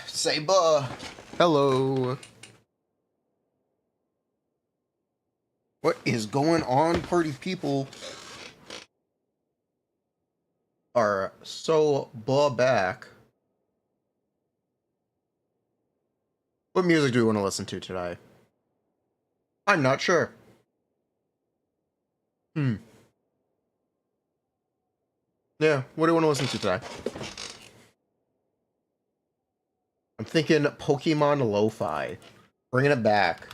Say buh. Hello. What is going on, party people? Are so back. What music do we want to listen to today? I'm not sure. Yeah, what do you want to listen to today? I'm thinking Pokemon Lo-Fi. Bringing it back.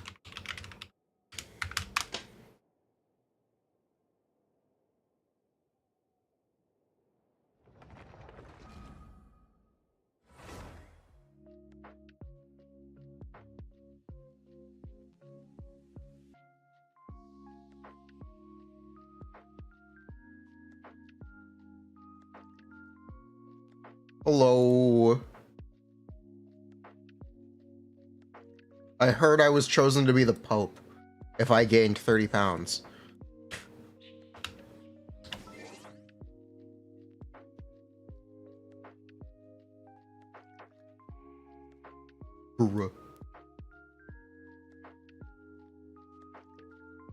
Hello. I heard I was chosen to be the Pope if I gained 30 pounds.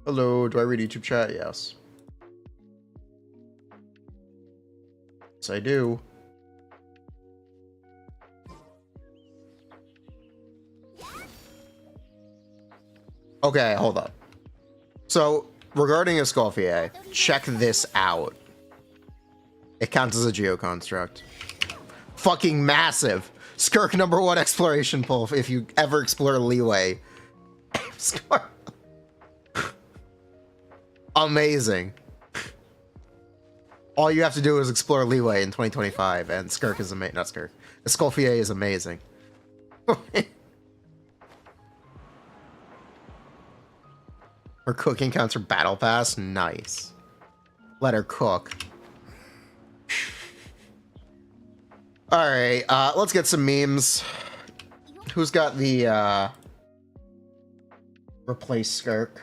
Hello, do I read YouTube chat? Yes. Yes, I do. Okay, hold up. So, regarding Escoffier, check this out. It counts as a geoconstruct. Fucking massive. Skirk #1 exploration pull if you ever explore Leeway. Amazing. All you have to do is explore Leeway in 2025, and Skirk is amazing. Not Skirk. Escoffier is amazing. Her cooking counts her battle pass. Nice. Let her cook. Alright, let's get some memes. Who's got the, replace Skirk?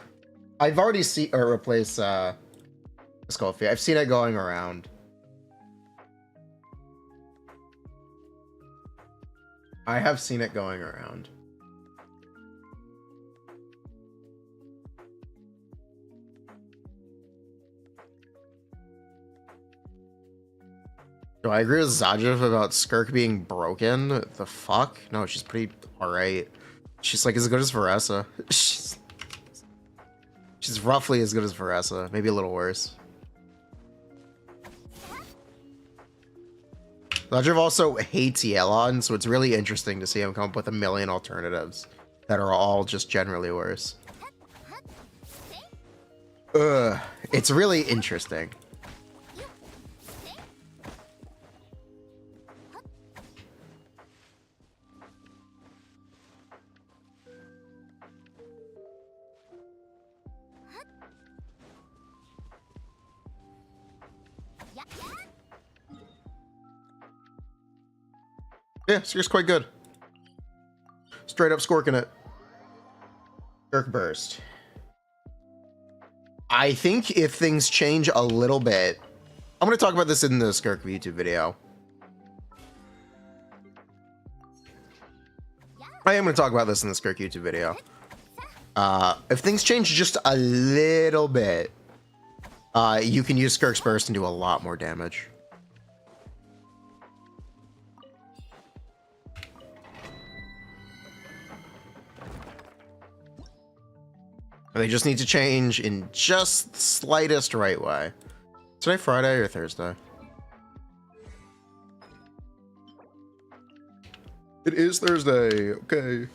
I've already seen, or replace, Escoffier. I've seen it going around. I have seen it going around. Do I agree with Zajev about Skirk being broken? The fuck? No, she's pretty alright. She's like as good as Veressa. She's roughly as good as Veressa, maybe a little worse. Zajev also hates Yelon, so it's really interesting to see him come up with a million alternatives that are all just generally worse. It's really interesting. Yeah, Skirk's quite good. Straight up scorking it. Skirk burst. I think if things change a little bit, I'm going to talk about this in the Skirk YouTube video. I am going to talk about this in the Skirk YouTube video. If things change just a little bit, you can use Skirk's burst and do a lot more damage. They just need to change in just the slightest right way. Today Friday or Thursday? It is Thursday, okay.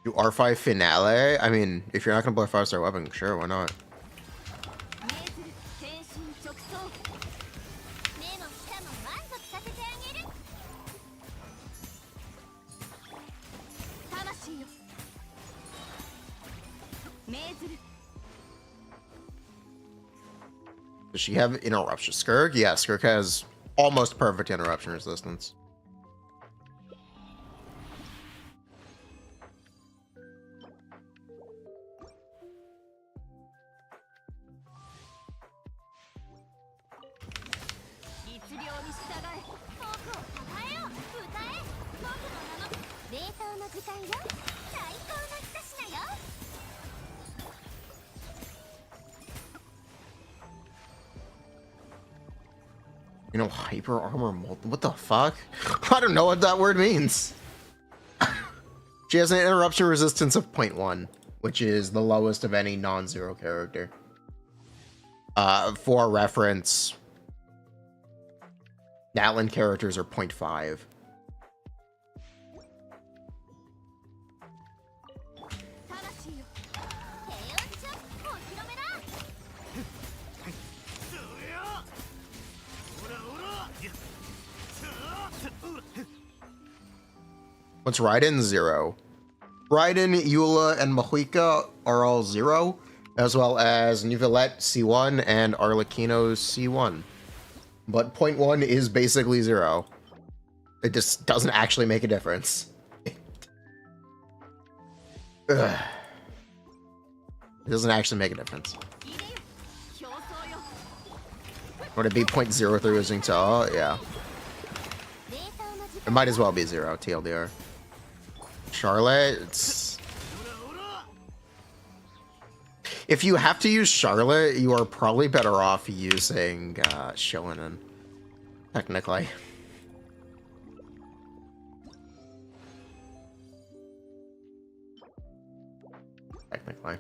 Do R5 finale? I mean, if you're not gonna play 5-star weapon, sure, why not? Does she have interruption? Skirk? Yeah, Skirk has almost perfect interruption resistance. You know, hyper armor what the fuck? I don't know what that word means. She has an interruption resistance of 0.1, which is the lowest of any non-zero character. For reference, Natlan characters are 0.5. What's Raiden? 0. Raiden, Eula, and Mahuika are all 0, as well as Nivelette C1 and Arleccino C1. But 0.1 is basically 0. It just doesn't actually make a difference. It doesn't actually make a difference. Would it be 0.03 with Xingqiu? Yeah. It might as well be 0, TLDR. Charlotte, if you have to use Charlotte, you are probably better off using Shonen, technically. Technically.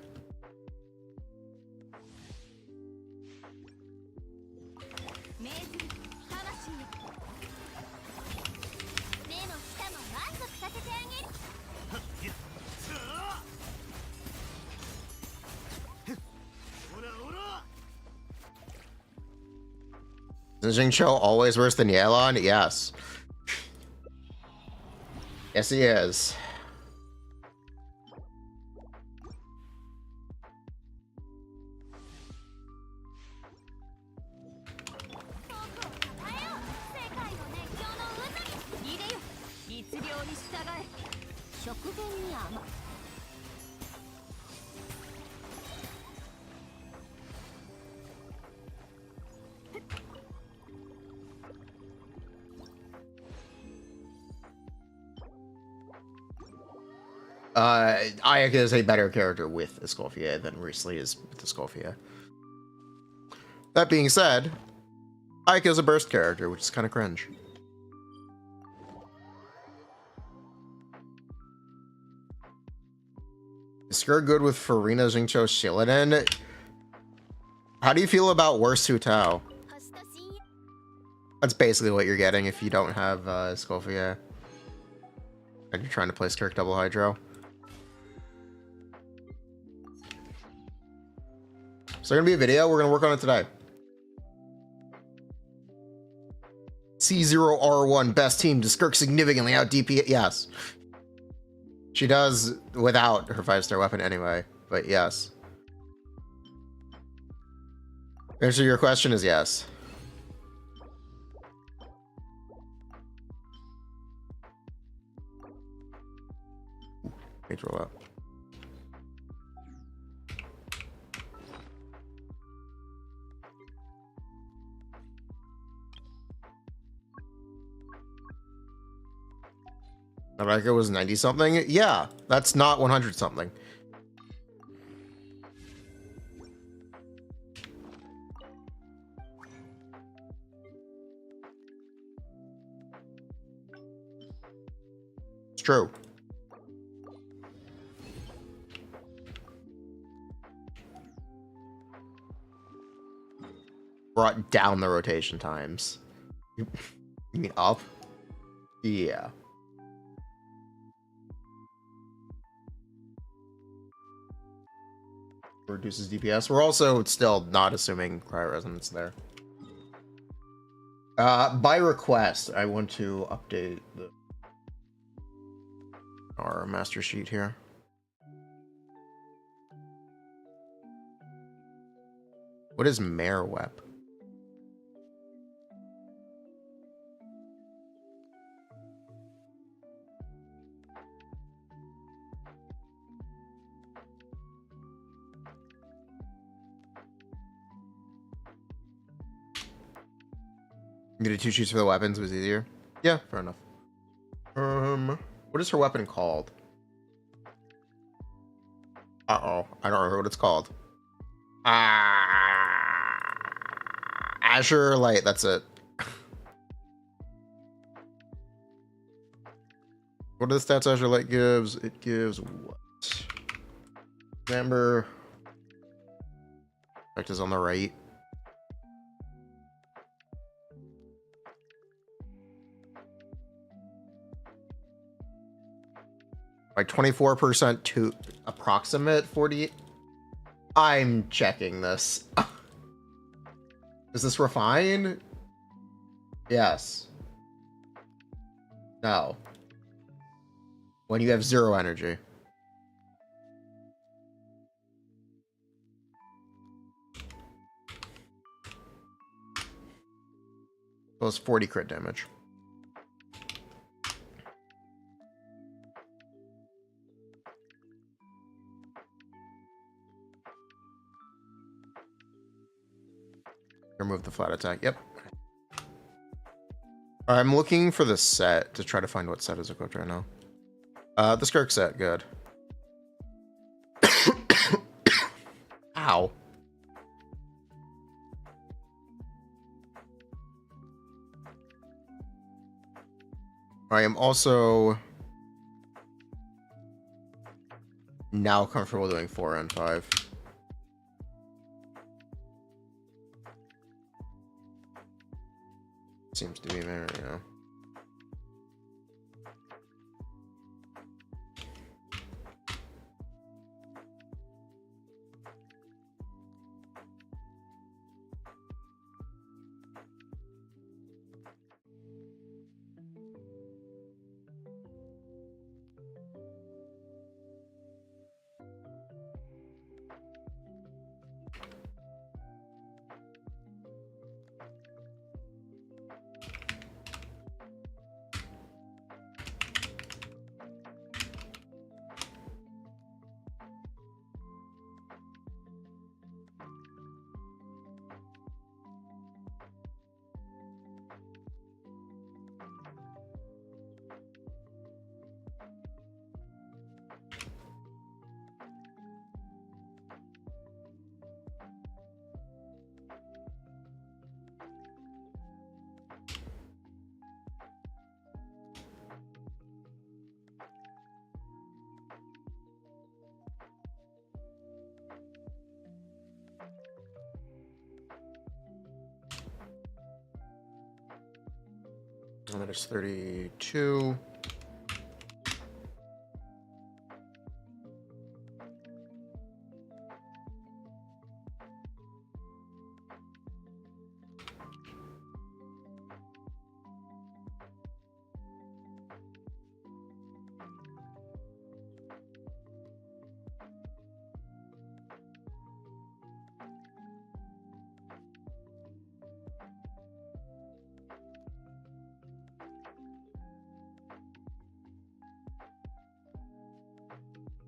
Is Xingqiu always worse than Yelan? Yes. Yes, he is. Ayaka is a better character with Escoffier than Wriothesley is with Escoffier. That being said, Ayaka is a burst character, which is kind of cringe. Is Skirk good with Furina, Xingqiu, Shiliden? How do you feel about worse Hu Tao? That's basically what you're getting if you don't have Escoffier. And you're trying to play Skirk double Hydro. So gonna be a video, we're gonna work on it today. C0R1, best team. Does Skirk significantly out DP? Yes. She does without her 5-star weapon anyway, but yes. The answer to your question is yes. Page roll up. Ayaka was 90 something? Yeah, that's not 100 something. It's true. Brought down the rotation times. You mean up? Yeah. Reduces DPS. We're also still not assuming cryo resonance there. By request, I want to update our master sheet here. What is Mare Wep? You did 2 shoots for the weapons was easier. Yeah, fair enough. What is her weapon called? Uh-oh, I don't remember what it's called. Azure Light, that's it. What are the stats Azure Light gives? It gives what? Remember, effect is on the right. Like 24% to approximate 40. I'm checking this. Is this refine? Yes. No. When you have 0 energy. Plus 40 crit damage. Remove the flat attack. Yep. I'm looking for the set to try to find what set is equipped right now. The Skirk set, good. Ow. I am also now comfortable doing 4 and 5. Seems to be there, you know. And then it's 32.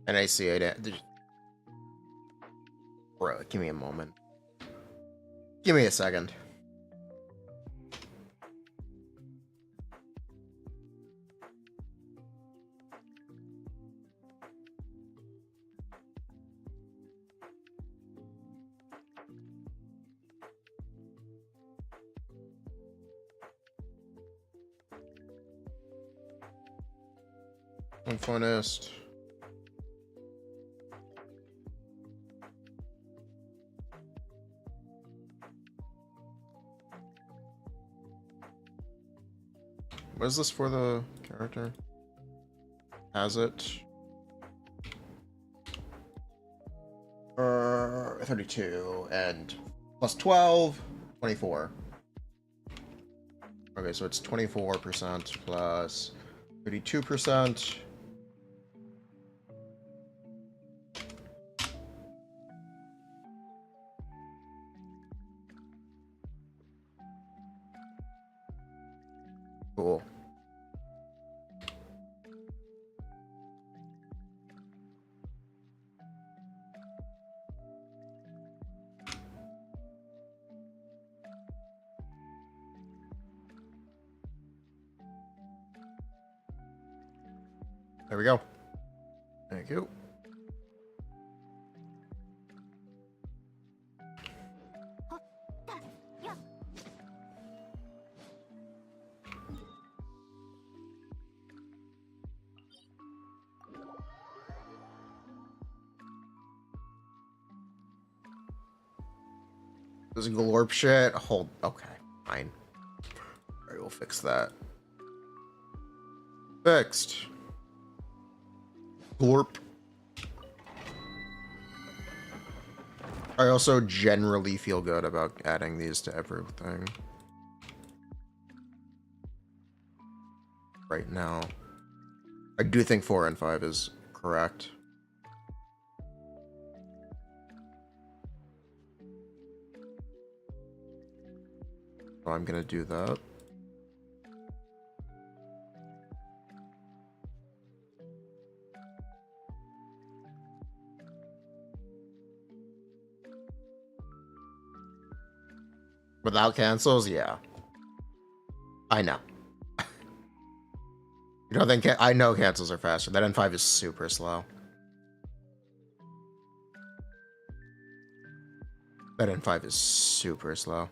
And I see it. Bro, give me a moment. Give me a second. Unfinished. What is this for the character? Has it? 32 and plus 12, 24. Okay, so it's 24% plus 32%. Cool. There we go. Thank you. This glorp shit. Hold. Okay, fine. Alright, we'll fix that. Fixed. Glorp. I also generally feel good about adding these to everything. Right now. I do think 4 and 5 is correct. So I'm gonna do that. Without cancels, yeah. I know. You don't think I know cancels are faster. That N5 is super slow. That N5 is super slow.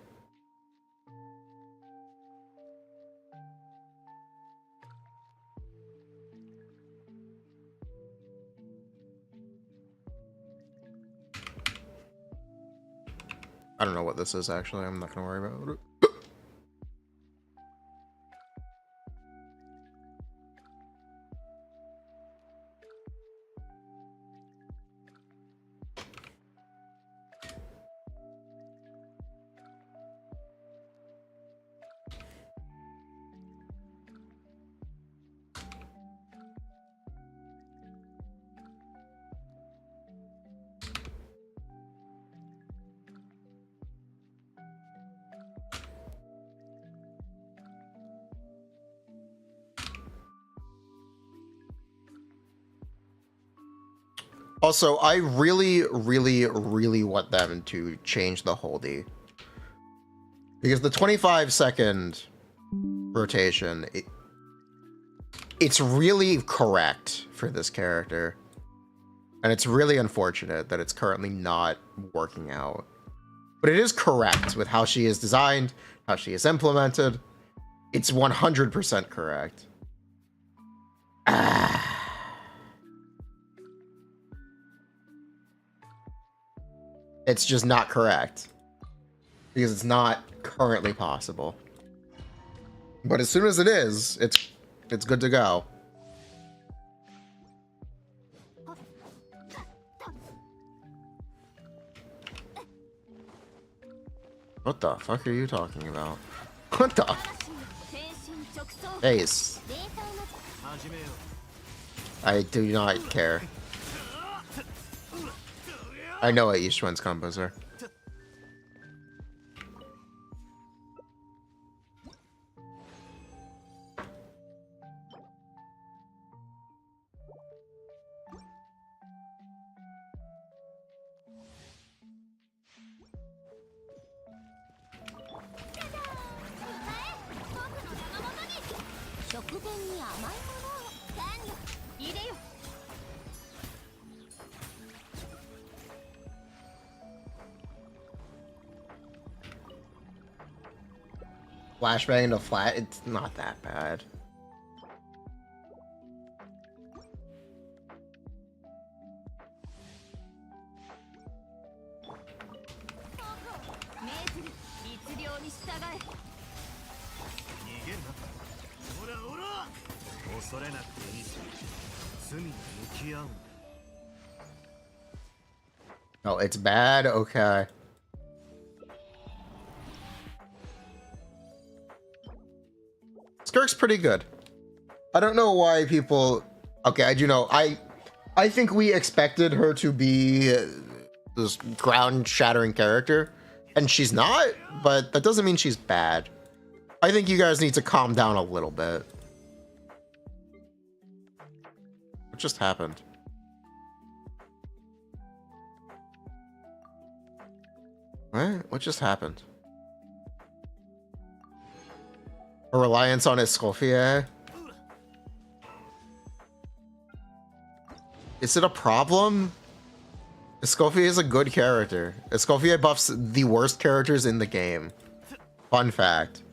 I don't know what this is, actually. I'm not going to worry about it. Also, I really, really, really want them to change the holdie. Because the 25-second rotation, it's really correct for this character. And it's really unfortunate that it's currently not working out. But it is correct with how she is designed, how she is implemented. It's 100% correct. It's just not correct. Because it's not currently possible. But as soon as it is, it's good to go. What the fuck are you talking about? What the? Ace. I do not care. I know what East Wind's combos are. Flashbang into flat, it's not that bad. Oh, it's bad? Okay. Skirk's pretty good. I don't know why people... Okay, I do know. I think we expected her to be this ground-shattering character, and she's not, but that doesn't mean she's bad. I think you guys need to calm down a little bit. What just happened? What? What just happened? A reliance on Escoffier? Is it a problem? Escoffier is a good character. Escoffier buffs the worst characters in the game. Fun fact.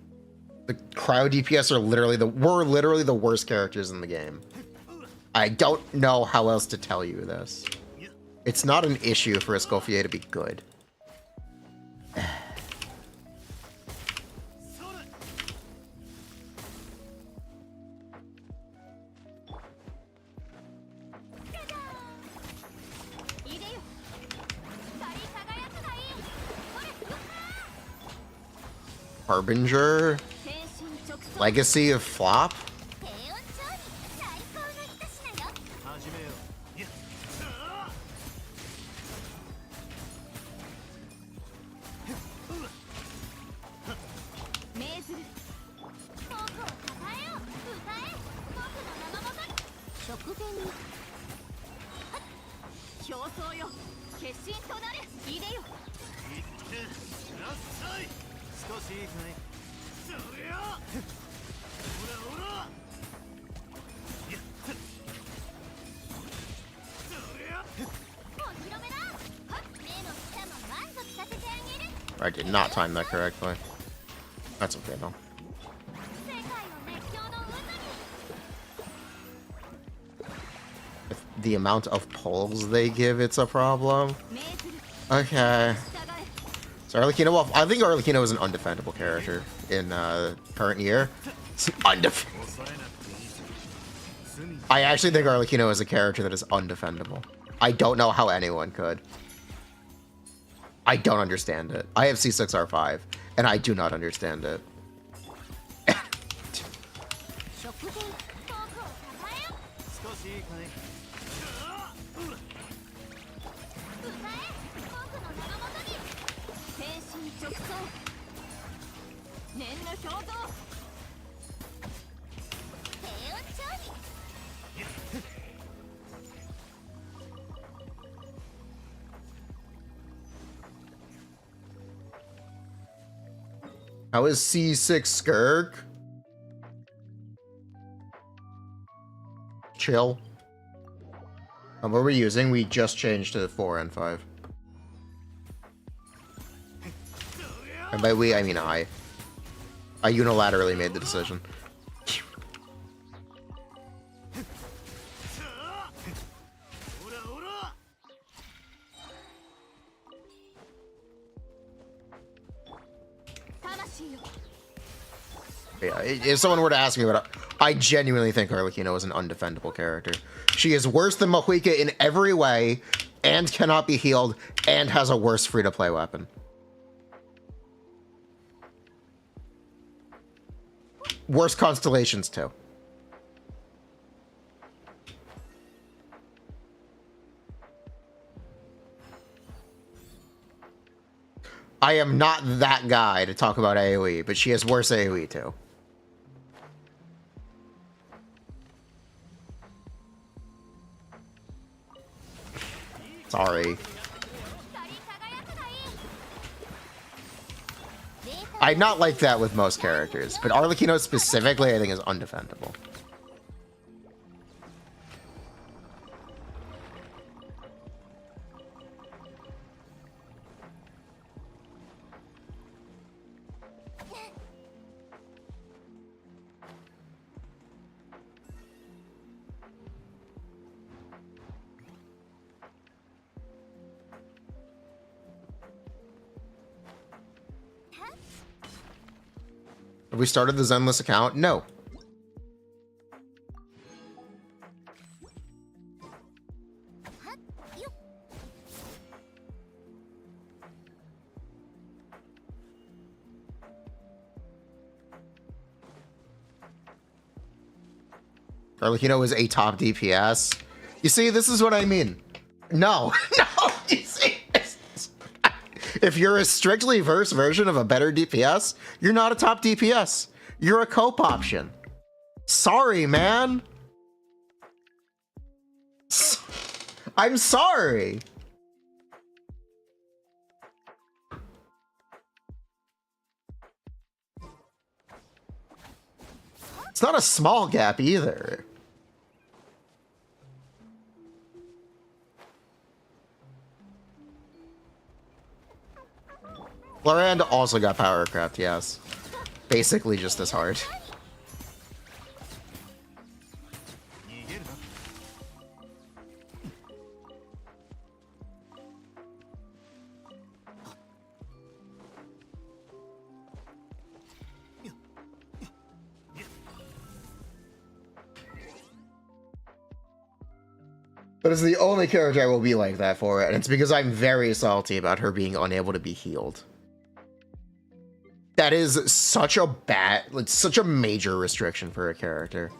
The cryo DPS are were literally the worst characters in the game. I don't know how else to tell you this. It's not an issue for Escoffier to be good. Harbinger? Legacy of Flop? I did not time that correctly. That's okay though. If the amount of pulls they give, it's a problem. Okay. So Arleccino, well, I think Arleccino is an undefendable character in current year. It's undefendable. I actually think Arleccino is a character that is undefendable. I don't know how anyone could. I don't understand it. I have C6R5, and I do not understand it. How is C6 Skirk? Chill. What were we using? We just changed to 4 and 5. And by we, I mean I. I unilaterally made the decision. Yeah, if someone were to ask me about it, I genuinely think Arleccino is an undefendable character. She is worse than Mohuika in every way, and cannot be healed, and has a worse free-to-play weapon. Worse constellations, too. I am not that guy to talk about AoE, but she has worse AoE, too. Sorry. I'm not like that with most characters, but Arleccino specifically I think is undefendable. Have we started the Zenless account? No. Arleccino is a top DPS. You see, this is what I mean. No, no, you see. If you're a strictly verse version of a better DPS, you're not a top DPS. You're a cope option. Sorry, man. I'm sorry. It's not a small gap either. Florand also got Powercraft, yes. Basically just as hard. But it's the only character I will be like that for it, and it's because I'm very salty about her being unable to be healed. That is such a such a major restriction for a character.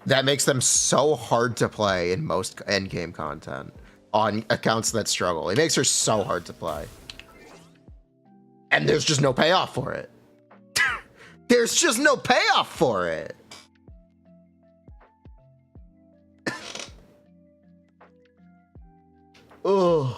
That makes them so hard to play in most endgame content on accounts that struggle. It makes her so hard to play. And there's just no payoff for it. There's just no payoff for it. Ugh.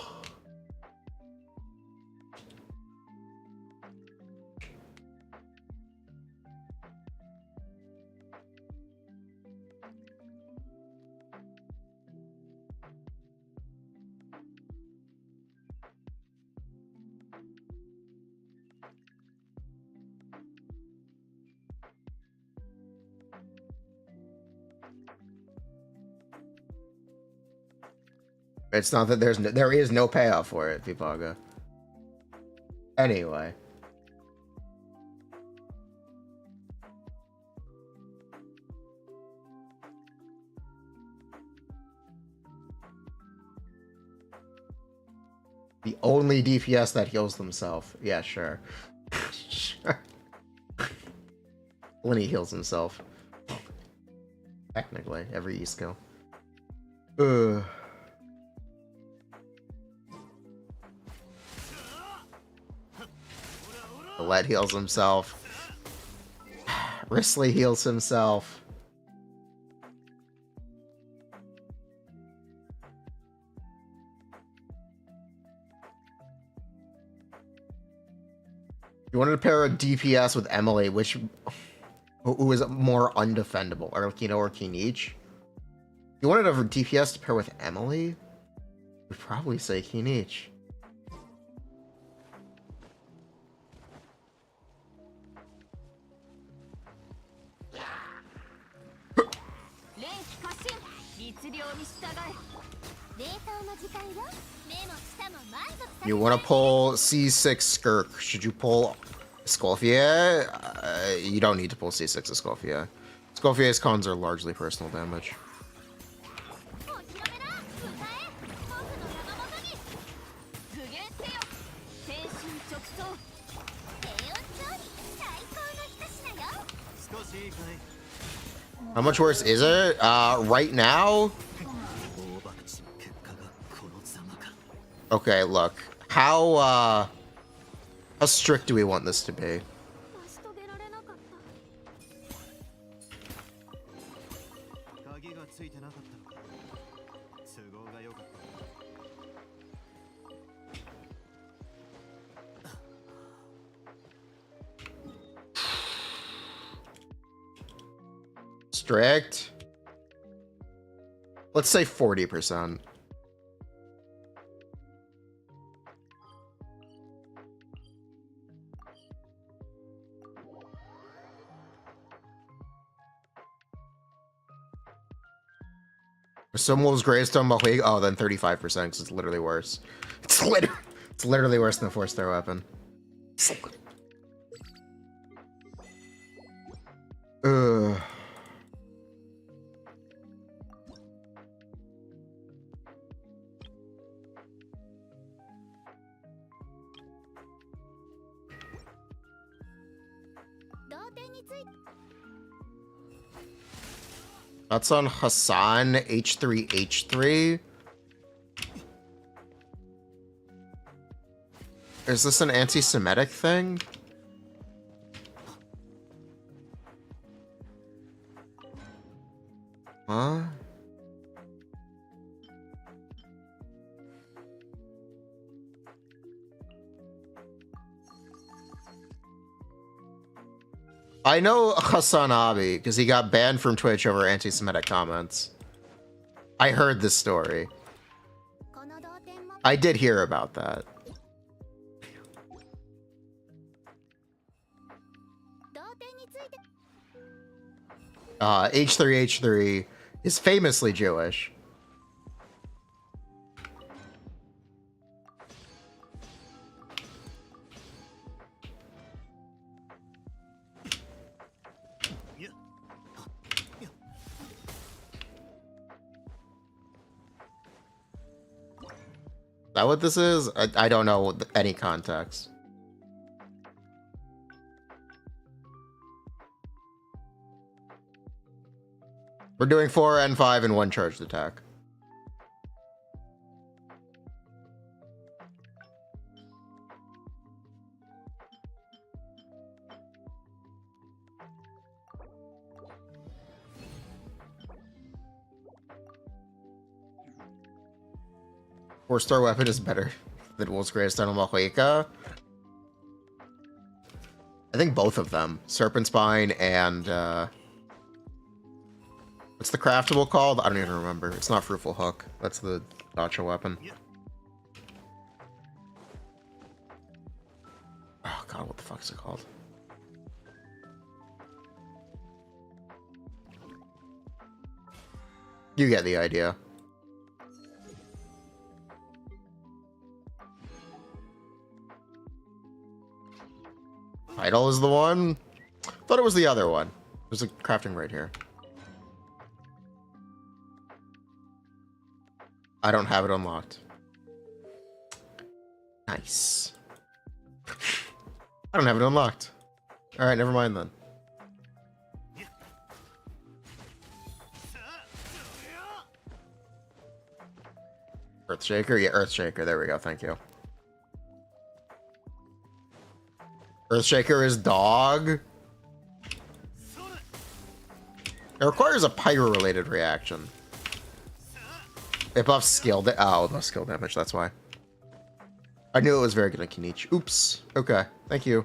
It's not that there is no payoff for it, Vipaga. Anyway. The only DPS that heals themselves. Yeah, sure. Sure. Lenny heals himself. Technically, every E skill. Ugh. Led heals himself. Wriothesley heals himself. You wanted to pair a DPS with Emily, who is more undefendable, Arleccino or Kinich? You wanted a DPS to pair with Emily? We'd probably say Kinich. You want to pull C6 Skirk. Should you pull Escoffier? You don't need to pull C6 Escoffier. Escoffier's cons are largely personal damage. How much worse is it? Right now? Okay, look. How strict do we want this to be? Strict? Let's say 40%. If someone was Greystone Mahwig, oh, then 35%, because it's literally worse. It's literally worse than a force throw weapon. Ugh. That's on Hassan, H3, H3. Is this an anti-Semitic thing? Huh? I know Hassan Abi because he got banned from Twitch over anti-Semitic comments. I heard this story. I did hear about that. H3H3 is famously Jewish. Is that what this is? I don't know any context. We're doing 4 N5 and 1 charged attack. Four-star weapon is better than Wolf's Greatest Animal Ayaka. I think both of them. Serpent Spine and what's the craftable called? I don't even remember. It's not Fruitful Hook. That's the gotcha weapon. Oh god, what the fuck is it called? You get the idea. Idol is the one? Thought it was the other one. There's a crafting right here. I don't have it unlocked. Nice. I don't have it unlocked. Alright, never mind then. Earthshaker? Yeah, Earthshaker. There we go. Thank you. Earthshaker is dog. It requires a pyro-related reaction. It buffs skill damage. Oh, it buffs skill damage. That's why. I knew it was very good at Kenichi. Oops. Okay. Thank you.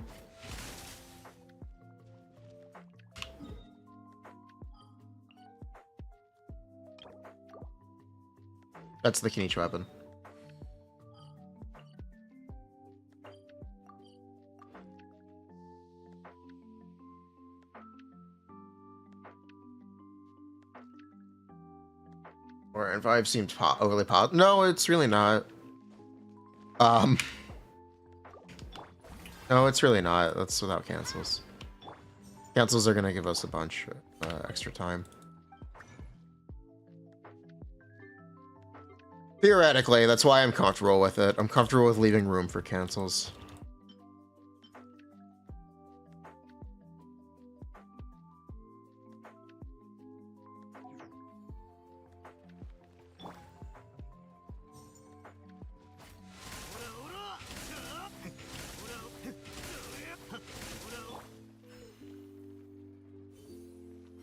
That's the Kenichi weapon. And 5 seems overly positive. No, it's really not. No, it's really not. That's without cancels. Cancels are gonna give us a bunch extra time. Theoretically, that's why I'm comfortable with it. I'm comfortable with leaving room for cancels.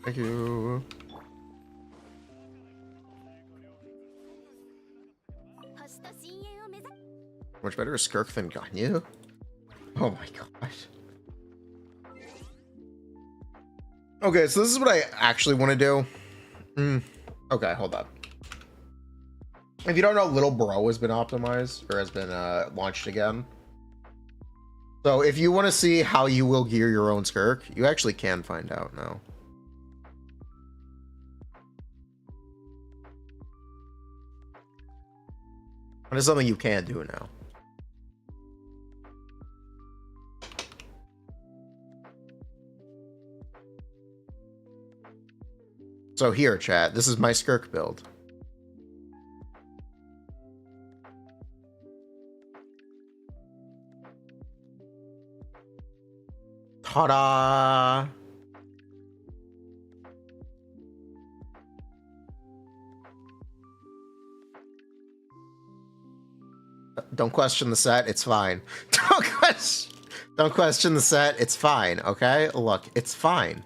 Thank you. Much better Skirk than Ganyu? Oh my gosh. Okay, so this is what I actually want to do. Okay, hold up. If you don't know, Little Bro has been optimized, or has been launched again. So if you want to see how you will gear your own Skirk, you actually can find out now. And it's something you can do now. So here, chat, this is my Skirk build. Ta-da! Don't question the set, it's fine. Don't question the set, it's fine, okay? Look, it's fine.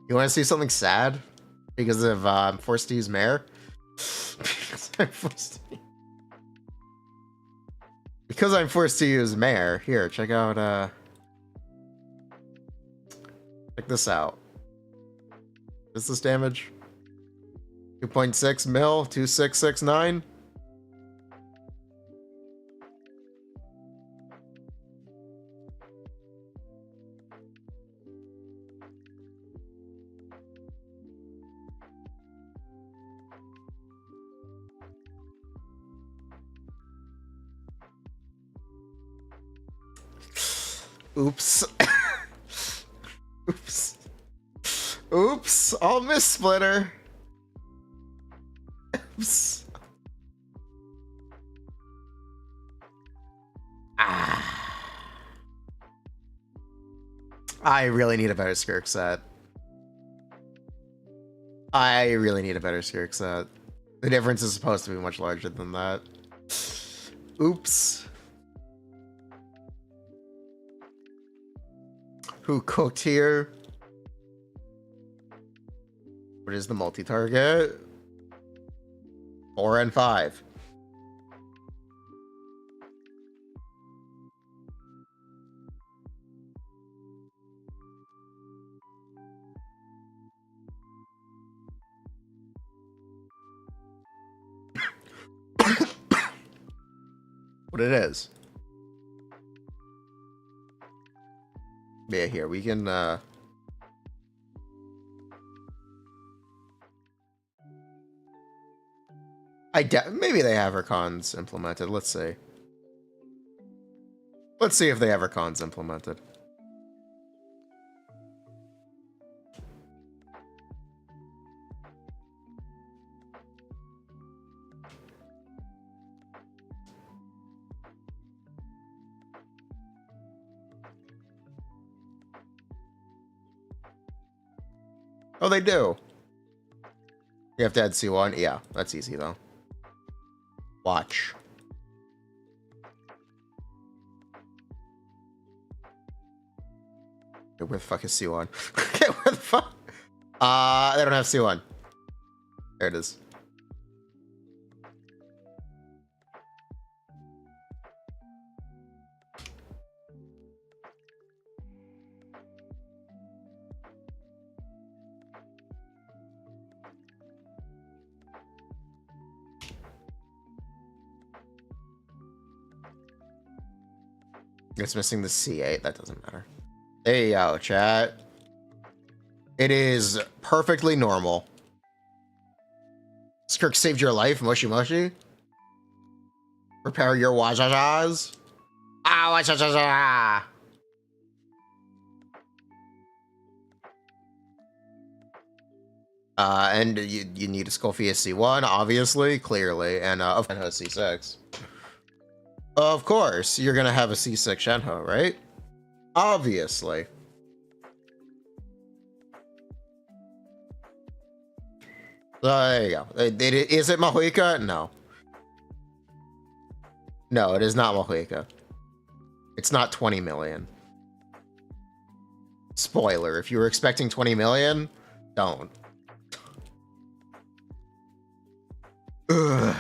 You want to see something sad? Because of I'm forced to use Mare? Because I'm forced to use Mare. Here, check out check this out. What's this damage? 2.6 mil, 2669. Oops. Oops. Oops. I'll miss Splitter. Oops. I really need a better Skirk set. I really need a better Skirk set. The difference is supposed to be much larger than that. Oops. Who cooked here? What is the multi-target? 4 and 5. What it is. Yeah, here we can maybe they have her cons implemented. Let's see. Let's see if they have her cons implemented. Oh, they do. You have to add C1? Yeah, that's easy, though. Watch. Okay, where the fuck is C1? Okay, where the fuck? They don't have C1. There it is. It's missing the C8. That doesn't matter. There you go, chat. It is perfectly normal. Skirk saved your life, mushy mushy. Prepare your wajajas. Ah, wajajaja. And you need a Skullfia C1, obviously, clearly, and of Shenhe C6. Of course, you're gonna have a C6 Shenhe, right? Obviously. There you go. Is it Mahuika? No. No, it is not Mahuika. It's not 20 million. Spoiler, if you were expecting 20 million, don't. Ugh.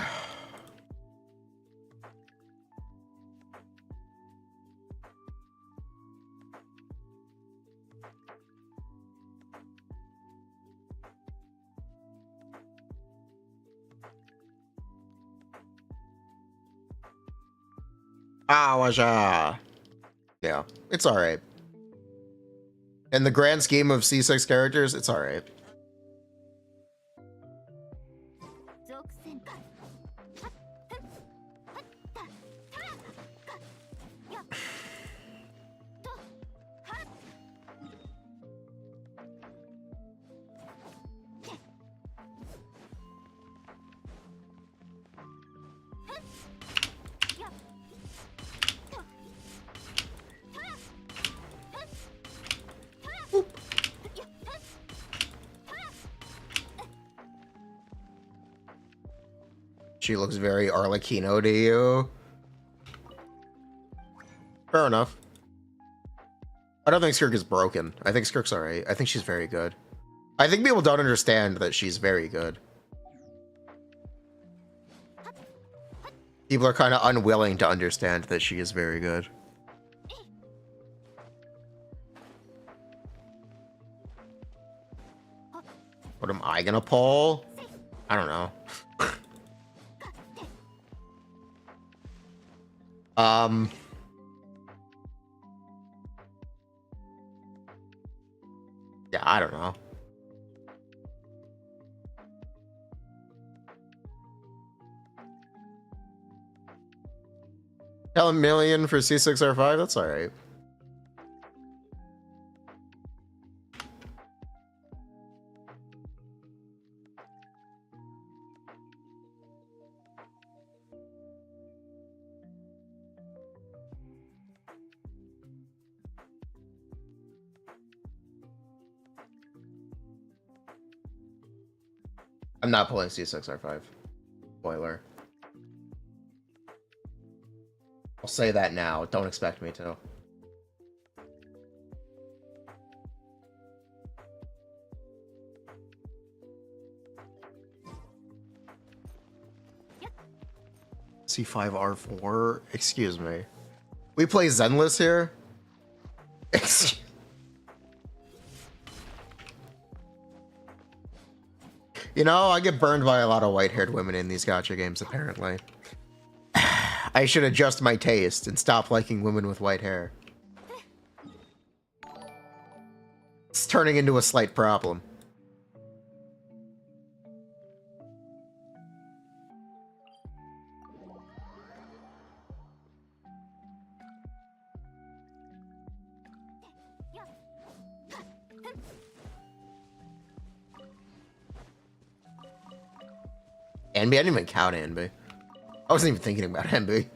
Waja. Yeah, it's alright. In the grand scheme of C6 characters, it's alright. She looks very Arleccino to you. Fair enough. I don't think Skirk is broken. I think Skirk's alright. I think she's very good. I think people don't understand that she's very good. People are kind of unwilling to understand that she is very good. What am I gonna pull? I don't know. Yeah, I don't know. Tell a million for C6R5, that's alright. I'm not pulling C6R5. Spoiler. I'll say that now. Don't expect me to. C5R4? Excuse me. We play Zenless here? You know, I get burned by a lot of white-haired women in these gacha games, apparently. I should adjust my taste and stop liking women with white hair. It's turning into a slight problem. Enby? I didn't even count Enby. I wasn't even thinking about Enby.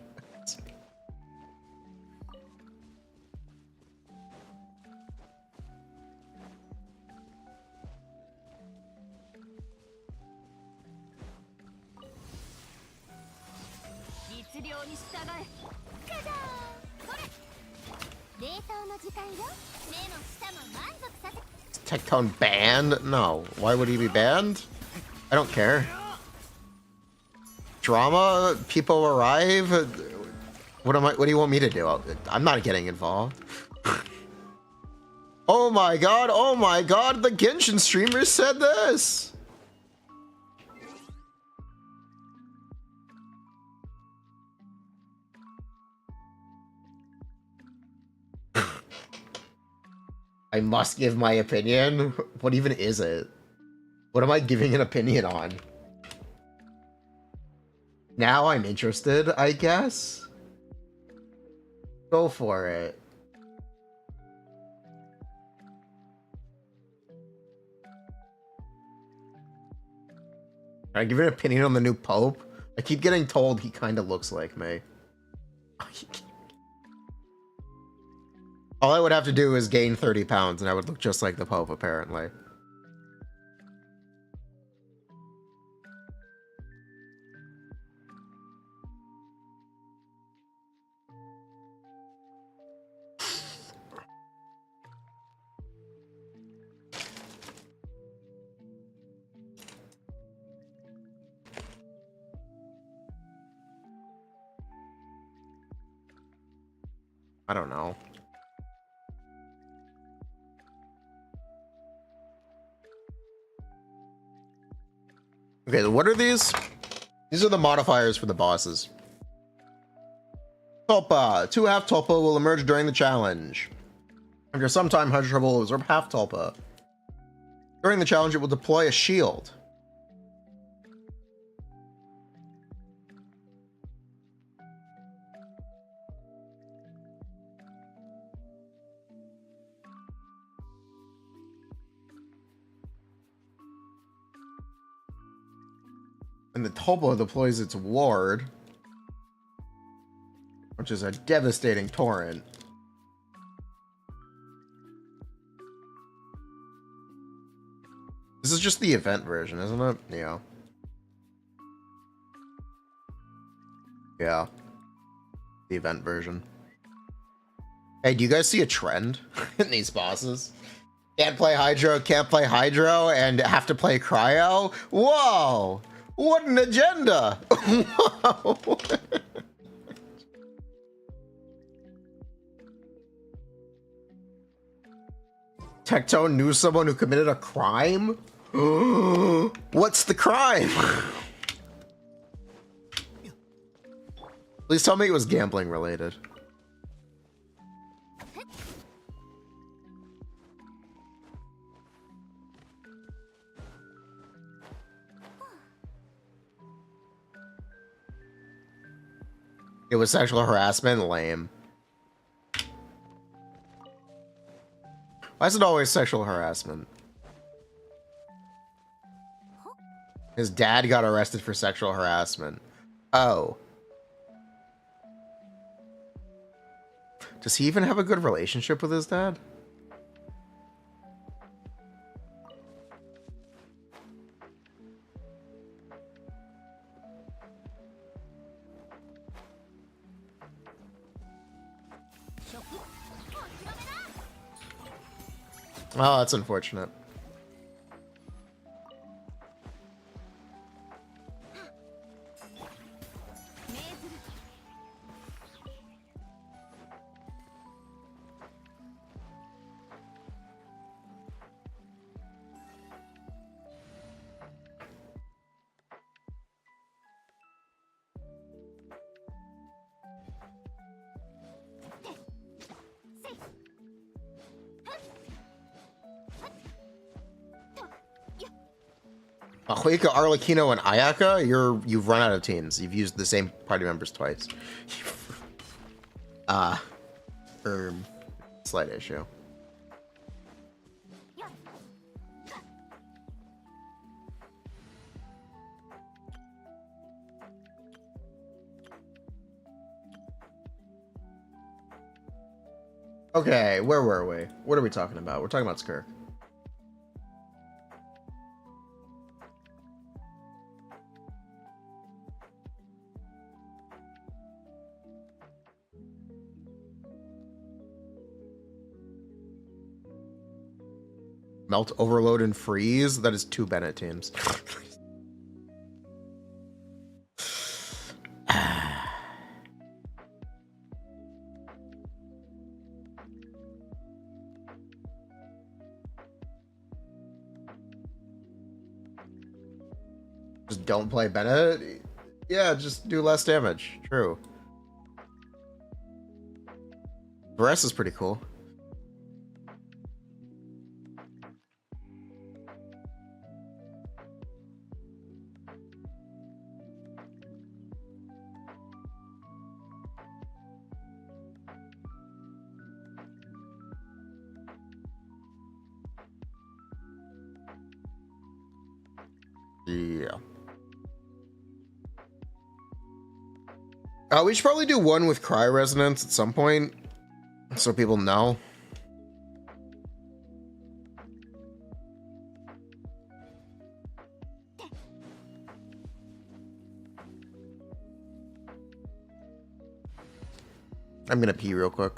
Tectone banned? No. Why would he be banned? I don't care. Drama? People arrive? What do you want me to do? I'm not getting involved. Oh my god, the Genshin streamer said this! I must give my opinion? What even is it? What am I giving an opinion on? Now I'm interested, I guess? Go for it. Can I give an opinion on the new Pope? I keep getting told he kind of looks like me. All I would have to do is gain 30 pounds and I would look just like the Pope, apparently. I don't know. Okay, what are these? These are the modifiers for the bosses. Tulpa. 2 half Tulpa will emerge during the challenge. After some time, Hydra will absorb half Tulpa. During the challenge, it will deploy a shield. And the Tulpa deploys its ward, which is a devastating torrent. This is just the event version, isn't it? Yeah. Yeah. The event version. Hey, do you guys see a trend in these bosses? Can't play Hydro, and have to play Cryo? Whoa! What an agenda! Whoa! Tectone knew someone who committed a crime? What's the crime? Please tell me it was gambling related. It was sexual harassment? Lame. Why is it always sexual harassment? His dad got arrested for sexual harassment. Oh. Does he even have a good relationship with his dad? Oh, that's unfortunate. Huika, Arleccino, and Ayaka, you've run out of teams. You've used the same party members twice. Slight issue. Okay, where were we? What are we talking about? We're talking about Skirk. Melt, Overload, and Freeze? That is 2 Bennett teams. Just don't play Bennett? Yeah, just do less damage. True. Varese is pretty cool. Yeah. We should probably do one with Cry Resonance at some point, so people know. I'm gonna pee real quick.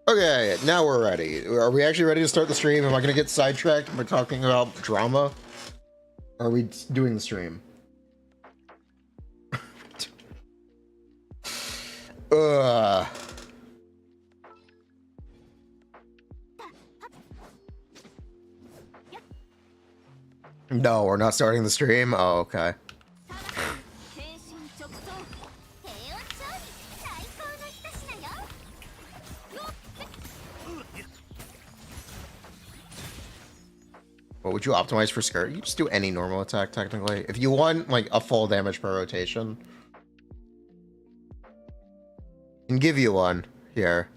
Okay, now we're ready. Are we actually ready to start the stream? Am I gonna get sidetracked by talking about drama? Or are we doing the stream? No, we're not starting the stream? Oh, okay. What would you optimize for Skirk? You just do any normal attack, technically. If you want, like, a full damage per rotation. I can give you one. Here.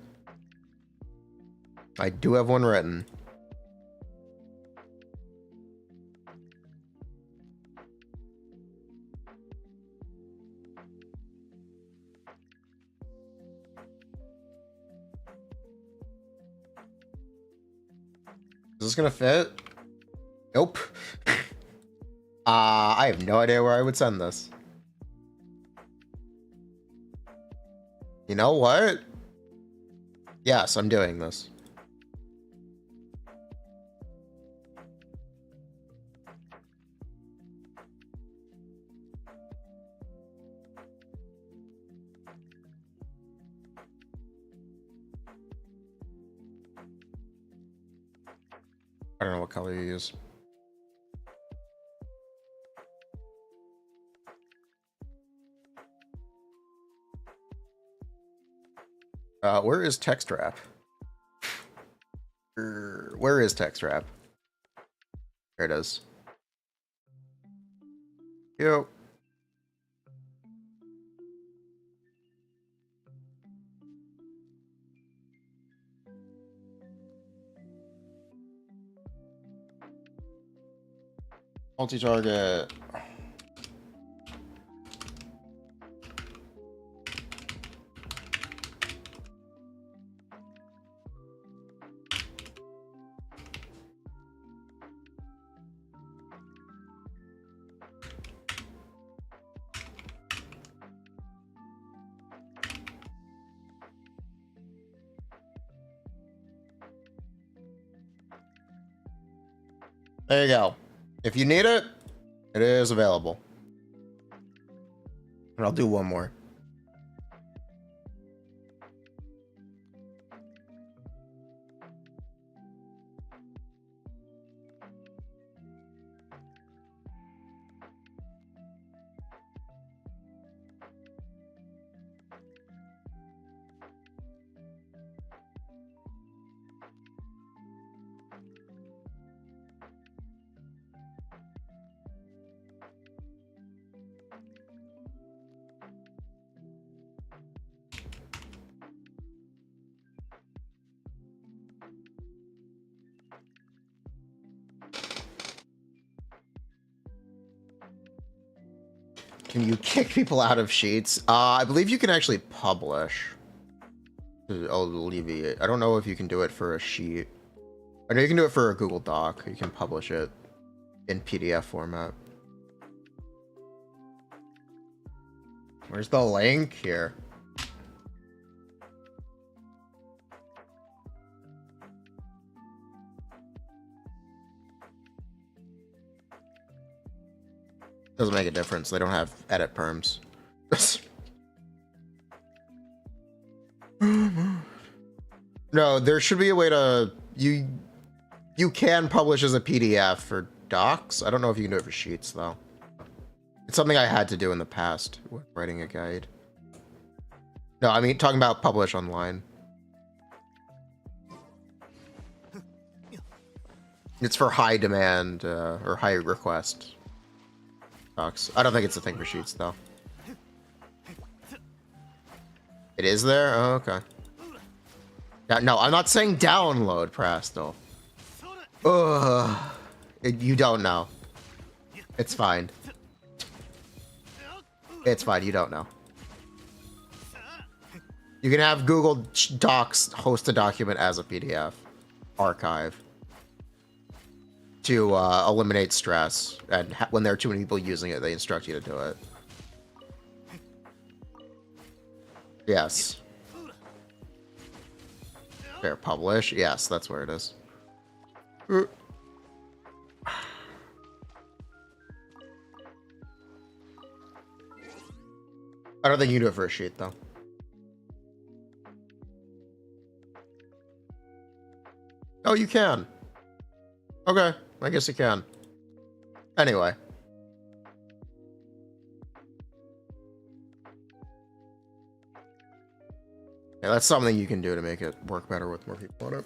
I do have one written. this gonna fit? Nope. I have no idea where I would send this. You know what? Yes, I'm doing this. I don't know what color you use. Where is text wrap? Where is text wrap? There it is. Yo. Multi-target. There you go. If you need it, it is available. And I'll do one more. Can you kick people out of sheets? I believe you can actually publish. I'll alleviate. I don't know if you can do it for a sheet. I know you can do it for a Google Doc. You can publish it in PDF format. Where's the link here? Doesn't make a difference. They don't have edit perms. No, there should be a way to you can publish as a PDF for docs. I don't know if you can do it for sheets though. It's something I had to do in the past when writing a guide. No, I mean talking about publish online. It's for high demand or high request docs. I don't think it's a thing for sheets though. It is there? Oh, okay. Yeah, no, I'm not saying download, Prasto. Ugh. You don't know. It's fine. It's fine, you don't know. You can have Google Docs host a document as a PDF. Archive. To eliminate stress. And when there are too many people using it, they instruct you to do it. Yes. There, publish. Yes, that's where it is. I don't think you can do it for a sheet, though. Oh, you can. Okay, I guess you can. Anyway. Yeah, that's something you can do to make it work better with more people on it.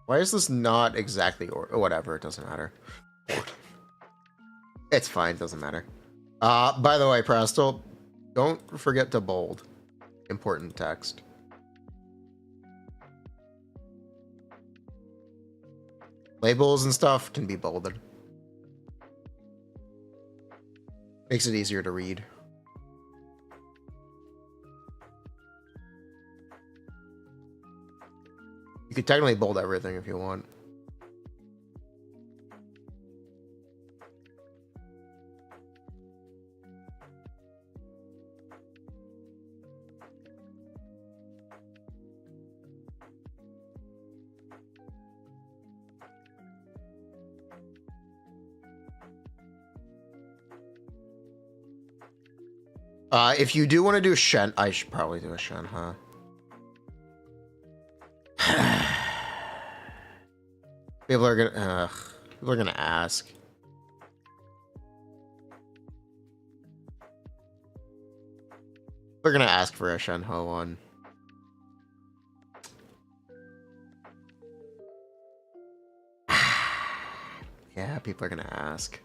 Why is this not exactly or whatever? It doesn't matter. It's fine, doesn't matter. By the way, Prastel, don't forget to bold. important text. Labels and stuff can be bolded. Makes it easier to read. You could technically bold everything if you want. If you do want to do Shen, I should probably do a Shen, huh? People are gonna ask. They're gonna ask for a Shenhe one. Yeah, people are gonna ask.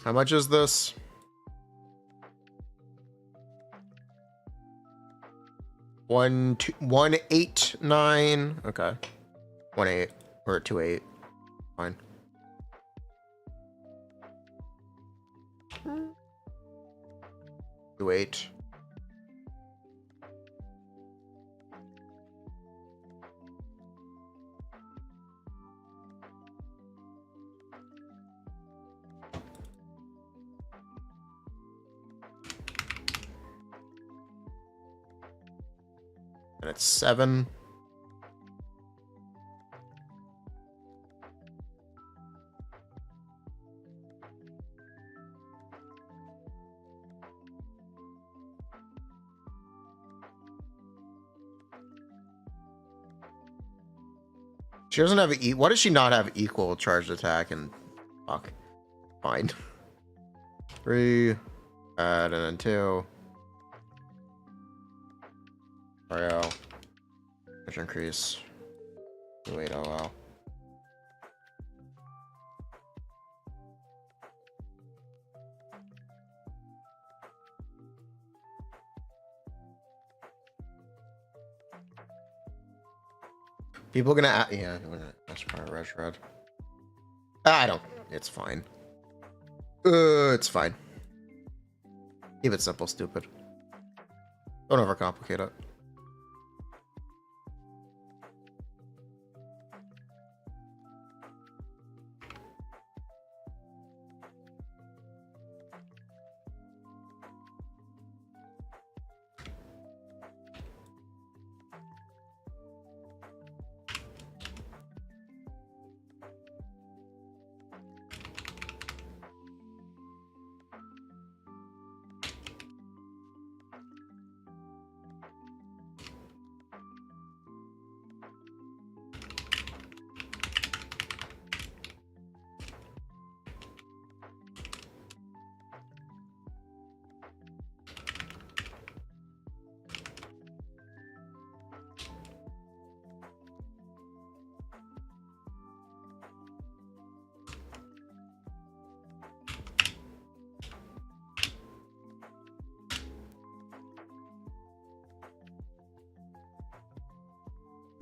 How much is this? 189. Okay. 1.8 or 2.8. Fine. Hmm. 2.8. And it's 7. She doesn't have why does she not have equal charged attack and fuck? Fine. 3, and then 2. Mario. Which increase. Wait, oh wow. People gonna yeah, that's probably red. I don't. It's fine. It's fine. Keep it simple, stupid. Don't overcomplicate it.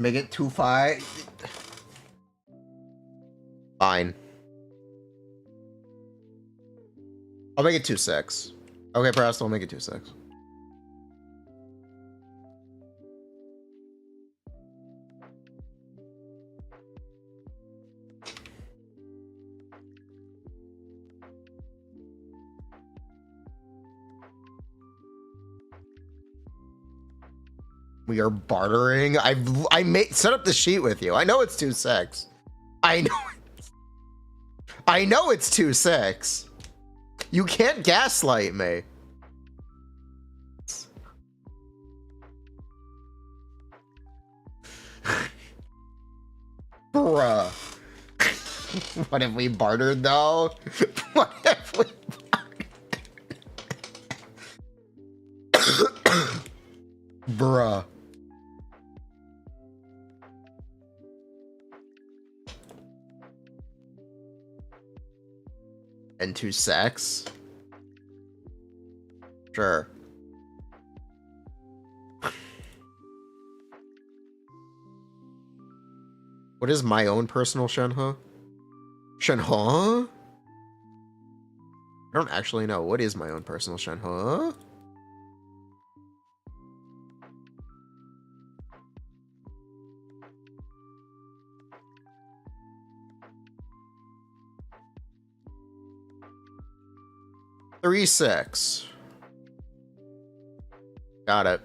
Make it 2.5. Fine. I'll make it 2.6. Okay, Preston, I'll make it 2.6. We are bartering. I made set up the sheet with you. I know it's 2.6. I know it's 2.6. You can't gaslight me. Bruh. What if we bartered though? What if we Bruh. Into sex? Sure. What is my own personal Shenhe? Shenhe? I don't actually know. What is my own personal Shenhe? Three, 6. Got it.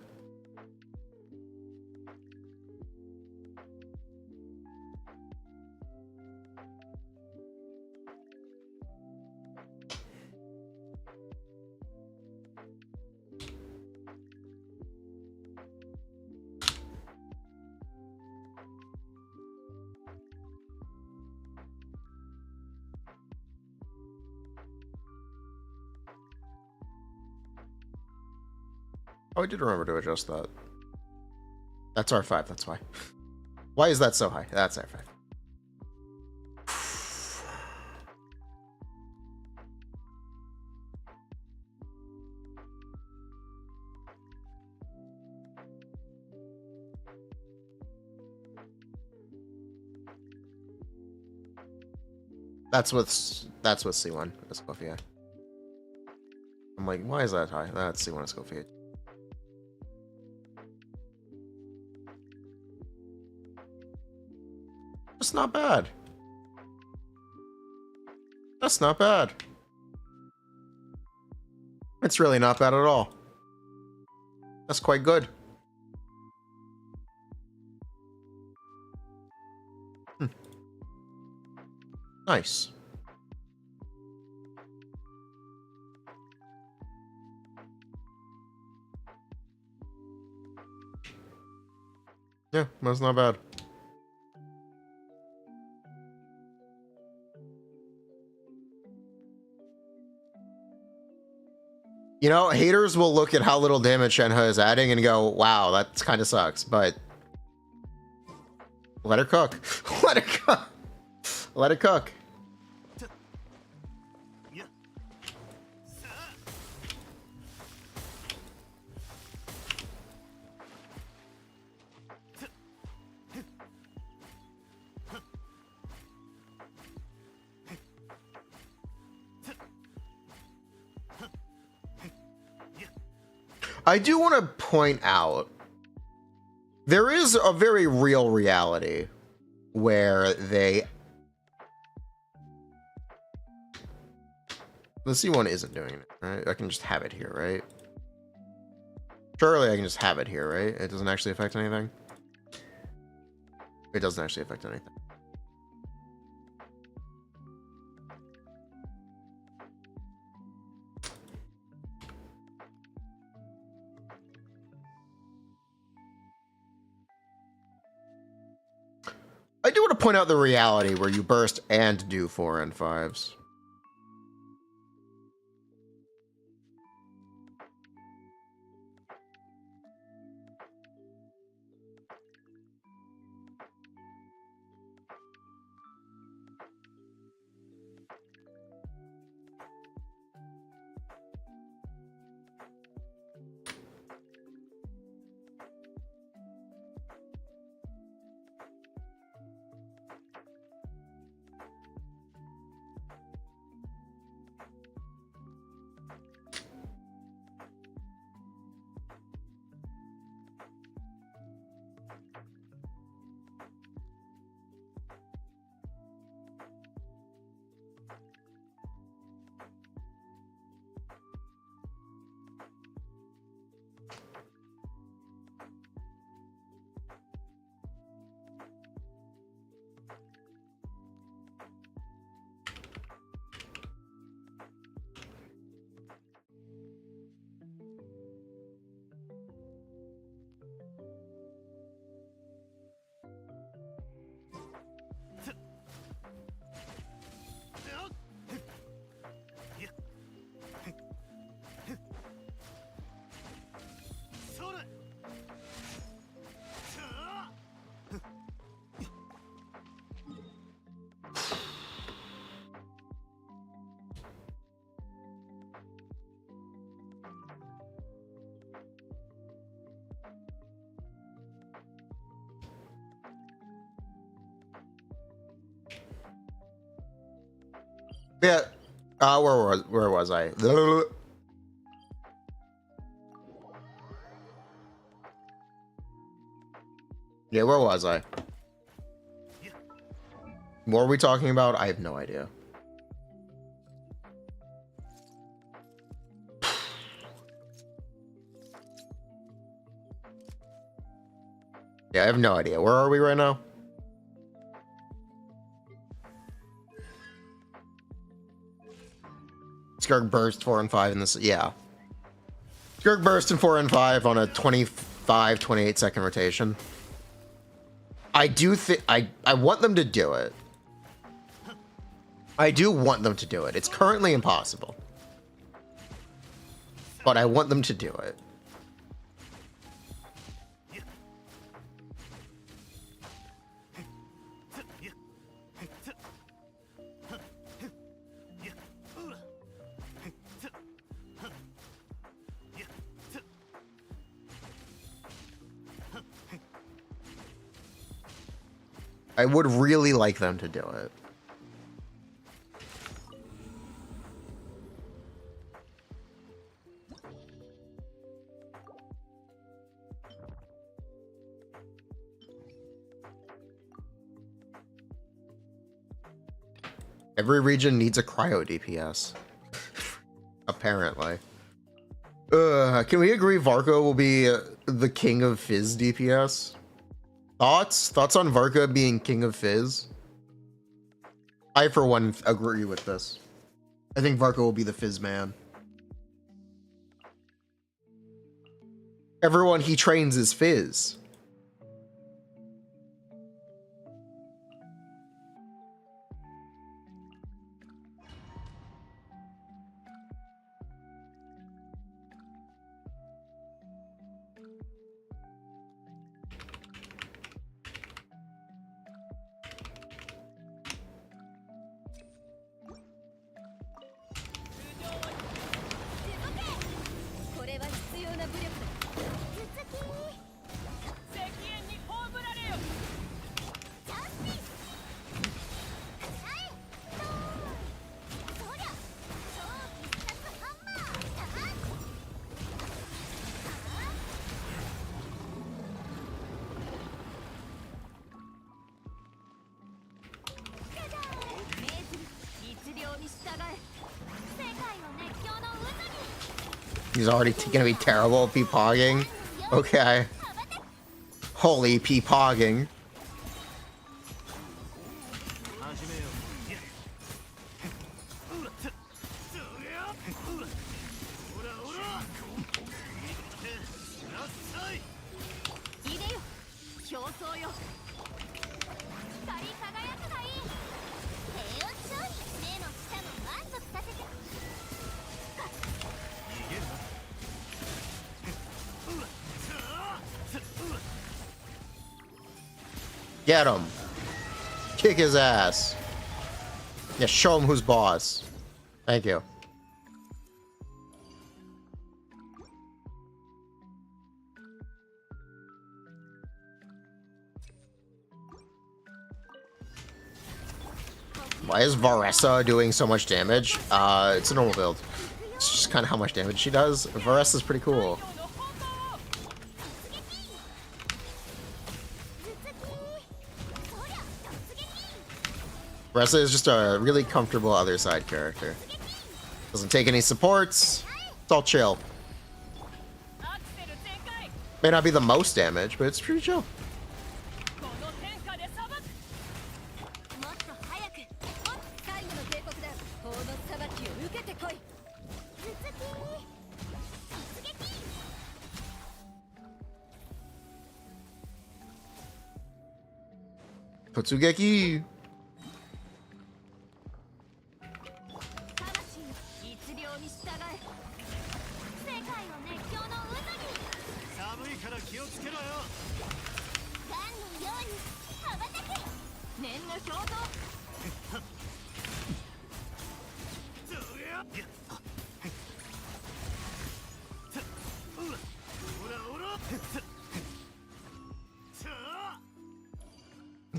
Oh, I did remember to adjust that. That's R5, that's why. Why is that so high? That's R5. That's with C1 Escoffier. I'm like, why is that high? That's C1 Escoffier. That's not bad. That's not bad. It's really not bad at all. That's quite good. Nice. Yeah, that's not bad. You know, haters will look at how little damage Shenhe is adding and go, wow, that kind of sucks, but let her cook. Let her cook. Let it cook. I do want to point out, there is a very real reality where they... The C1 isn't doing it, right? I can just have it here, right? Surely I can just have it here, right? It doesn't actually affect anything? It doesn't actually affect anything. I do want to point out the reality where you burst and do 4 and 5s. Yeah. Where was I? Yeah, where was I? What are we talking about? I have no idea. Yeah, I have no idea. Where are we right now? Skirk burst 4 and 5 in this. Yeah. Skirk burst in 4 and 5 on a 28 second rotation. I do think I want them to do it. I do want them to do it. It's currently impossible. But I want them to do it. I would really like them to do it. Every region needs a cryo DPS. Apparently. Can we agree Varco will be the king of Fizz DPS? Thoughts? Thoughts on Varca being king of Fizz? I, for one, agree with this. I think Varca will be the Fizz man. Everyone he trains is Fizz. He's already gonna be terrible at peepogging. Okay. Holy peepogging. Get him. Kick his ass. Yeah, show him who's boss. Thank you. Why is Varessa doing so much damage? It's a normal build. It's just kind of how much damage she does. Varessa's pretty cool. Varessa is just a really comfortable other side character. Doesn't take any supports. It's all chill. May not be the most damage, but it's pretty chill. Totsugeki!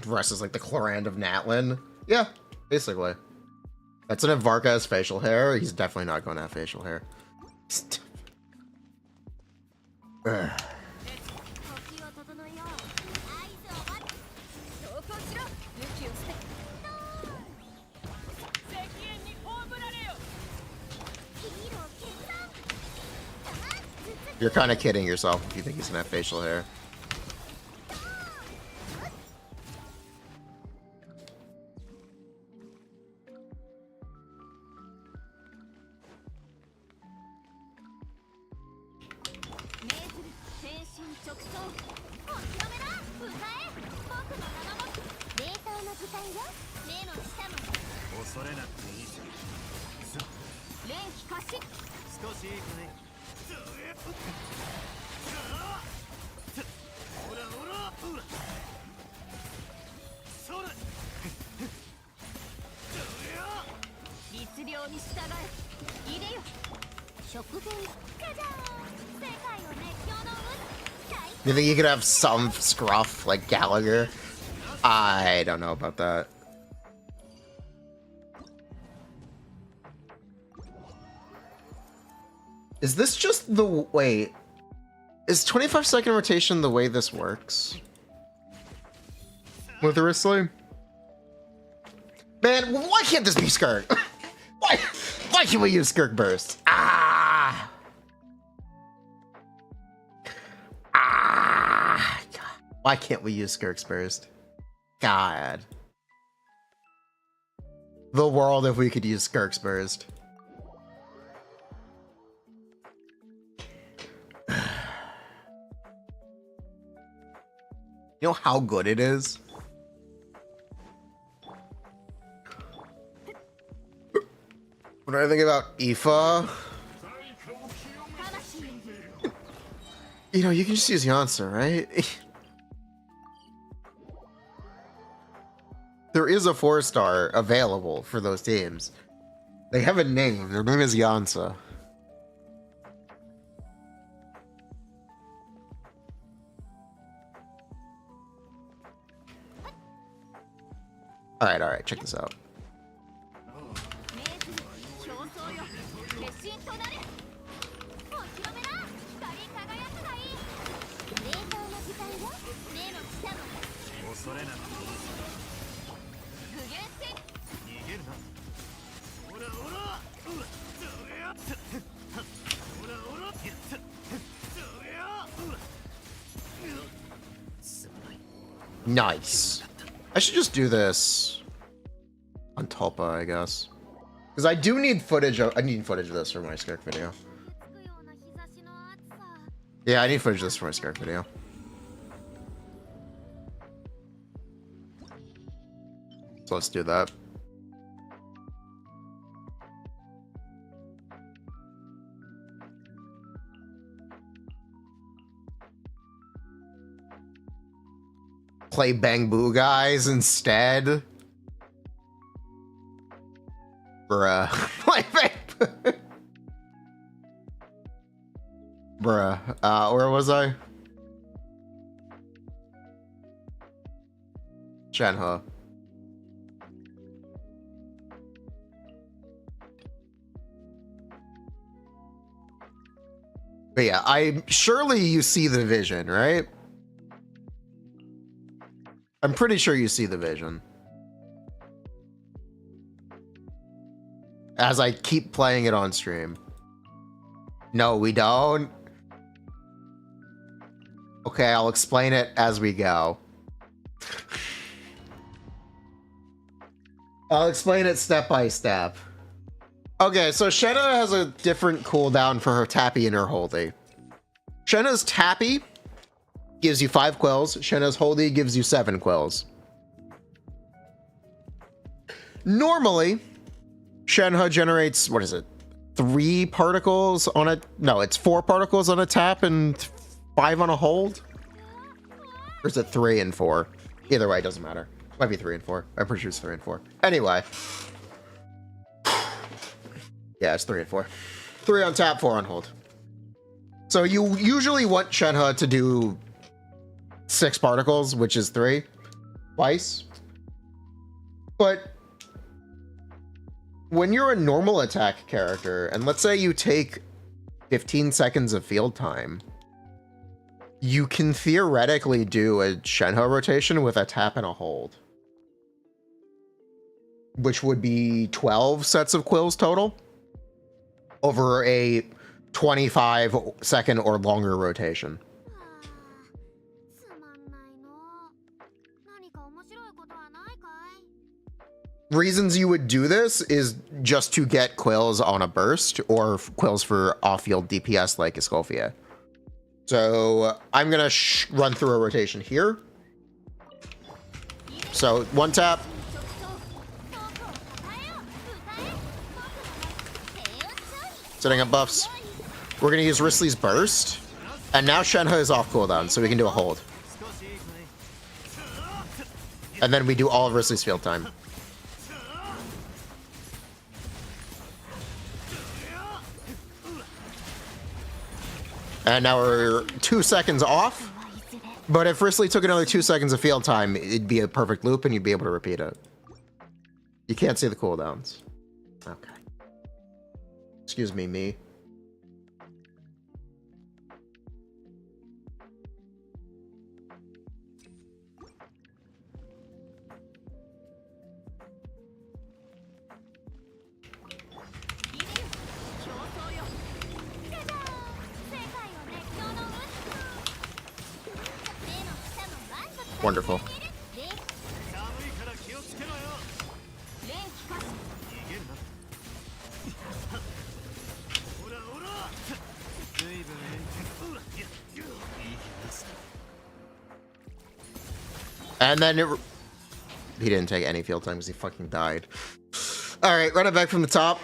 Rest is like the Chlorand of Natlin. Yeah, basically. That's an if Varka has facial hair. He's definitely not going to have facial hair. Ugh. You're kind of kidding yourself if you think he's gonna have facial hair. You think you could have some scruff like Gallagher? I don't know about that. Is this just the wait? Is 25-second rotation the way this works? Wriothesley? Man, why can't this be Skirk? Why can't we use Skirk Burst? Ah! Ah! God. Why can't we use Skirk's Burst? God. The world if we could use Skirk's Burst. You know how good it is? What do I think about Aoife? You know, you can just use Yansa, right? There is a 4-star available for those teams. They have a name. Their name is Yansa. All right, check this out. Nice. I should just do this on Tulpa, I guess. Because I do need footage of, I need footage of this for my Skirk video. Yeah, I need footage of this for my Skirk video. So let's do that. Play Bang Boo guys instead. Bruh. Play Bang Boo. Bruh. Where was I? Shenhe. But yeah, surely you see the vision, right? I'm pretty sure you see the vision. As I keep playing it on stream. No, we don't. Okay, I'll explain it as we go. I'll explain it step by step. Okay, so Shenhe has a different cooldown for her Tappy and her Holdy. Shenhe's Tappy gives you 5 quills. Shenhe's Holdy gives you 7 quills. Normally, Shenhe generates, what is it? 3 particles on a, no, it's 4 particles on a tap and 5 on a hold? Or is it 3 and 4? Either way, it doesn't matter. Might be 3 and 4. I'm pretty sure it's 3 and 4. Anyway. Yeah, it's 3 and 4. 3 on tap, 4 on hold. So you usually want Shenhe to do 6 particles, which is 3 twice. But when you're a normal attack character, and let's say you take 15 seconds of field time, you can theoretically do a Shenhe rotation with a tap and a hold, which would be 12 sets of quills total over a 25-second or longer rotation. Reasons you would do this is just to get quills on a burst or quills for off-field DPS like Escoffier. So I'm gonna run through a rotation here. So one tap. Setting up buffs. We're gonna use Wriothesley's burst. And now Shenhe is off cooldown, so we can do a hold. And then we do all of Wriothesley's field time. And now we're 2 seconds off. But if Wriothesley took another 2 seconds of field time, it'd be a perfect loop and you'd be able to repeat it. You can't see the cooldowns. Okay. Excuse me. Wonderful. And then he didn't take any field time because he fucking died. All right, run it back from the top.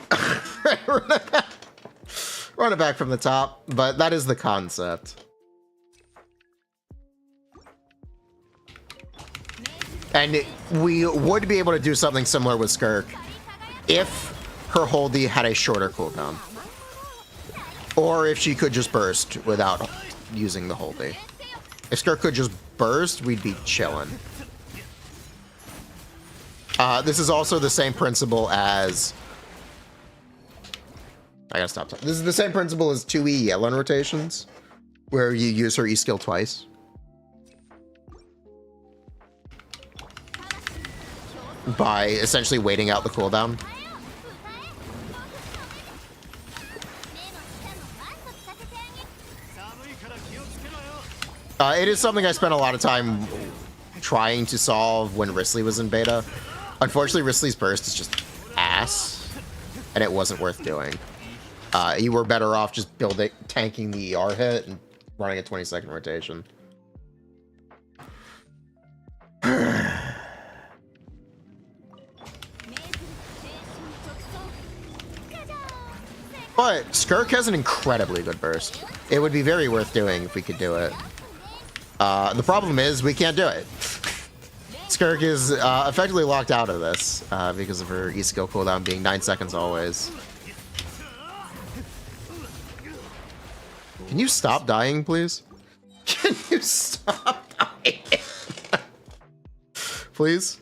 Run it back from the top, but that is the concept. And we would be able to do something similar with Skirk if her holdie had a shorter cooldown. Or if she could just burst without using the holdie. If Skirk could just burst, we'd be chilling. This is also the same principle as... I gotta stop talking. This is the same principle as 2E Yellen rotations, where you use her E skill twice. By essentially waiting out the cooldown. It is something I spent a lot of time trying to solve when Wriothesley was in beta. Unfortunately, Wriothesley's burst is just ass, and it wasn't worth doing. You were better off just tanking the ER hit and running a 20-second rotation. But Skirk has an incredibly good burst. It would be very worth doing if we could do it. The problem is we can't do it. Skirk is effectively locked out of this because of her E-skill cooldown being 9 seconds always. Can you stop dying, please? Can you stop dying? Please?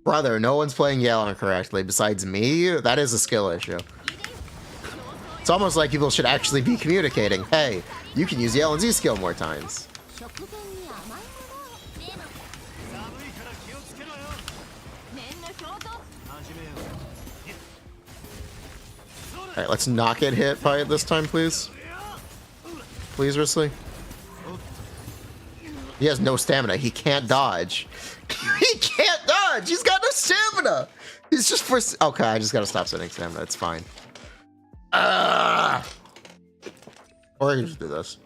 Brother, no one's playing Yellen correctly besides me. That is a skill issue. It's almost like people should actually be communicating. Hey, you can use Yellen's E-skill more times. Alright, let's not get hit by it this time, please. Please, Wriothesley. He has no stamina. He can't dodge. He can't dodge! He's got no stamina! He's just for... Okay, I just gotta stop sending stamina. It's fine. Or I can just do this.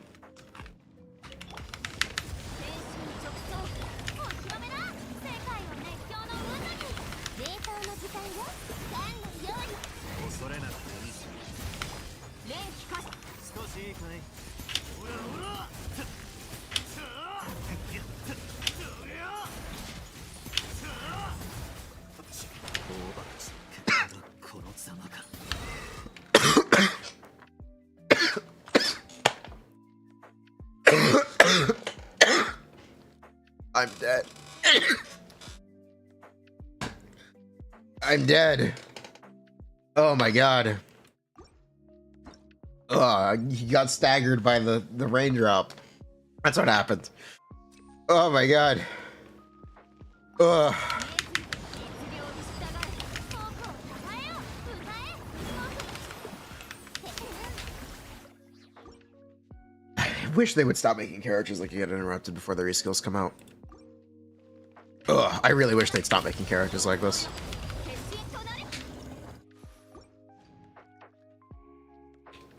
I'm dead. I'm dead. Oh my god. He got staggered by the raindrop. That's what happened. Oh my god. Ugh. I wish they would stop making characters like you get interrupted before the reskills come out. Ugh, I really wish they'd stop making characters like this.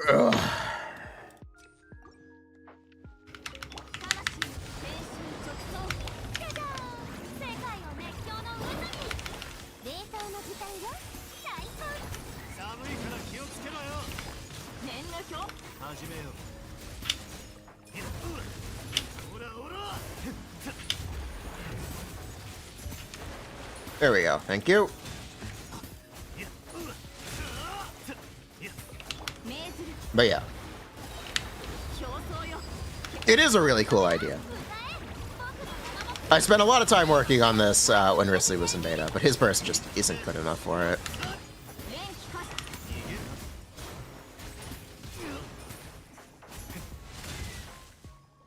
Ugh. There we go. Thank you. But yeah. It is a really cool idea. I spent a lot of time working on this when Wriothesley was in beta, but his burst just isn't good enough for it.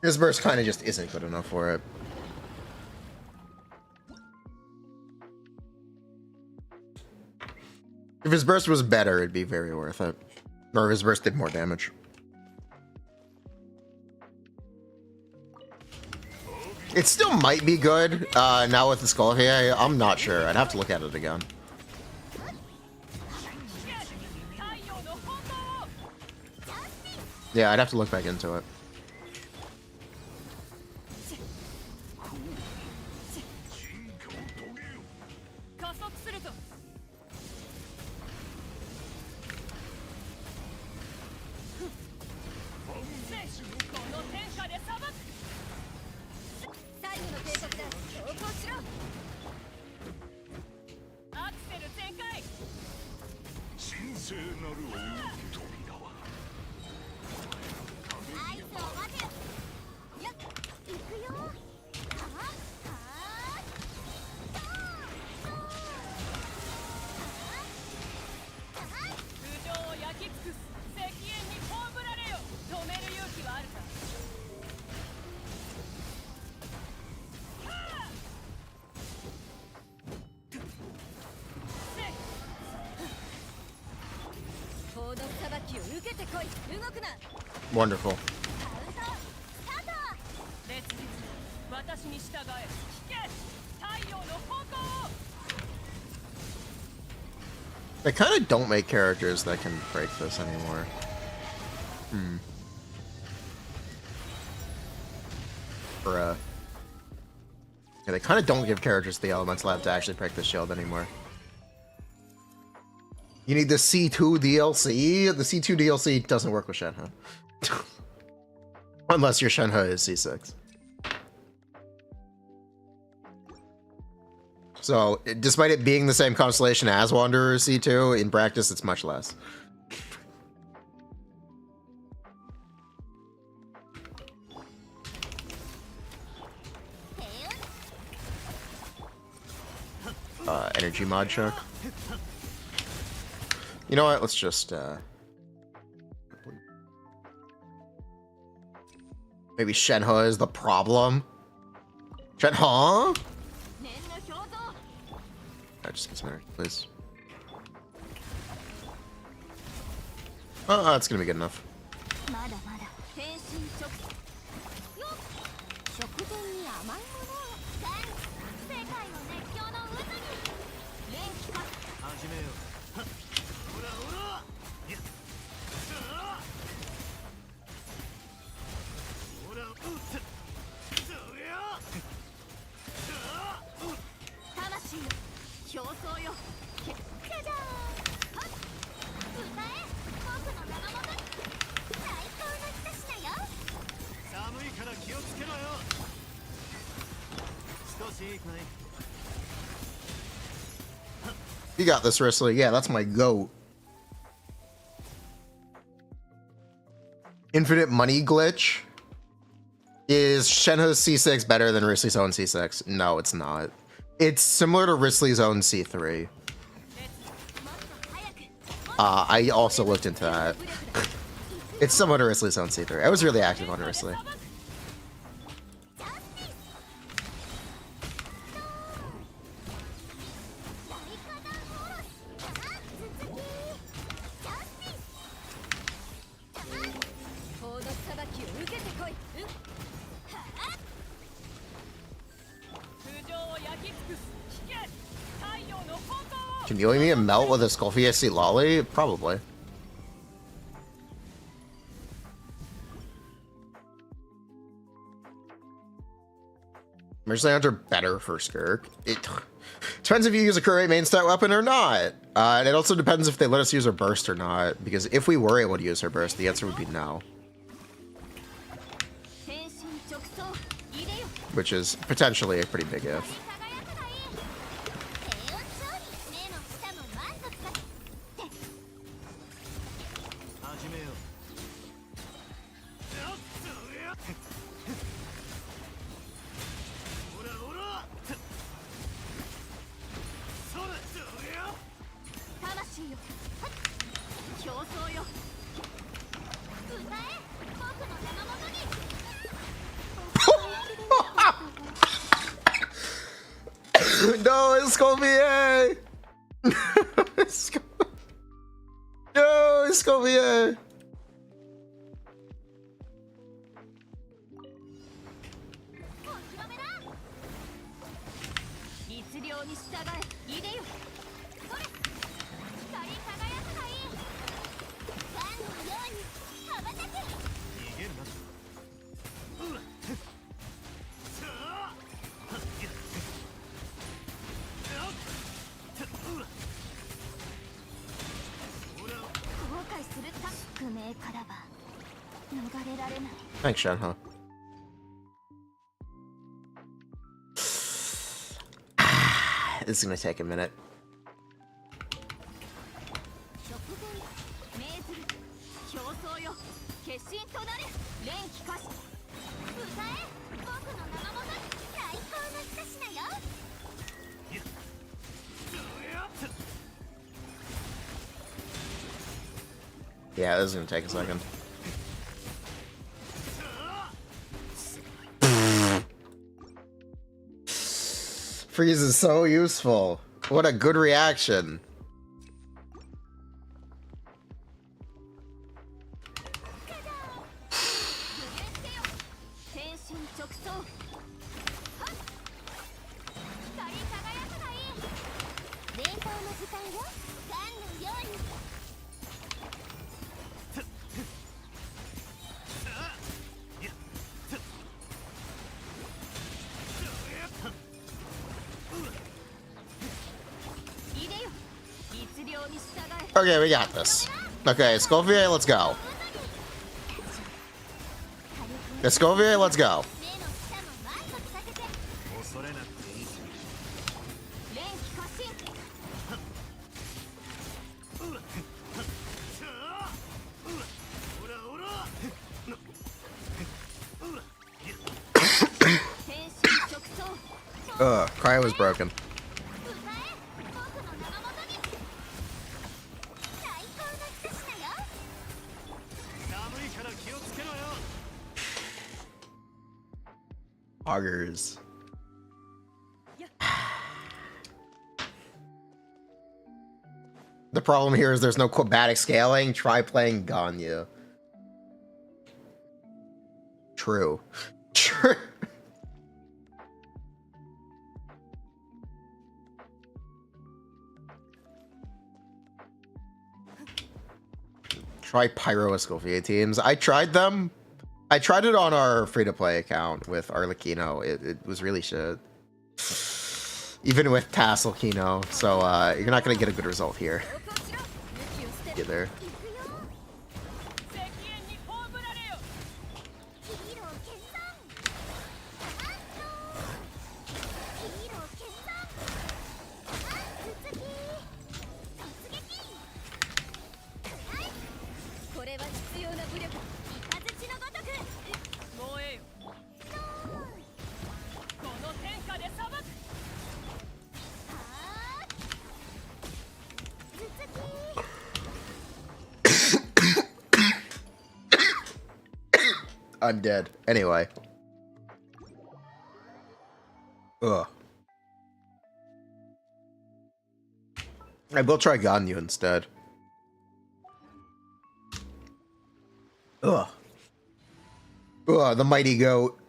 His burst kind of just isn't good enough for it. If his burst was better, it'd be very worth it. Or if his burst did more damage. It still might be good now with the Skull VA. I'm not sure. I'd have to look at it again. Yeah, I'd have to look back into it. Wonderful. They kind of don't make characters that can break this anymore. Bruh. Yeah, they kind of don't give characters the Elemental Lab to actually break the shield anymore. You need the C2 DLC? The C2 DLC doesn't work with Shenhe. Unless your Shenhe is C6. So, despite it being the same constellation as Wanderer C2, in practice it's much less. Energy mod check. You know what? Let's just maybe Shenhe is the problem. Shenhe? Just get some energy, please. Oh, that's gonna be good enough. You got this, Wriothesley. Yeah, that's my goat. Infinite money glitch. Is Shenhe's C6 better than Wriothesley's own C6? No, it's not. It's similar to Wriothesley's own C3. I also looked into that. It's somewhat Wriothesley's own C3. I was really active on Wriothesley. Can you me a melt with a Skullfia C lolly? Probably. Mercenary Hunter better for Skirk. It depends if you use a current main stat weapon or not. And it also depends if they let us use our burst or not. Because if we were able to use our burst, the answer would be no. Which is potentially a pretty big if. No, it's gonna be A. No, it's gonna be A. Thanks, Shenhe. This is gonna take a minute. Yeah, this is gonna take a second. Freeze is so useful. What a good reaction. Okay, we got this. Okay, Skullfia, let's go. Skullfia, let's go. Ugh, Cryo was broken. Augers. The problem here is there's no quabatic scaling. Try playing Ganyu. True. True. Try Pyro Skullfia teams. I tried them. I tried it on our free-to-play account with Arleccino. It was really shit. Even with Tasselkino. So you're not going to get a good result here. Either. I'm dead. Anyway. Ugh. I will try Ganyu instead. Ugh. Ugh, the mighty goat.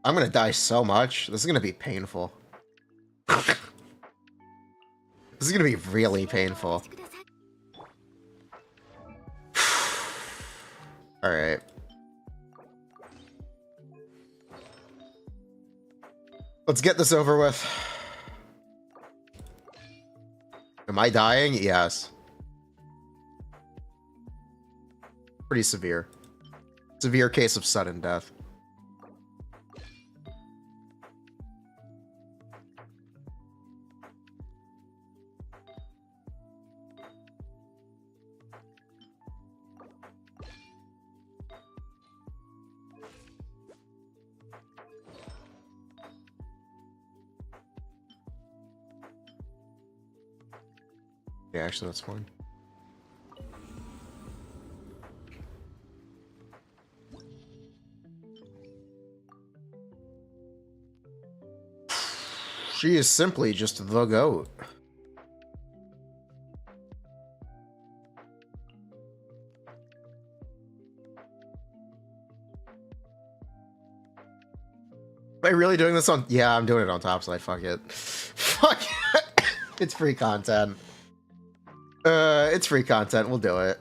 I'm gonna die so much. This is gonna be painful. This is gonna be really painful. Alright. Let's get this over with. Am I dying? Yes. Pretty severe. Severe case of sudden death. Yeah, actually, that's fine. She is simply just the goat. Am I really doing this on? Yeah, I'm doing it on topside. Fuck it. Fuck it. It's free content. It's free content. We'll do it.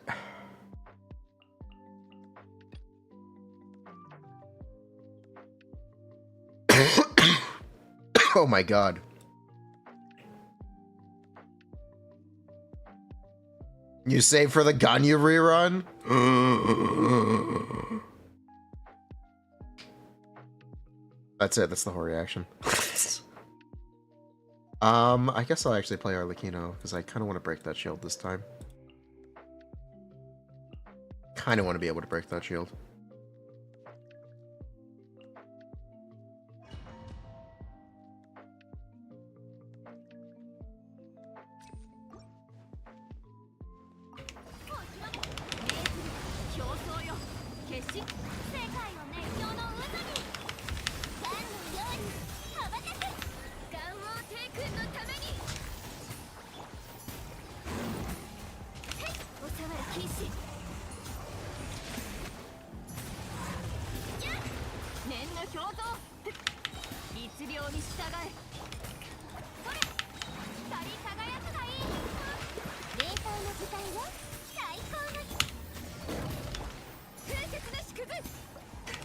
Oh my god. You save for the Ganyu rerun? That's it. That's the whole reaction. I guess I'll actually play Arleccino, because I kind of want to break that shield this time. Kind of want to be able to break that shield.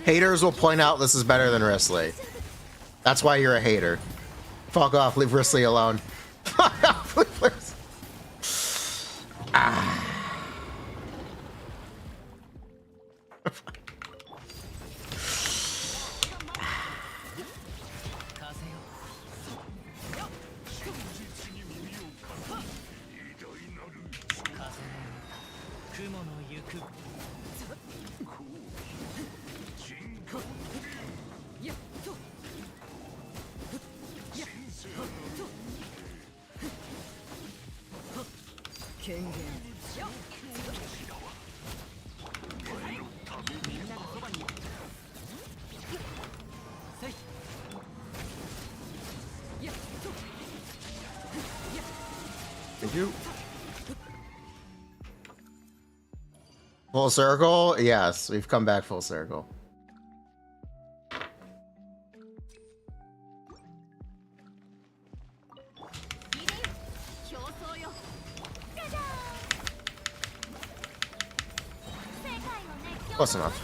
Haters will point out this is better than Wriothesley. That's why you're a hater. Fuck off, leave Wriothesley alone. Fuck off, leave Wriothesley. Ah. Thank you. Full circle? Yes, we've come back full circle. Close enough.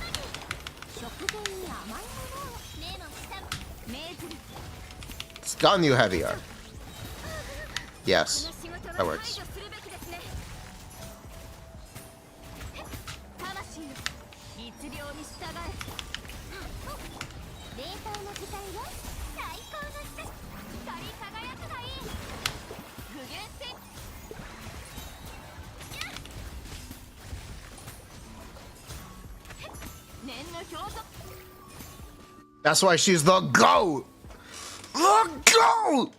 It's gotten you heavier. Yes, that works. That's why she's the GOAT! The GOAT!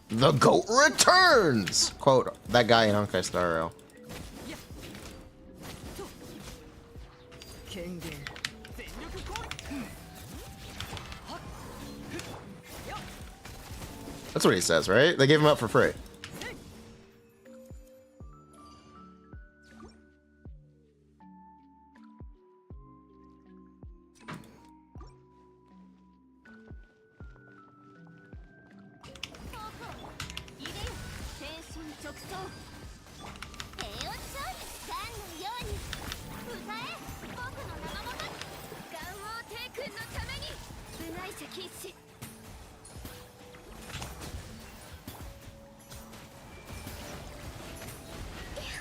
The goat returns! Quote, that guy in Honkai Star Rail. That's what he says, right? They gave him up for free.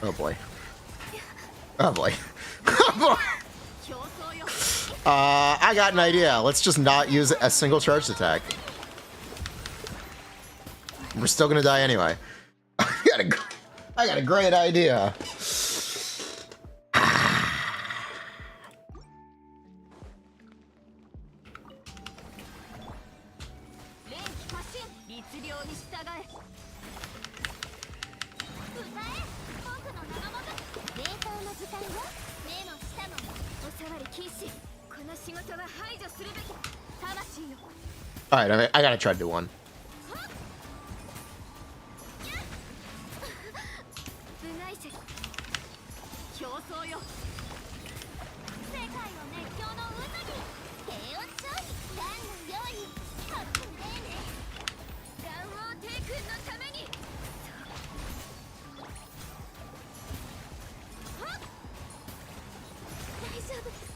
Oh boy. Oh boy. Oh boy. I got an idea. Let's just not use a single charged attack. We're still gonna die anyway. I got a great idea. Alright, I gotta try to do one.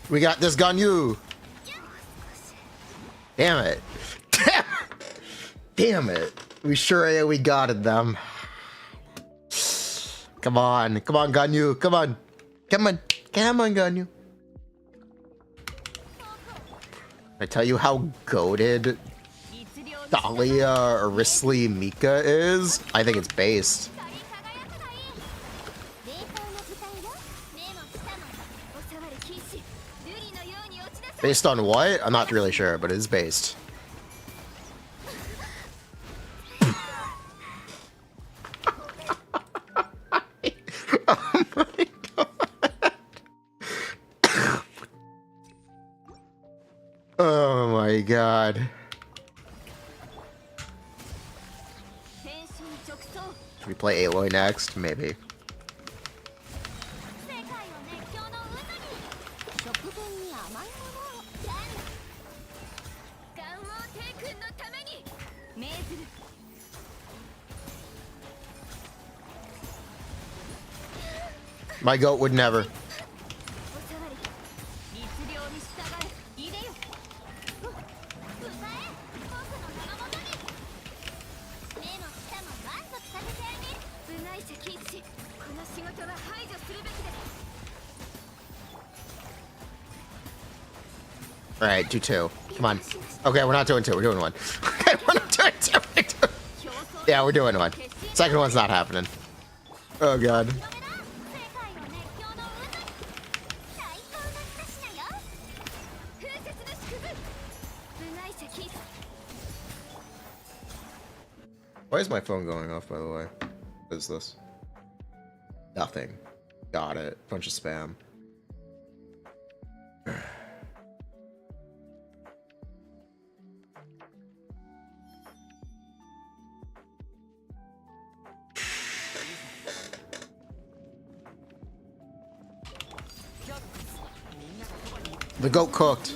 We got this, Ganyu! Damn it. Damn it. We sure we got it, them. Come on. Come on, Ganyu. Come on. Come on. Come on, Ganyu. I tell you how goated Dahlia or Wriothesley Mika is? I think it's based. Based on what? I'm not really sure, but it is based. Oh my god. Oh my god. Should we play Aloy next? Maybe. My goat would never. All right, do two. Come on. Okay, we're not doing two. We're doing one. Okay, we're not doing two. Yeah, we're doing one. Second one's not happening. Oh god. Why is my phone going off, by the way? What is this? Nothing. Got it. Bunch of spam. The goat cooked.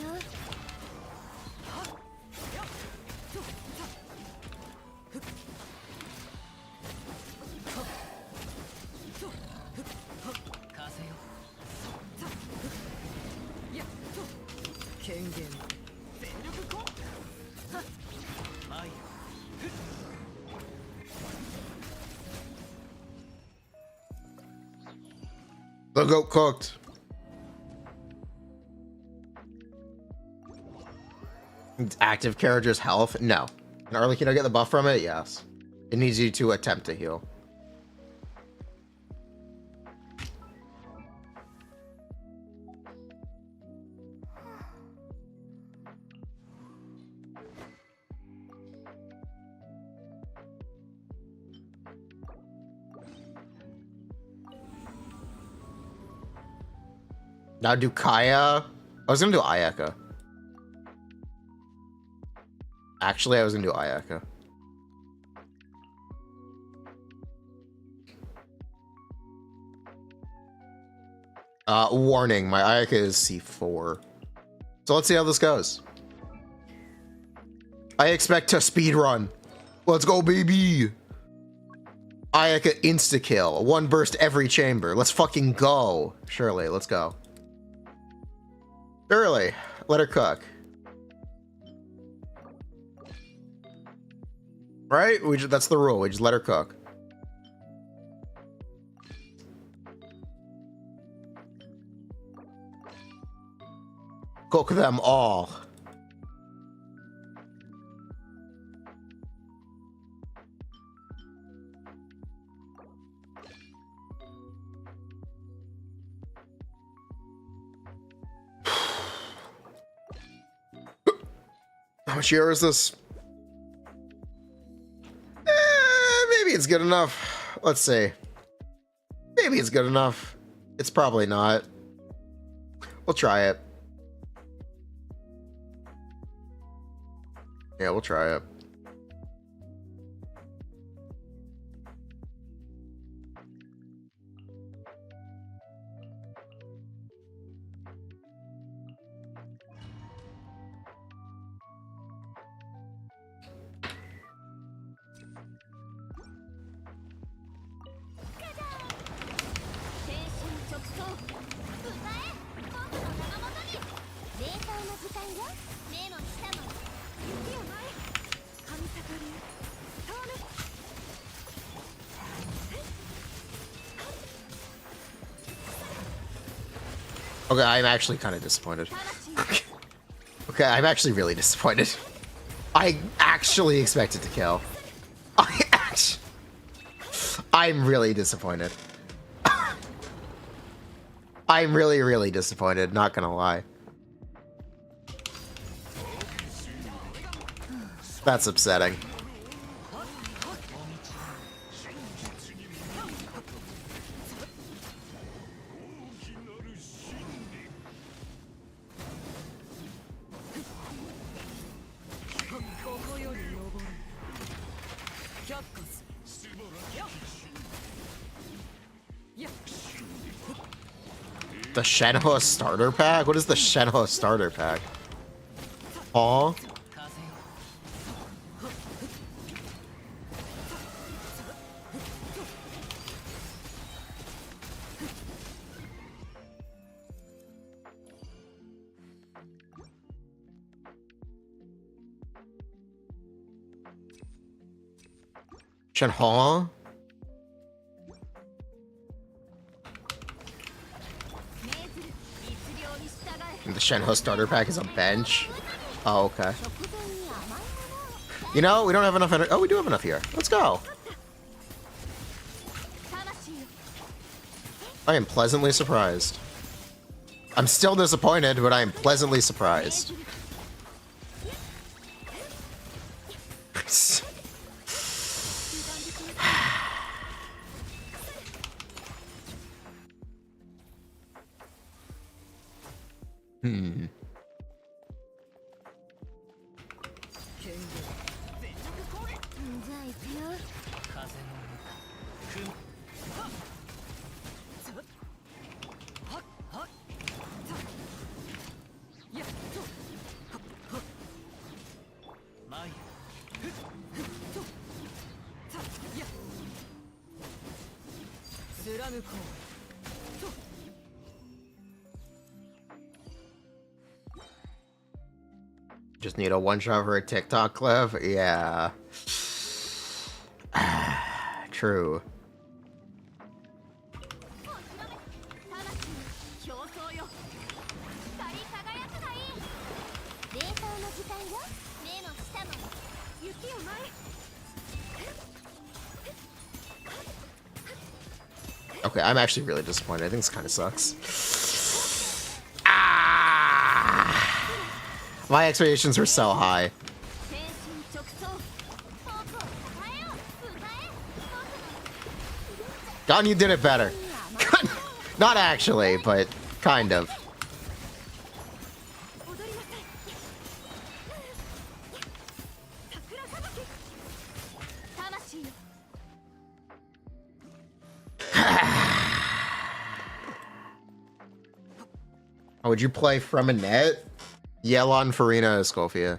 The goat cooked. Active character's health? No. Can Arleccino get the buff from it? Yes. It needs you to attempt to heal. Now do Kaya. I was gonna do Ayaka. Actually, I was gonna do Ayaka. Warning, my Ayaka is C4. So let's see how this goes. I expect to speedrun. Let's go, baby. Ayaka insta-kill. One burst every chamber. Let's fucking go. Shirley, let's go. Shirley, let her cook. Right? That's the rule. We just let her cook. Cook them all. How much year is this? Maybe it's good enough. Let's see. Maybe it's good enough. It's probably not. We'll try it. Yeah, we'll try it. Okay, I'm actually kind of disappointed. Okay, I'm actually really disappointed. I actually expected to kill. I'm really disappointed. I'm really, really disappointed, not gonna lie. That's upsetting. The Shenhua starter pack? What is the Shenhua starter pack? Aw. Shenhua? The Shenhua starter pack is a bench. Oh, okay. You know, we don't have enough energy. Oh, we do have enough here. Let's go. I am pleasantly surprised. I'm still disappointed, but I am pleasantly surprised. Just need a one-shot for a TikTok clip? Yeah. True. Okay, I'm actually really disappointed. I think this kind of sucks. Ah! My expectations were so high. Gon, you did it better. Not actually, but kind of. would you play from a net? Yelon, Furina, Escofia.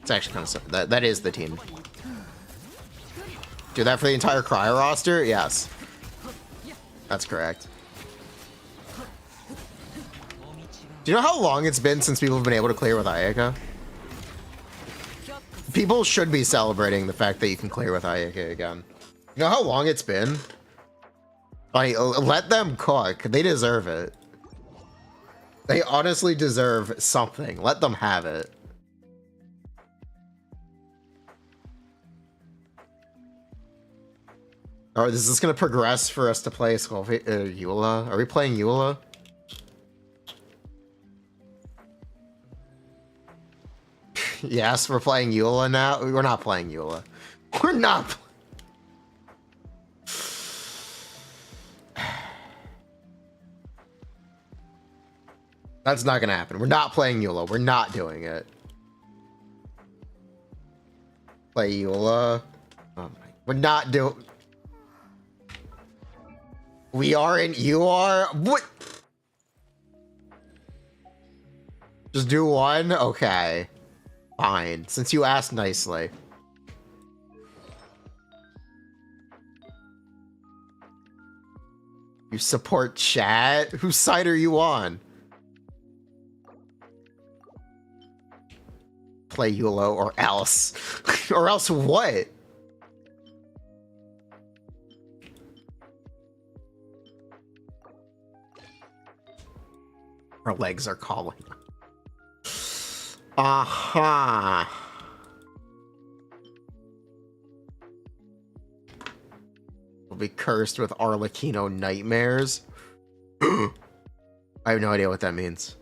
It's actually kind of that is the team. Do that for the entire Cryo roster? Yes. That's correct. Do you know how long it's been since people have been able to clear with Ayaka? People should be celebrating the fact that you can clear with Ayaka again. You know how long it's been? Like, let them cook. They deserve it. They honestly deserve something. Let them have it. Alright, is this gonna progress for us to play Eula? Are we playing Eula? Yes, we're playing Eula now. We're not playing Eula. We're not. That's not gonna happen. We're not playing Eula. We're not doing it. Play Eula. Oh my. We're not doing. We aren't. You are. What? Just do one? Okay. Fine. Since you asked nicely. You support chat? Whose side are you on? Play Eula or else. Or else what? Our legs are calling. Aha. We'll be cursed with Arleccino nightmares. I have no idea what that means.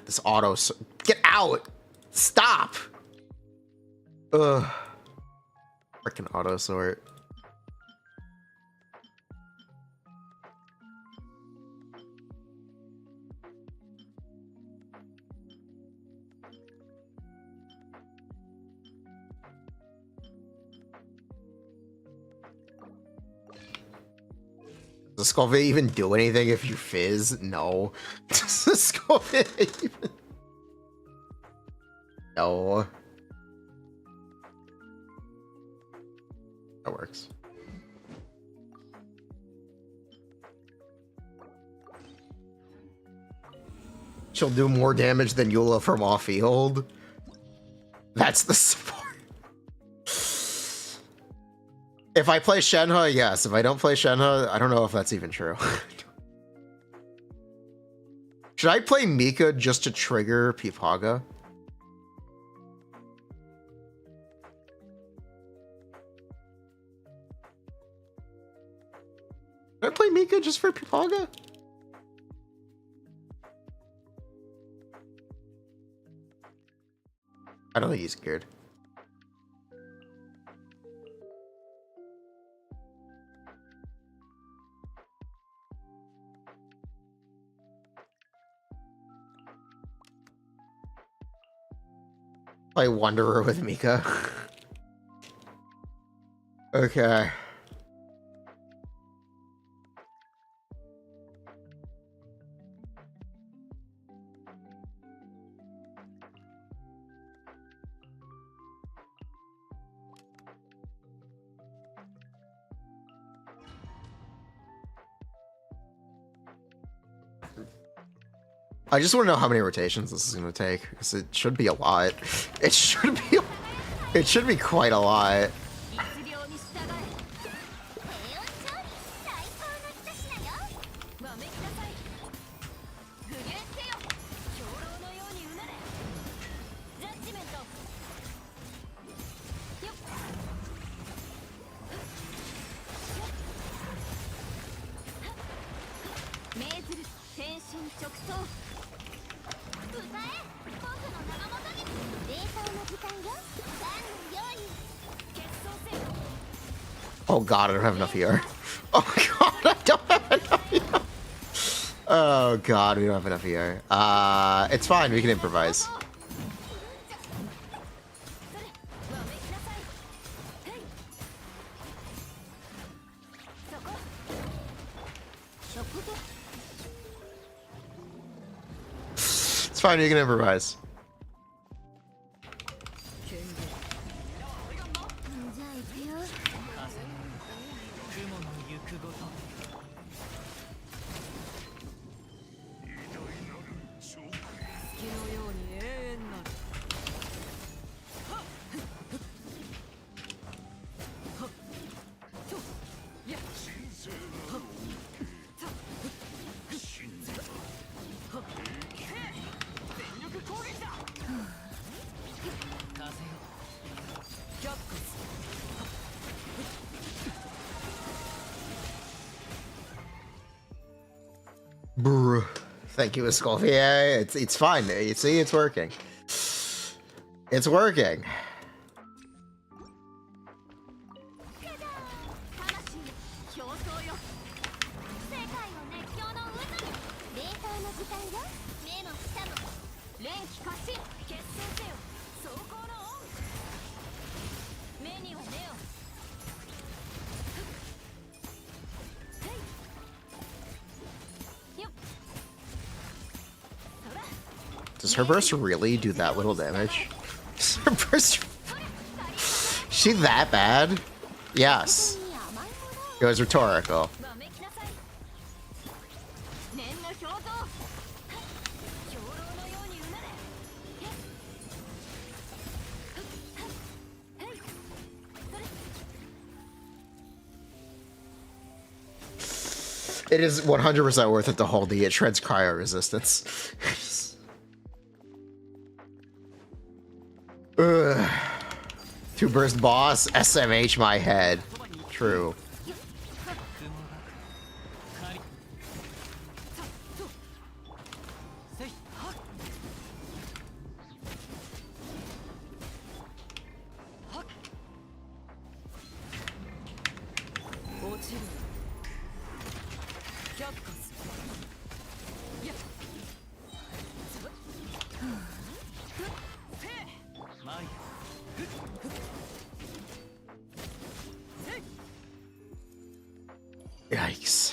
This auto. Get out! Stop! Ugh. Freaking auto sort. Does Scoville even do anything if you fizz? No. Does Scoville even... No. That works. She'll do more damage than Eula from off-field. That's the support. If I play Shenhe, yes. If I don't play Shenhe, I don't know if that's even true. Should I play Mika just to trigger Pipaga? Should I play Mika just for Pipaga? I don't think he's scared. Play Wanderer with Mika. Okay. I just want to know how many rotations this is going to take, because it should be a lot. It should be quite a lot. Oh god, I don't have enough here. Oh god, I don't have enough here. Oh god, we don't have enough here. It's fine, we can improvise. It's fine, you can improvise. Brr. Thank you, Escoffier. Yeah, it's fine. You see, it's working. It's working. Does her burst really do that little damage? Does her burst... She that bad? Yes. It was rhetorical. It is 100% worth it to hold the it shreds cryo resistance. Ugh. 2 burst boss, SMH my head. True. Yikes.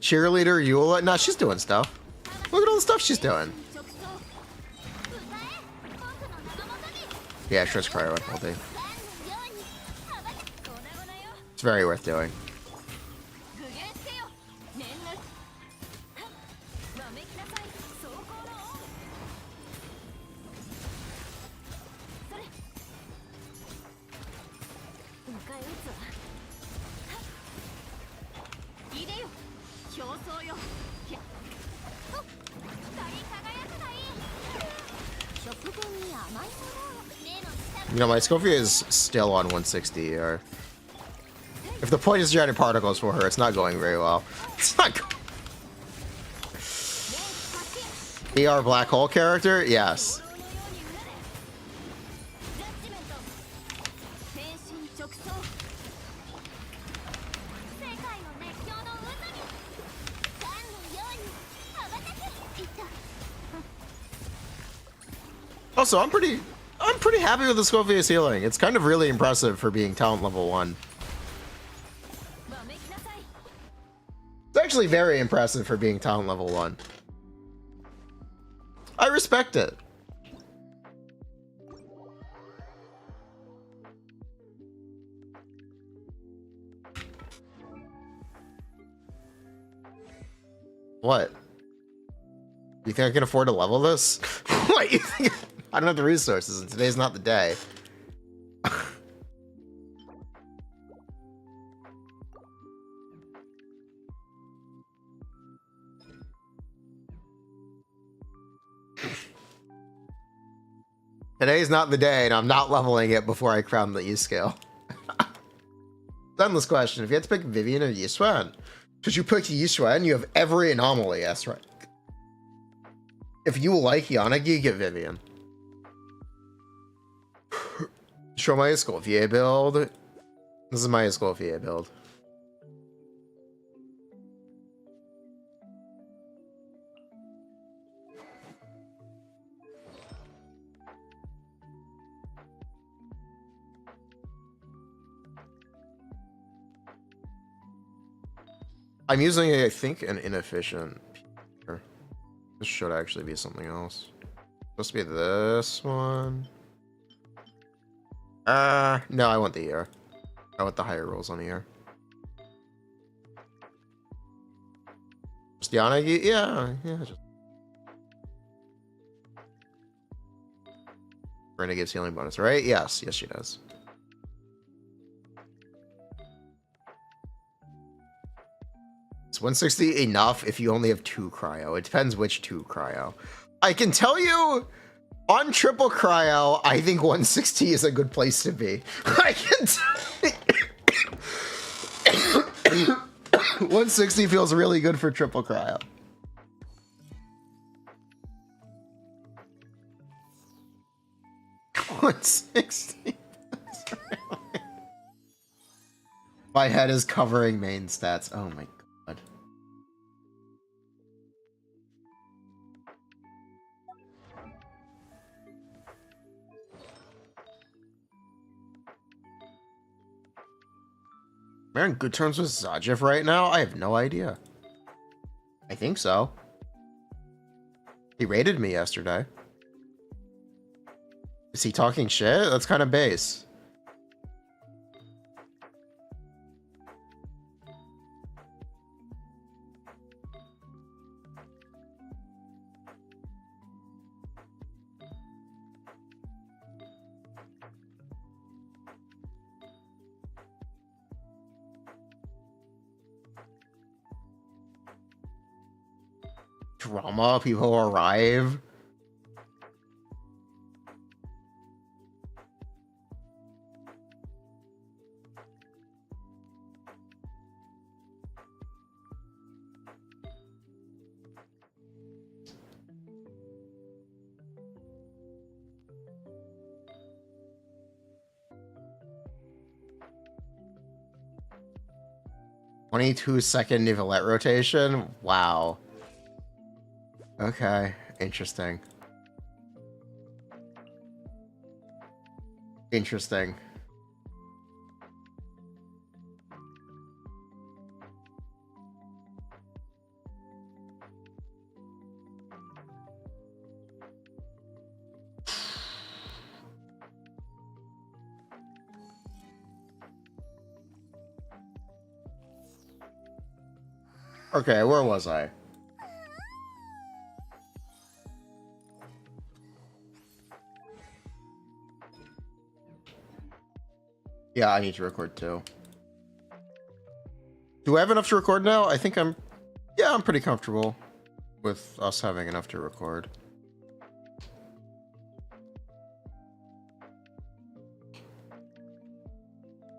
Cheerleader Eula? No, she's doing stuff. Look at all the stuff she's doing. Yeah, sure, it's cryo all day. It's very worth doing. You know, my Scophia is still on 160, or... If the point is giant particles for her, it's not going very well. It's not ER black hole character? Yes. Also, I'm pretty happy with the Scophia's healing. It's kind of really impressive for being talent level 1. It's actually very impressive for being talent level 1. I respect it. What? You think I can afford to level this? What, you think? I don't have the resources, and today's not the day. Today's not the day, and I'm not leveling it before I crown the E scale. Zenless question. If you had to pick Vivian or Yishuan, should you pick Yishuan? You have every anomaly S rank. If you like Yanagi, get Vivian. Show my Escoffier build. This is my Escoffier build. I'm using, I think, an inefficient here. This should actually be something else. Supposed to be this one. No, I want the ear. I want the higher rolls on the ear. Just Yanagi? Yeah, just. Furina gives healing bonus, right? Yes, she does. Is 160 enough if you only have 2 cryo? It depends which 2 cryo. I can tell you, on triple cryo, I think 160 is a good place to be. I can tell you. 160 feels really good for triple cryo. $160. My head is covering main stats. Oh my god. We're in good terms with Zajev right now? I have no idea. I think so. He raided me yesterday. Is he talking shit? That's kind of base. Drama, people arrive. "22-second Nivelette rotation." Wow. Okay, interesting. Interesting. Okay, where was I? Yeah, I need to record too. Do I have enough to record now? I think I'm pretty comfortable with us having enough to record.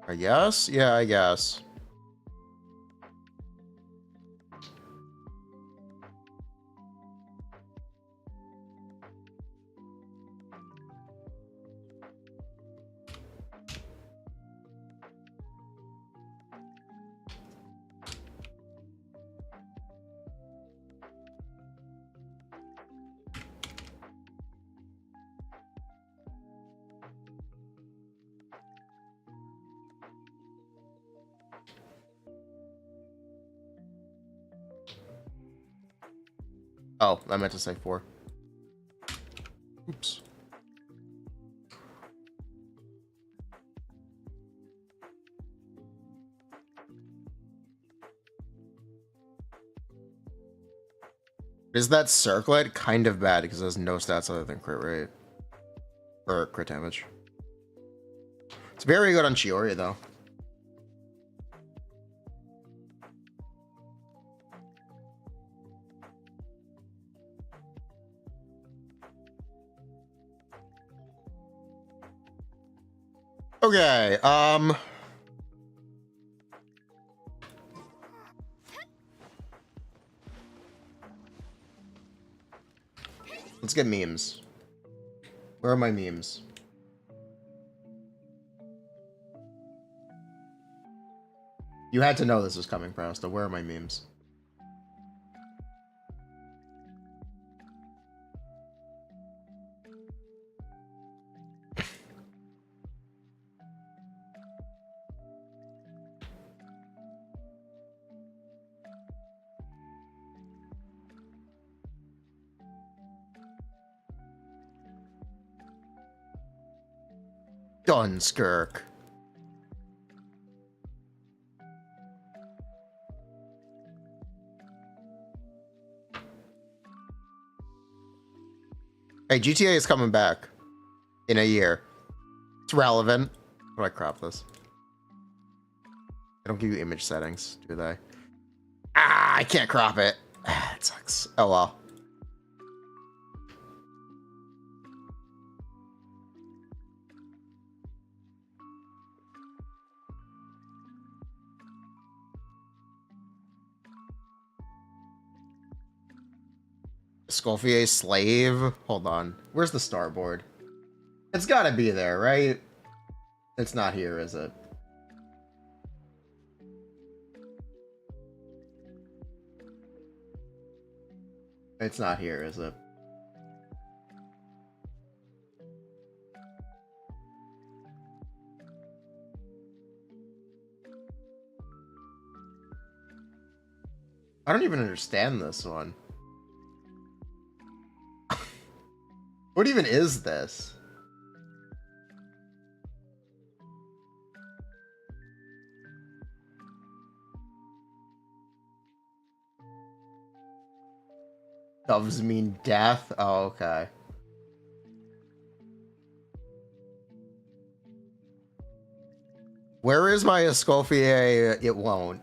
I guess? Yeah, I guess. Oh, I meant to say 4. Oops. Is that circlet kind of bad because it has no stats other than crit rate? Or crit damage. It's very good on Chiori though. Okay, Let's get memes. Where are my memes? You had to know this was coming, Prosto. Where are my memes? Done, Skirk. Hey, GTA is coming back in a year. It's relevant. How do I crop this? They don't give you image settings, do they? Ah, I can't crop it. It sucks. Oh well. Escoffier slave. Hold on. Where's the starboard? It's gotta be there, right? It's not here, is it? It's not here, is it? I don't even understand this one. What even is this? Doves mean death? Oh, okay. Where is my Escoffier? It won't.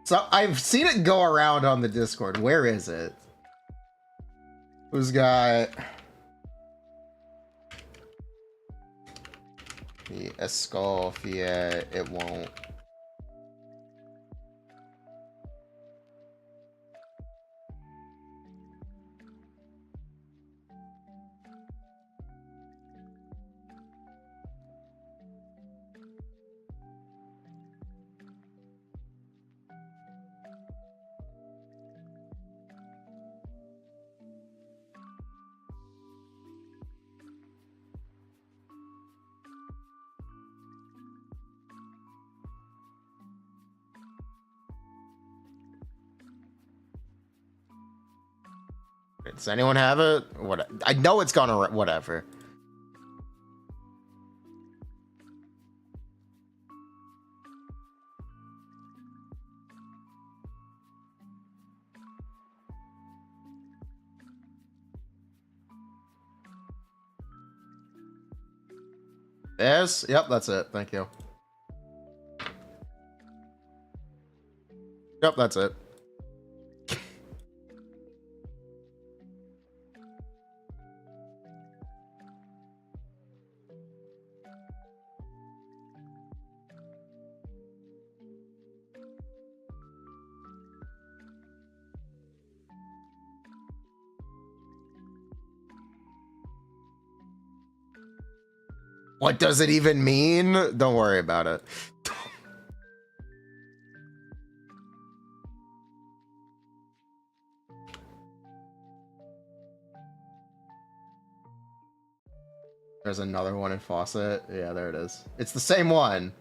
So I've seen it go around on the Discord. Where is it? Who's got the Escoffier? It won't. Does anyone have it? What? I know it's gonna. Whatever. Yes. Yep. That's it. Thank you. Yep. That's it. What does it even mean? Don't worry about it. There's another one in Faucet. Yeah, there it is. It's the same one.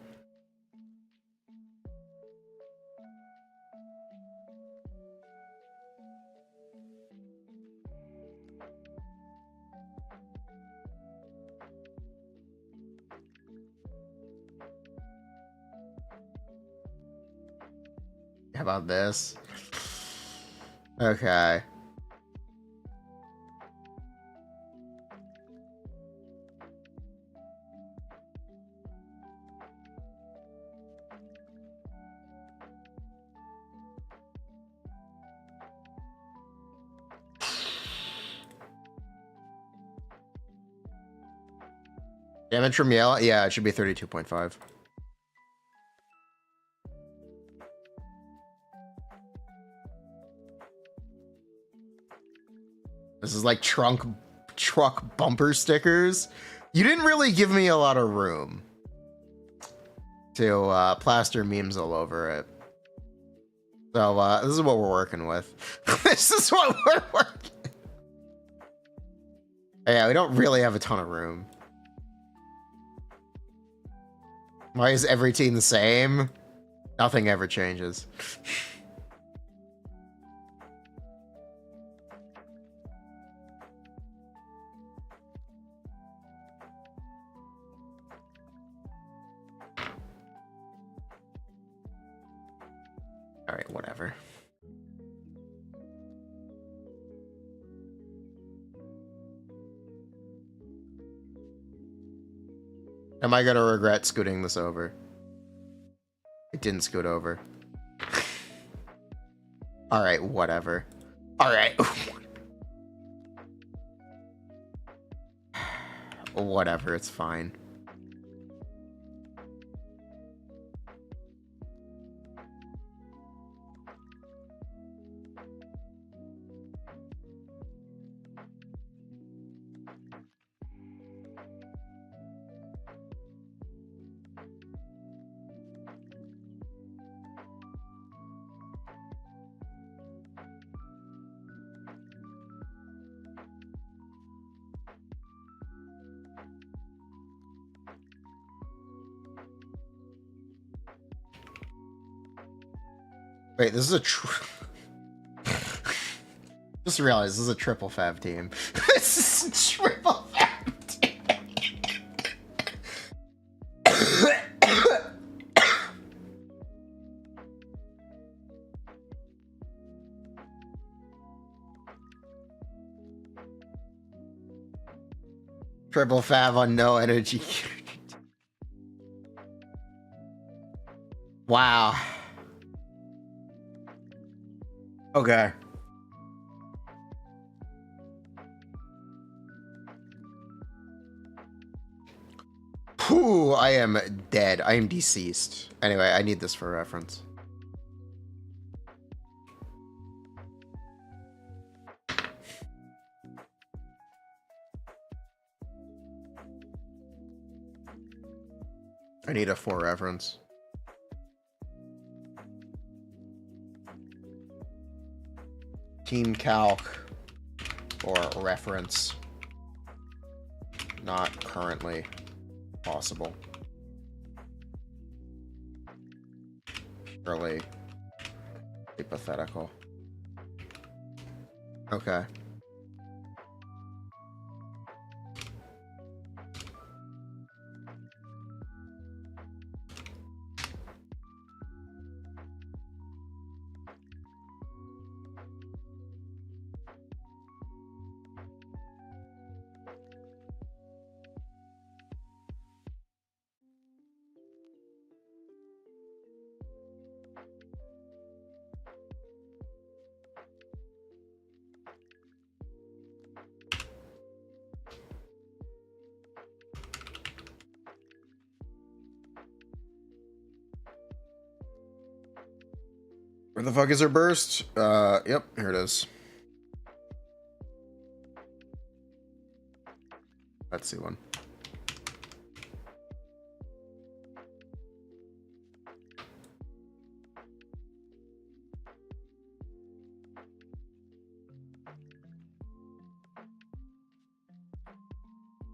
How about this? Okay. Damage from Yell? Yeah, it should be 32.5. This is like truck bumper stickers. You didn't really give me a lot of room to plaster memes all over it. So this is what we're working with. This is what we're working. Yeah, we don't really have a ton of room. Why is every team the same? Nothing ever changes. All right, whatever. Am I gonna regret scooting this over? It didn't scoot over. All right, whatever. All right. Whatever, it's fine. Wait, this is a just realized this is a triple fab team. This is a triple fab team. Triple fab on no energy. Wow. Okay. Whew, I am dead. I am deceased. Anyway, I need this for reference. I need a for reference. Team calc or reference. Not currently possible. Purely hypothetical. Okay. Where the fuck is her burst? Yep, here it is. Let's see one.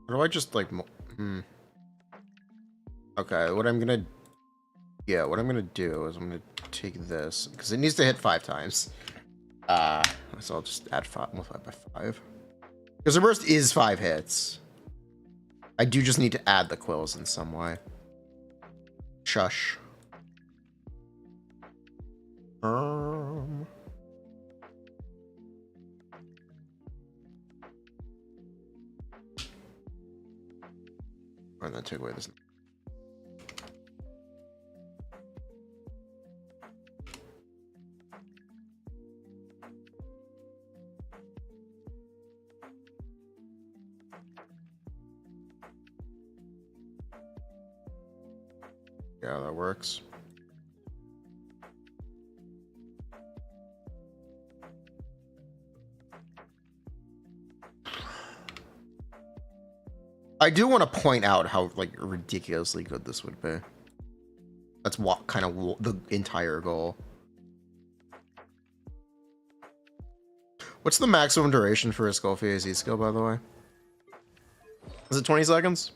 Or do I just like Okay, what I'm gonna do is I'm gonna take this because it needs to hit 5 times. So I'll just add 5, multiply by 5. Because the burst is 5 hits. I do just need to add the quills in some way. Shush. And then take away this. Yeah, that works. I do want to point out how like ridiculously good this would be. That's what kind of the entire goal. What's the maximum duration for a Skullfia Z skill, by the way? Is it 20 seconds?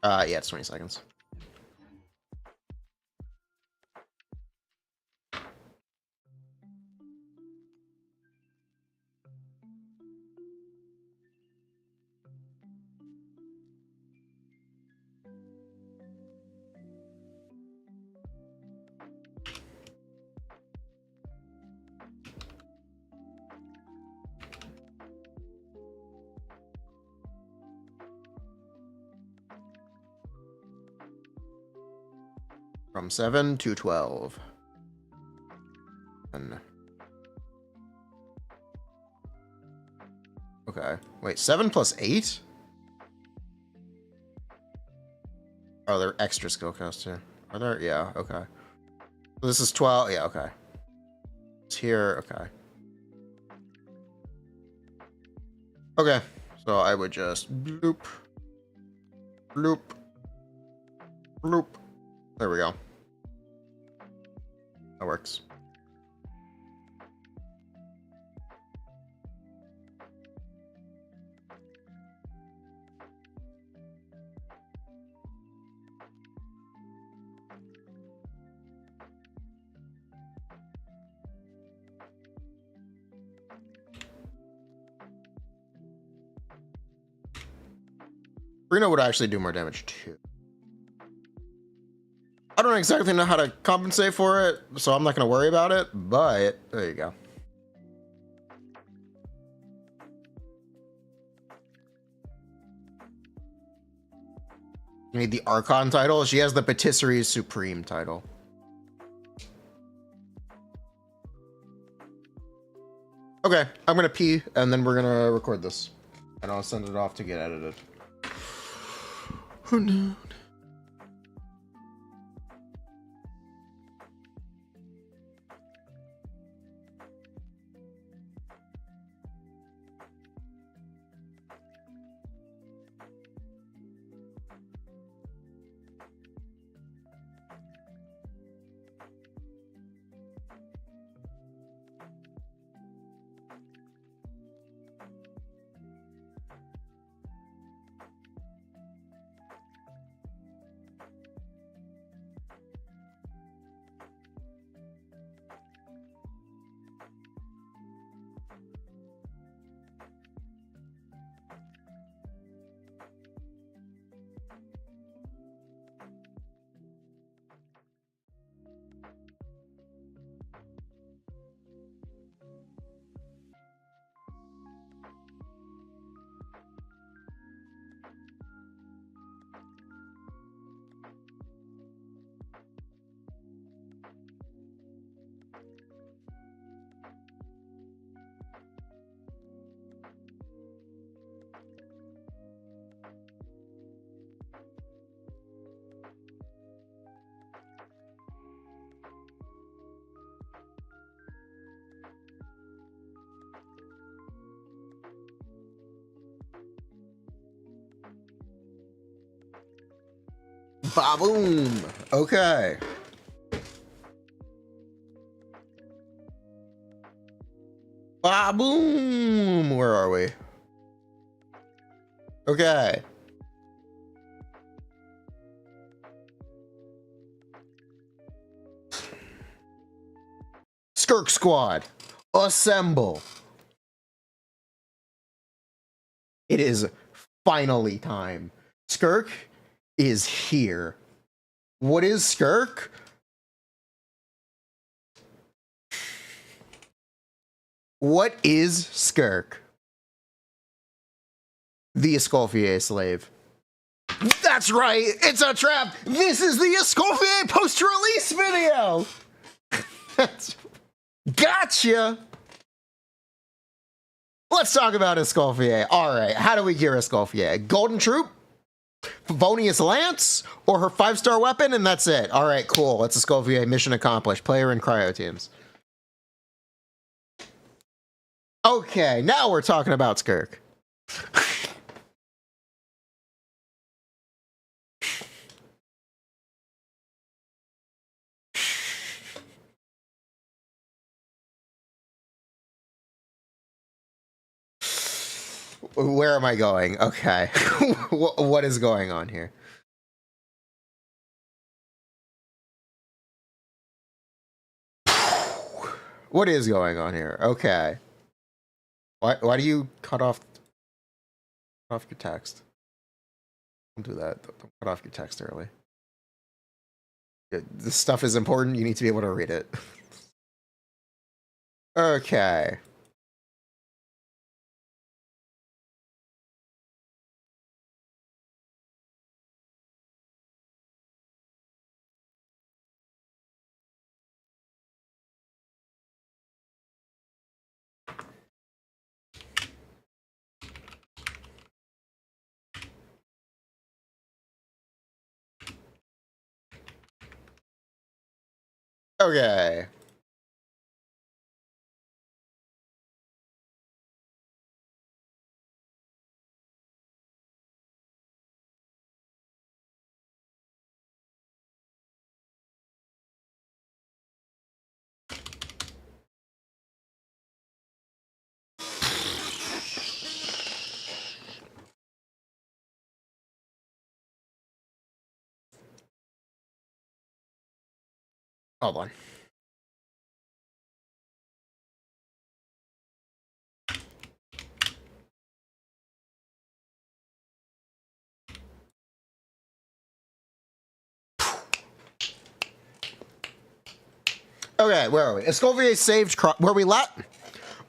Yeah, it's 20 seconds. From 7 to 12. And okay. Wait, 7 plus 8? Oh, they're extra skill costs here. Are there? Yeah, okay. So this is 12. Yeah, okay. It's here. Okay. Okay. So I would just bloop. Bloop. Bloop. There we go. That works. Furina would actually do more damage too. I don't exactly know how to compensate for it, so I'm not going to worry about it, but there you go. You need the Archon title? She has the Patisserie Supreme title. Okay, I'm going to pee, and then we're going to record this. And I'll send it off to get edited. Oh no. Ba-boom. Okay. Ba-boom. Where are we? Okay. Skirk Squad, assemble. It is finally time. Skirk is here. What is Skirk? What is Skirk? The Escoffier slave. That's right, it's a trap. This is the Escoffier post-release video. Gotcha. Let's talk about Escoffier. All right, how do we gear Escoffier? Golden Troop, Favonius Lance, or her 5-star weapon, and that's it. All right, cool. Let's Escoffier. Mission accomplished. Player in cryo teams. Okay, now we're talking about Skirk. Where am I going? Okay. What is going on here? What is going on here? Okay. Why do you cut off your text? Don't do that. Don't cut off your text early. This stuff is important. You need to be able to read it. Okay. Okay. Hold on. Okay, where are we? Escoffier saved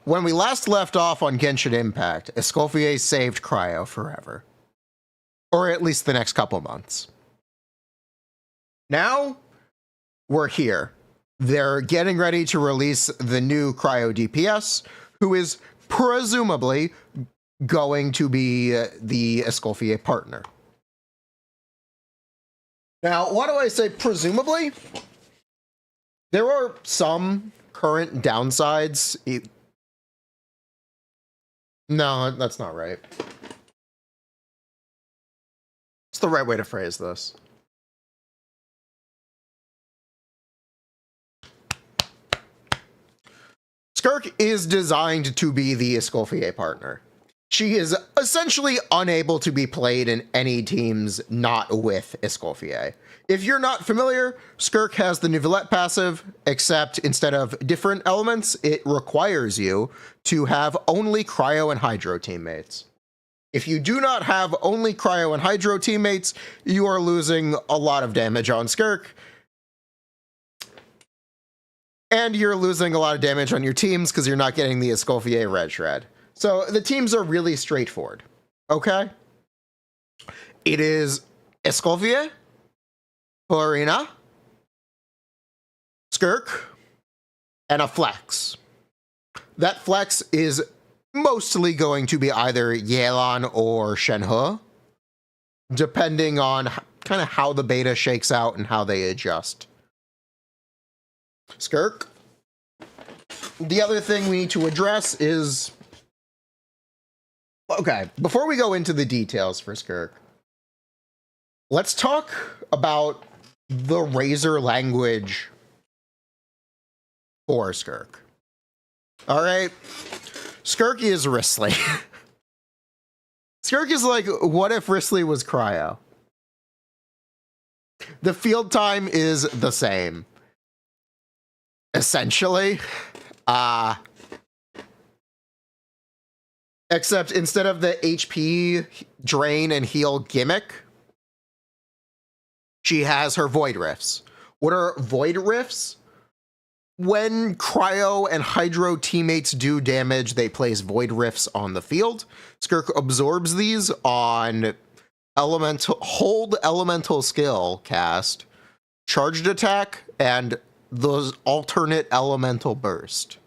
when we last left off on Genshin Impact, Escoffier saved Cryo forever. Or at least the next couple months. Now, we're here. They're getting ready to release the new Cryo DPS, who is presumably going to be the Escoffier partner. Now, why do I say presumably? There are some current downsides. No, that's not right. It's the right way to phrase this. Skirk is designed to be the Escoffier partner. She is essentially unable to be played in any teams not with Escoffier. If you're not familiar, Skirk has the Nouvellette passive, except instead of different elements, it requires you to have only Cryo and Hydro teammates. If you do not have only Cryo and Hydro teammates, you are losing a lot of damage on Skirk. And you're losing a lot of damage on your teams because you're not getting the Escoffier red shred. So the teams are really straightforward, okay? It is Escoffier, Furina, Skirk, and a flex. That flex is mostly going to be either Yelan or Shenhe, depending on kind of how the beta shakes out and how they adjust. Skirk. The other thing we need to address is... Okay, before we go into the details for Skirk, let's talk about the Razor language for Skirk. All right, Skirk is Wriothesley. Skirk is like, what if Wriothesley was Cryo? The field time is the same. Essentially. Except instead of the HP drain and heal gimmick, she has her Void Rifts. What are Void Rifts? When Cryo and Hydro teammates do damage, they place Void Rifts on the field. Skirk absorbs these on hold elemental skill cast, charged attack, and those alternate elemental burst.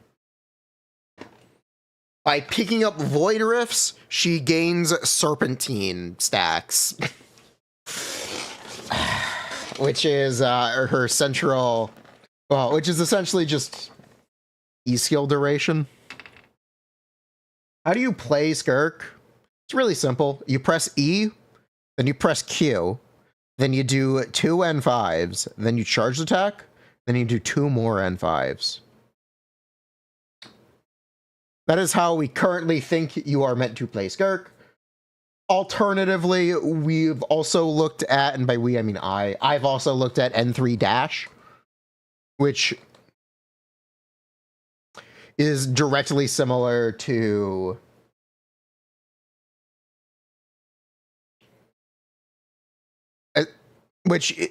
By picking up Void Rifts, she gains Serpentine stacks. Which is her central... Well, which is essentially just E-skill duration. How do you play Skirk? It's really simple. You press E, then you press Q, then you do 2 N5s, then you charge attack, then you do 2 more N5s. That is how we currently think you are meant to play Skirk. Alternatively, we've also looked at, and by we I mean I've also looked at N3 dash, which is directly similar to which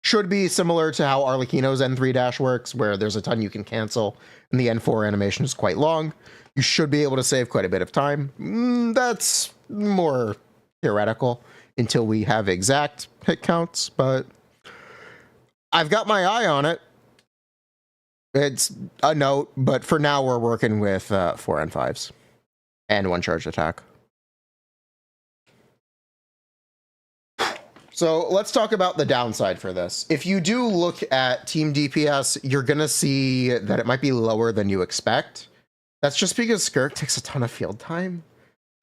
should be similar to how Arleccino's N3 dash works, where there's a ton you can cancel, and the N4 animation is quite long. You should be able to save quite a bit of time. That's more theoretical until we have exact hit counts, but I've got my eye on it. It's a note, but for now we're working with 4 N5s and 1 charge attack. So let's talk about the downside for this. If you do look at team DPS, you're going to see that it might be lower than you expect. That's just because Skirk takes a ton of field time.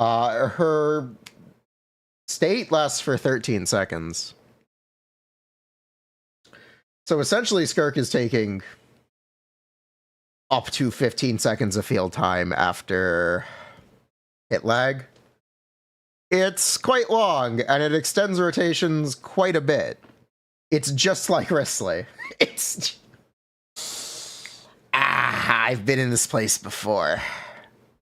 Her state lasts for 13 seconds. So essentially, Skirk is taking up to 15 seconds of field time after hit lag. It's quite long, and it extends rotations quite a bit. It's just like Wriothesley. It's... I've been in this place before.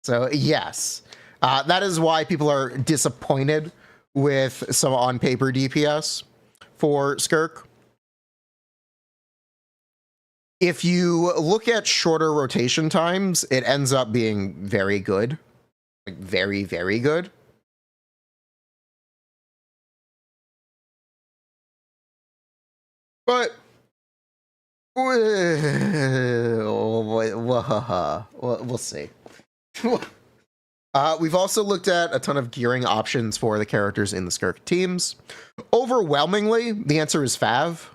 So, yes. That is why people are disappointed with some on-paper DPS for Skirk. If you look at shorter rotation times, it ends up being very good. Like, very, very good. But we'll see. We've also looked at a ton of gearing options for the characters in the Skirk teams. Overwhelmingly, the answer is Fav.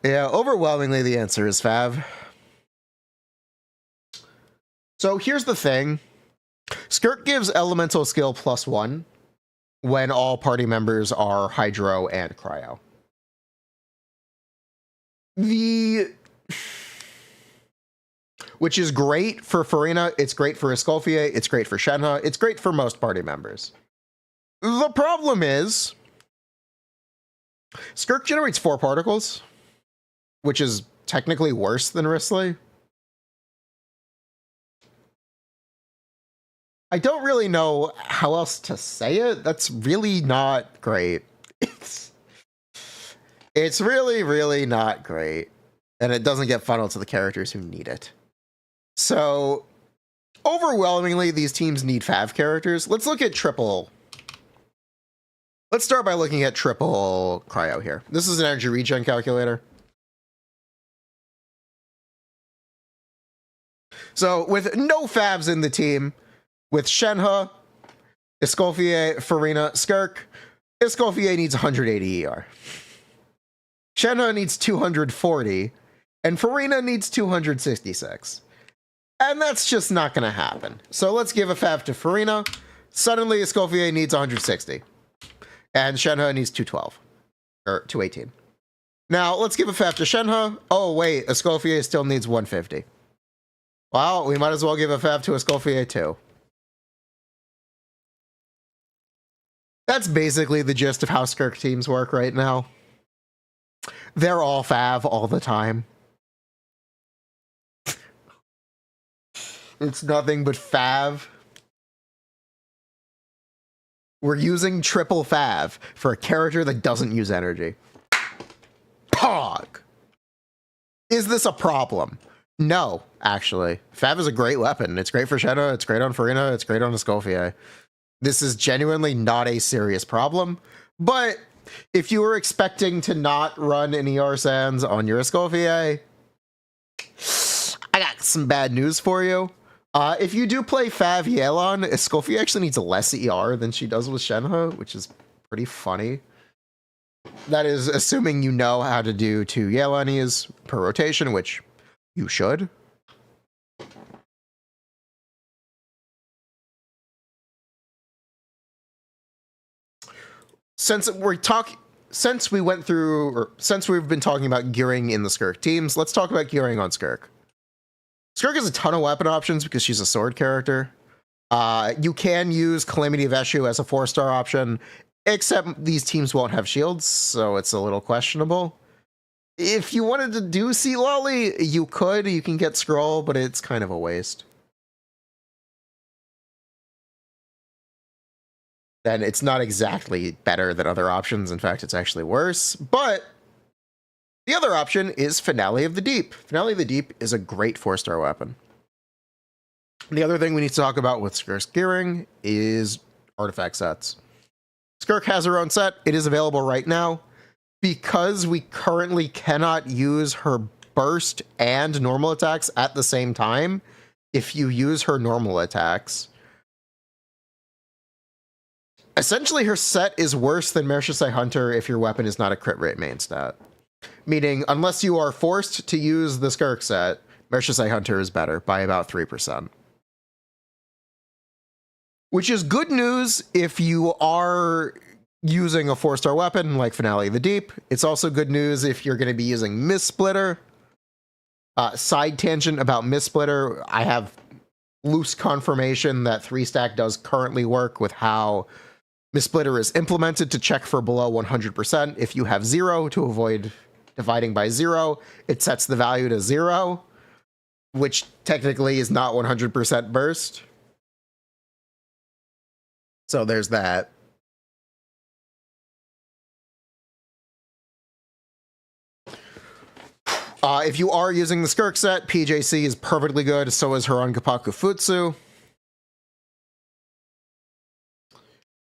Yeah, overwhelmingly, the answer is Fav. So here's the thing. Skirk gives elemental skill +1 when all party members are Hydro and Cryo. Which is great for Furina, it's great for Escoffier, it's great for Shenhe, it's great for most party members. The problem is, Skirk generates 4 particles, which is technically worse than Wriothesley. I don't really know how else to say it. That's really not great. It's really, really not great. And it doesn't get funneled to the characters who need it. So, overwhelmingly, these teams need Fav characters. Let's look at triple. Let's start by looking at triple Cryo here. This is an energy regen calculator. So, with no Favs in the team, with Shenhe, Escoffier, Furina, Skirk, Escoffier needs 180 ER. Shenhe needs 240, and Furina needs 266. And that's just not going to happen. So let's give a Fav to Furina. Suddenly, Escoffier needs 160. And Shenhe needs 212. Or 218. Now, let's give a Fav to Shenhe. Oh, wait, Escoffier still needs 150. Well, we might as well give a Fav to Escoffier too. That's basically the gist of how Skirk teams work right now. They're all Fav all the time. It's nothing but Fav. We're using triple Fav for a character that doesn't use energy. Pog! Is this a problem? No, actually. Fav is a great weapon. It's great for Shenhe, it's great on Furina, it's great on Escoffier. This is genuinely not a serious problem, but if you were expecting to not run an ER Sands on your Escoffier, I got some bad news for you. If you do play Fav Yelan, Escoffier actually needs less ER than she does with Shenhe, which is pretty funny. That is assuming you know how to do 2 Yelanis per rotation, which you should. since we've been talking about gearing in the Skirk teams, let's talk about gearing on Skirk. Skirk has a ton of weapon options because she's a sword character. You can use Calamity of Eshu as a 4-star option, except these teams won't have shields, so it's a little questionable. If you wanted to do Sea Lolly, you could. You can get Scroll, but it's kind of a waste. Then it's not exactly better than other options. In fact, it's actually worse. But the other option is Finale of the Deep. Finale of the Deep is a great 4-star weapon. The other thing we need to talk about with Skirk's gearing is artifact sets. Skirk has her own set. It is available right now. Because we currently cannot use her burst and normal attacks at the same time, if you use her normal attacks, essentially her set is worse than Mershasai Hunter if your weapon is not a crit rate main stat. Meaning, unless you are forced to use the Skirk set, Mershasai Hunter is better by about 3%. Which is good news if you are using a 4-star weapon like Finale of the Deep. It's also good news if you're going to be using Mist Splitter. Side tangent about Mist Splitter, I have loose confirmation that 3-stack does currently work with how Mist Splitter is implemented to check for below 100%. If you have 0 to avoid dividing by 0, it sets the value to 0, which technically is not 100% burst. So there's that. If you are using the Skirk set, PJC is perfectly good, so is her Ongapaku Futsu.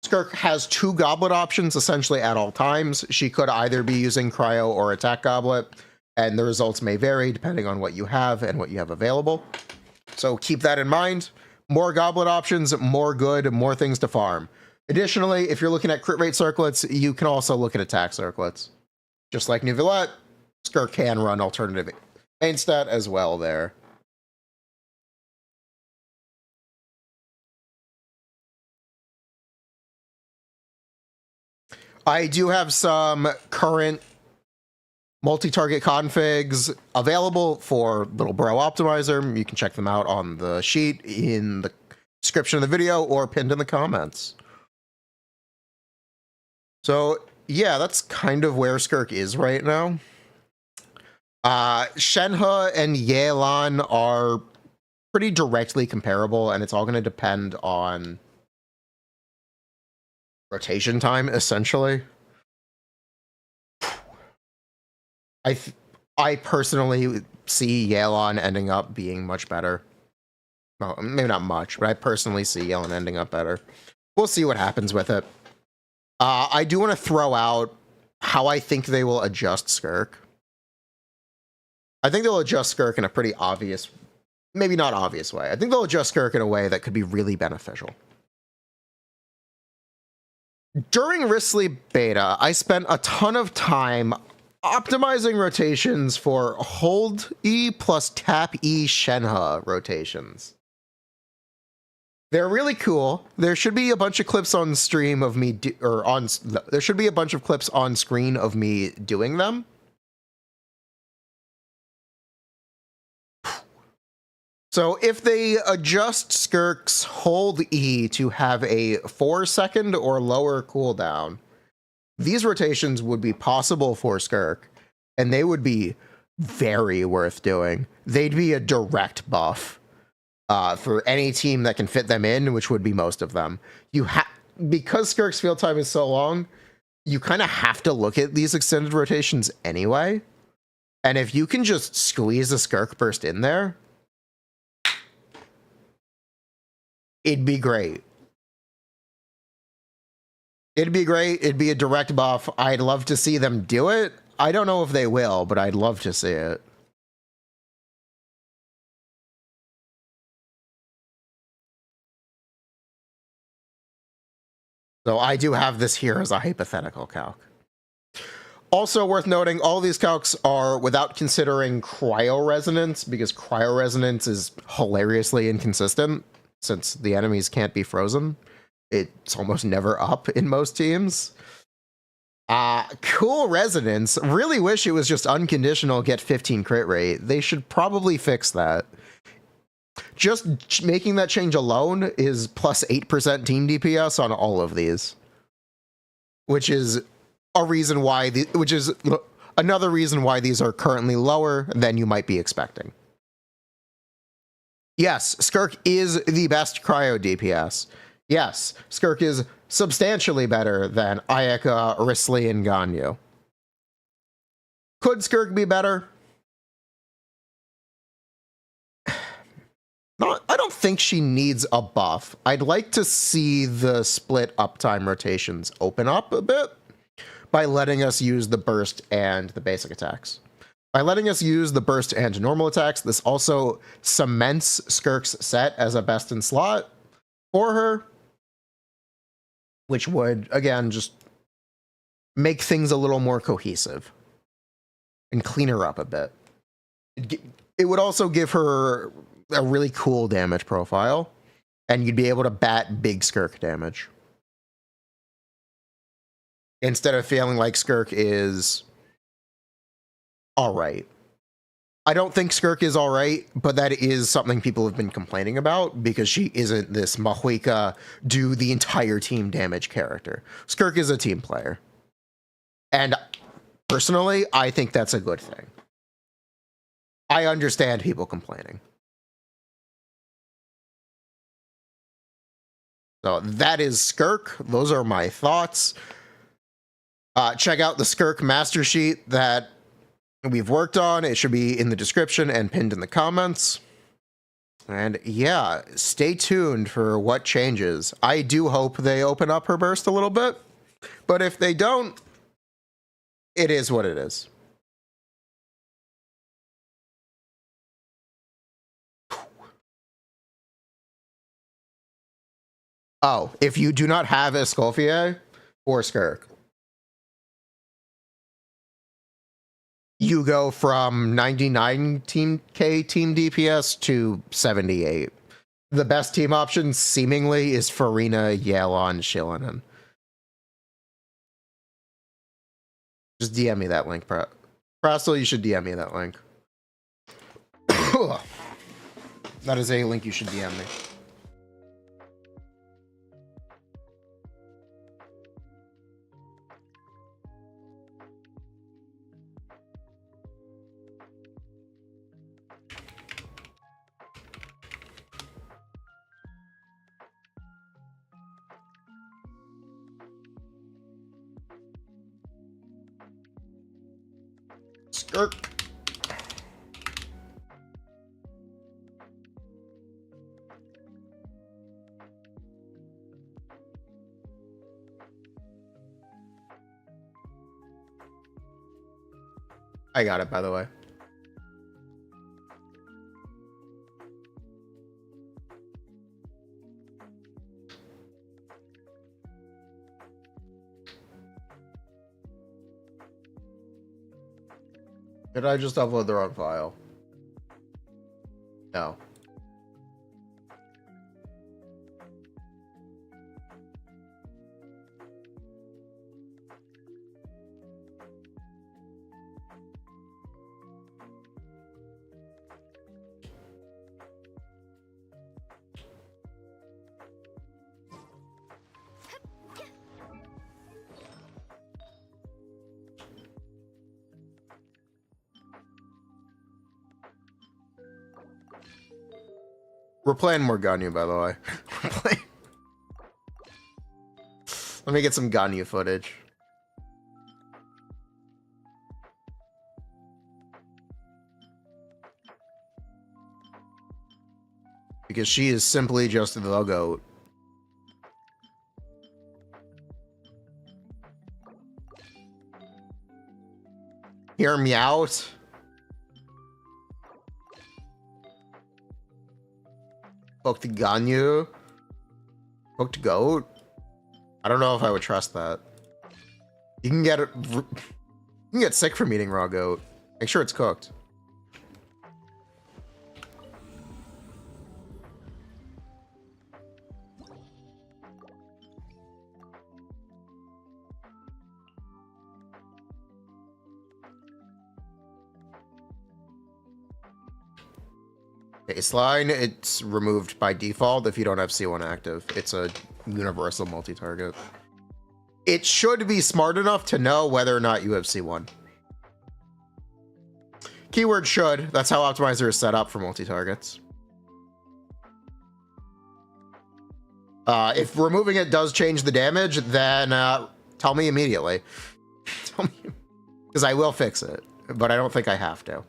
Skirk has 2 goblet options essentially at all times. She could either be using Cryo or Attack Goblet, and the results may vary depending on what you have and what you have available. So keep that in mind. More goblet options, more good, more things to farm. Additionally, if you're looking at crit rate circlets, you can also look at attack circlets. Just like Neuvillette, Skirk can run alternative main stat as well there. I do have some current multi-target configs available for Little Bro Optimizer. You can check them out on the sheet in the description of the video or pinned in the comments. So yeah, that's kind of where Skirk is right now. Shenhe and Yelan are pretty directly comparable, and it's all going to depend on rotation time, essentially. I personally see Yelan ending up being much better. Well, maybe not much, but I personally see Yelan ending up better. We'll see what happens with it. I do want to throw out how I think they will adjust Skirk. I think they'll adjust Skirk in a pretty obvious, maybe not obvious way. I think they'll adjust Skirk in a way that could be really beneficial. During Wriothesley beta, I spent a ton of time optimizing rotations for hold E plus tap E Shenhe rotations. They're really cool. There should be a bunch of clips on stream of me, there should be a bunch of clips on screen of me doing them. So if they adjust Skirk's hold E to have a 4-second or lower cooldown, these rotations would be possible for Skirk, and they would be very worth doing. They'd be a direct buff for any team that can fit them in, which would be most of them. Because Skirk's field time is so long, you kind of have to look at these extended rotations anyway. And if you can just squeeze a Skirk burst in there, it'd be great. It'd be great. It'd be a direct buff. I'd love to see them do it. I don't know if they will, but I'd love to see it. So I do have this here as a hypothetical calc. Also worth noting, all these calcs are without considering cryo resonance, because cryo resonance is hilariously inconsistent. Since the enemies can't be frozen, it's almost never up in most teams. Cool Resonance. Really wish it was just unconditional get 15 crit rate. They should probably fix that. Just making that change alone is plus 8% team DPS on all of these. Which is a reason why another reason why these are currently lower than you might be expecting. Yes, Skirk is the best cryo DPS. Yes, Skirk is substantially better than Ayaka, Wriothesley, and Ganyu. Could Skirk be better? I don't think she needs a buff. I'd like to see the split uptime rotations open up a bit by letting us use the burst and the basic attacks. By letting us use the burst and normal attacks, this also cements Skirk's set as a best in slot for her, which would, again, just make things a little more cohesive and clean her up a bit. It would also give her a really cool damage profile, and you'd be able to bat big Skirk damage. Instead of feeling like Skirk is alright. I don't think Skirk is alright, but that is something people have been complaining about because she isn't this Mahuika do the entire team damage character. Skirk is a team player. And personally, I think that's a good thing. I understand people complaining. So that is Skirk. Those are my thoughts. Check out the Skirk master sheet that we've worked on. It should be in the description and pinned in the comments. And yeah, stay tuned for what changes. I do hope they open up her burst a little bit, but if they don't, it is what it is. Oh, if you do not have Escoffier or Skirk, you go from 99 team DPS to 78. The best team option seemingly is Furina, Yelan, Shilinen. Just DM me that link, Prastel, you should DM me that link. That is a link you should DM me. Skirk. I got it, by the way. Did I just upload the wrong file? No. We're playing more Ganyu, by the way. Let me get some Ganyu footage. Because she is simply just the goat. Hear me out. Hooked Ganyu. Hooked goat. I don't know if I would trust that. You can get sick from eating raw goat. Make sure it's cooked. Baseline, it's removed by default if you don't have C1 active. It's a universal multi-target. It should be smart enough to know whether or not you have C1. Keyword should. That's how Optimizer is set up for multi-targets. If removing it does change the damage, then tell me immediately. Tell me, because I will fix it, but I don't think I have to.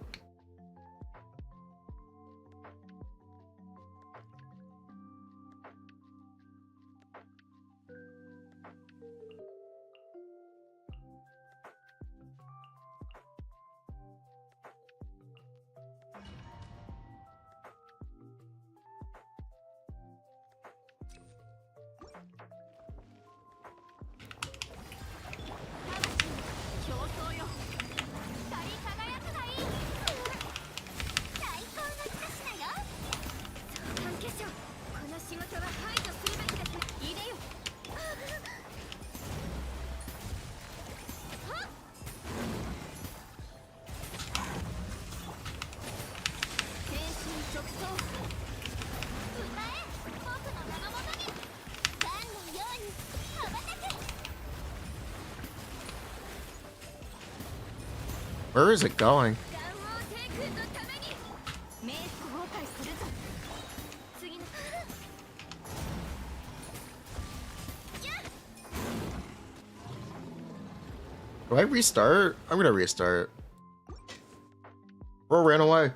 Where is it going? Do I restart? I'm gonna restart. Bro ran away.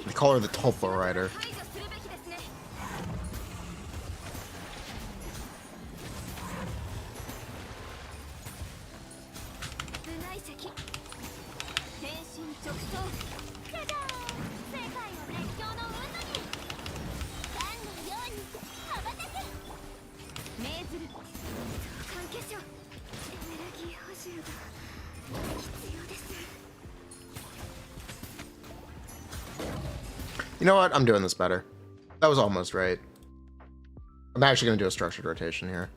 They call her the Topo Rider. You know what? I'm doing this better. That was almost right. I'm actually going to do a structured rotation here.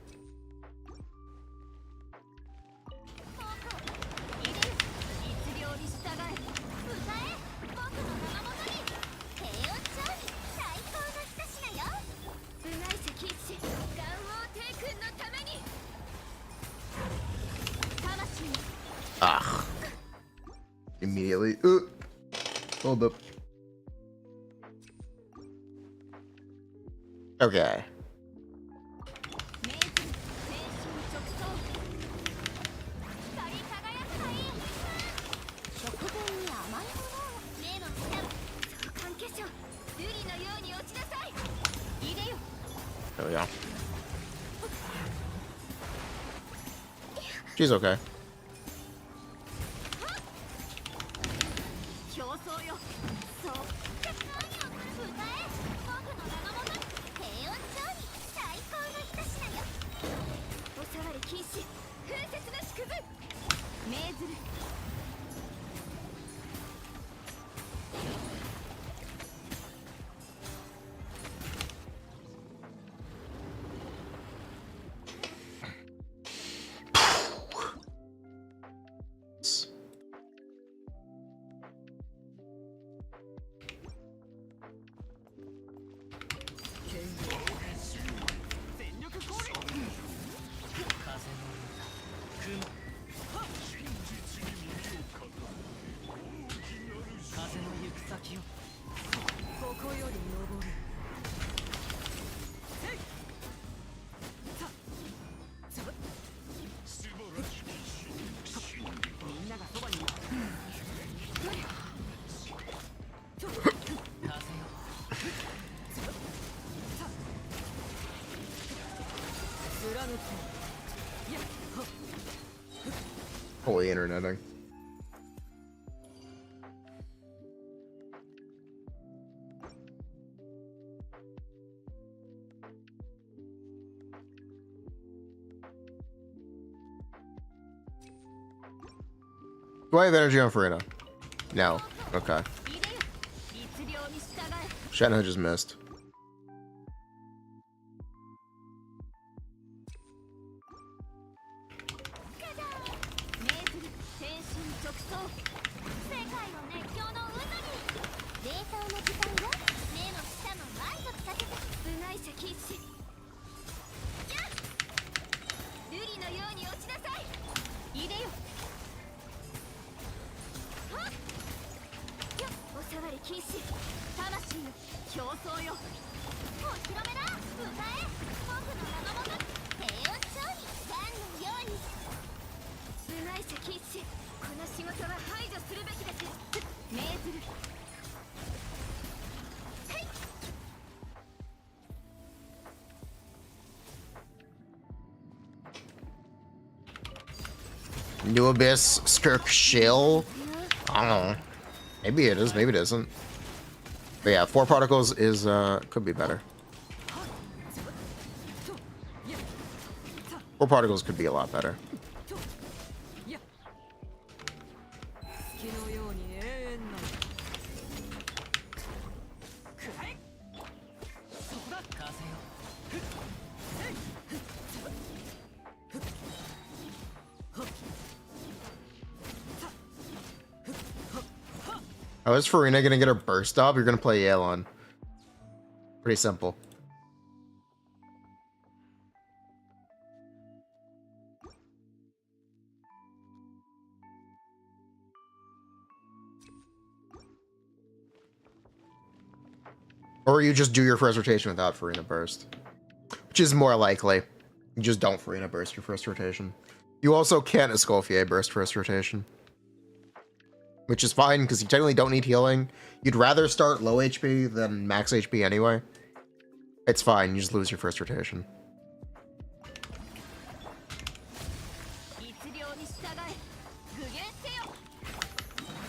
Ah. Immediately. Hold up. Okay. There we go. She's okay. Holy interneting. Do I have energy on Furina? No. Okay. Shenhe just missed. New Abyss, Skirk Shill. I don't know. Maybe it is, maybe it isn't. But yeah, 4 particles is could be better. 4 particles could be a lot better. How is Furina gonna get her burst up? You're gonna play Yelan. Pretty simple. Or you just do your first rotation without Furina burst. Which is more likely. You just don't Furina burst your first rotation. You also can't Escoffier burst first rotation. Which is fine, because you technically don't need healing. You'd rather start low HP than max HP anyway. It's fine, you just lose your first rotation.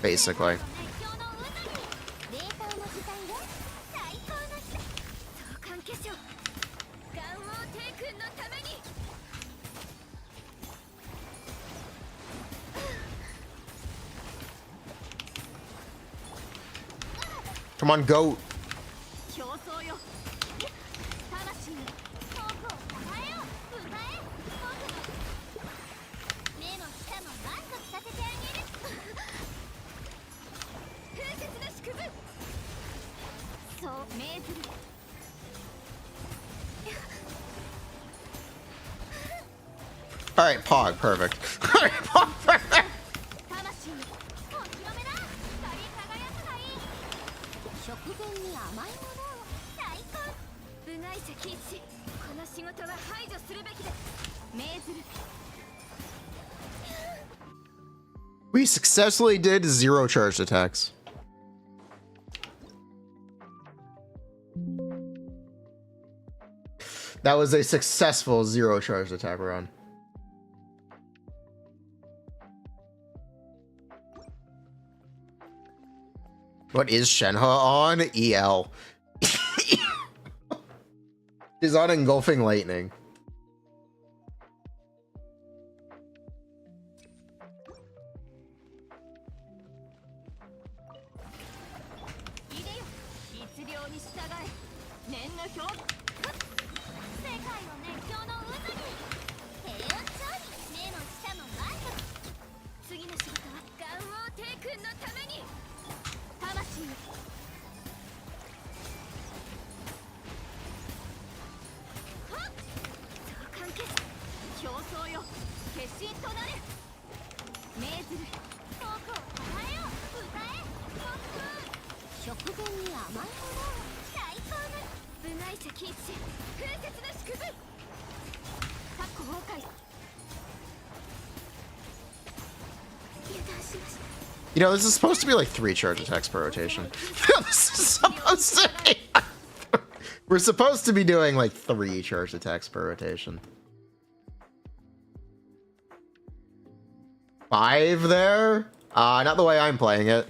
Basically. Come on, goat. All right, Pog, perfect. All right, Pog, perfect. We successfully did 0 charged attacks. That was a successful 0 charged attack run. What is Shenhe on? EL. She's on Engulfing Lightning. You know, this is supposed to be like 3 charge attacks per rotation. This is supposed to be. We're supposed to be doing like 3 charge attacks per rotation. 5 there? Not the way I'm playing it.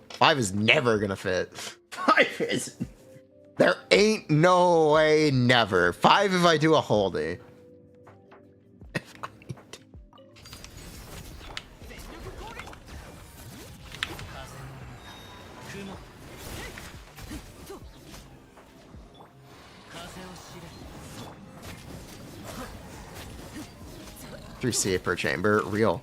5 is never gonna fit. 5 is... There ain't no way never. 5 if I do a holdie. $3 per chamber, real.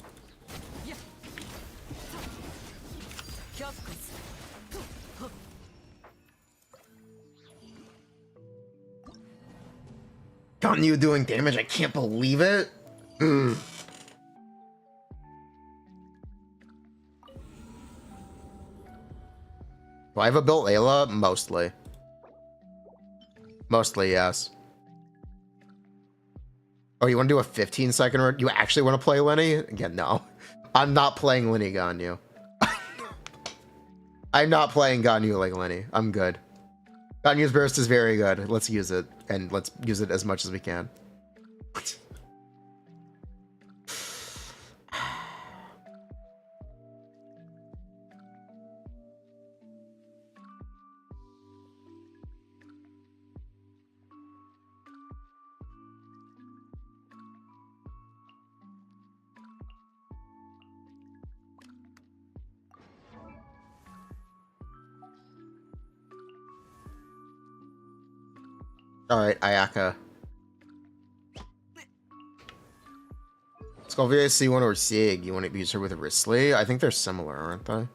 Ganyu doing damage, I can't believe it. Do I have a built Ayla? Mostly. Mostly, yes. Oh, you want to do a 15-second run? You actually want to play Lenny? Again, no. I'm not playing Lenny Ganyu. I'm not playing Ganyu like Lenny. I'm good. Ganyu's burst is very good. Let's use it, and let's use it as much as we can. Alright, Ayaka. Skullvia C1 or Sig. You want to use her with Wriothesley? I think they're similar, aren't they?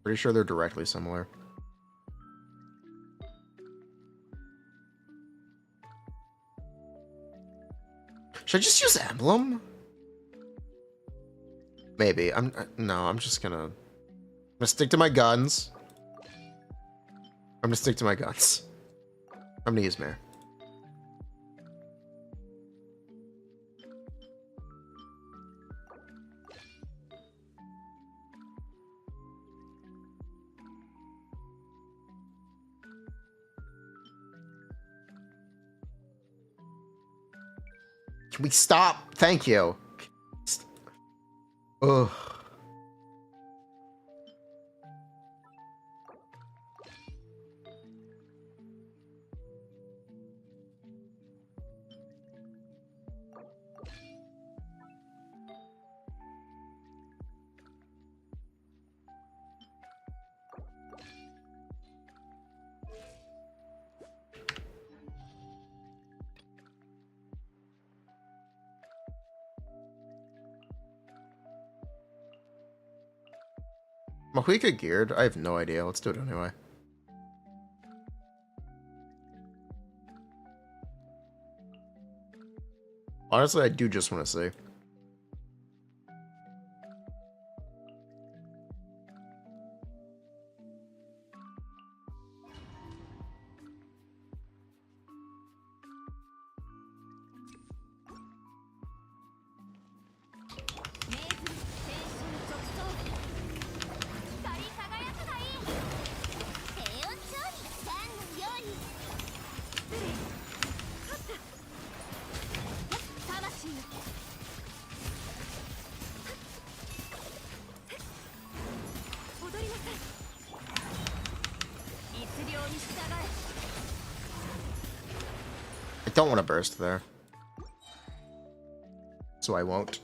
Pretty sure they're directly similar. Should I just use Emblem? Maybe. No, I'm just gonna stick to my guns. I'm gonna stick to my guns. I'm gonna use Mare. Can we stop? Thank you. Ugh. Mahuika geared? I have no idea. Let's do it anyway. Honestly, I do just want to see. I don't want to burst there. So I won't.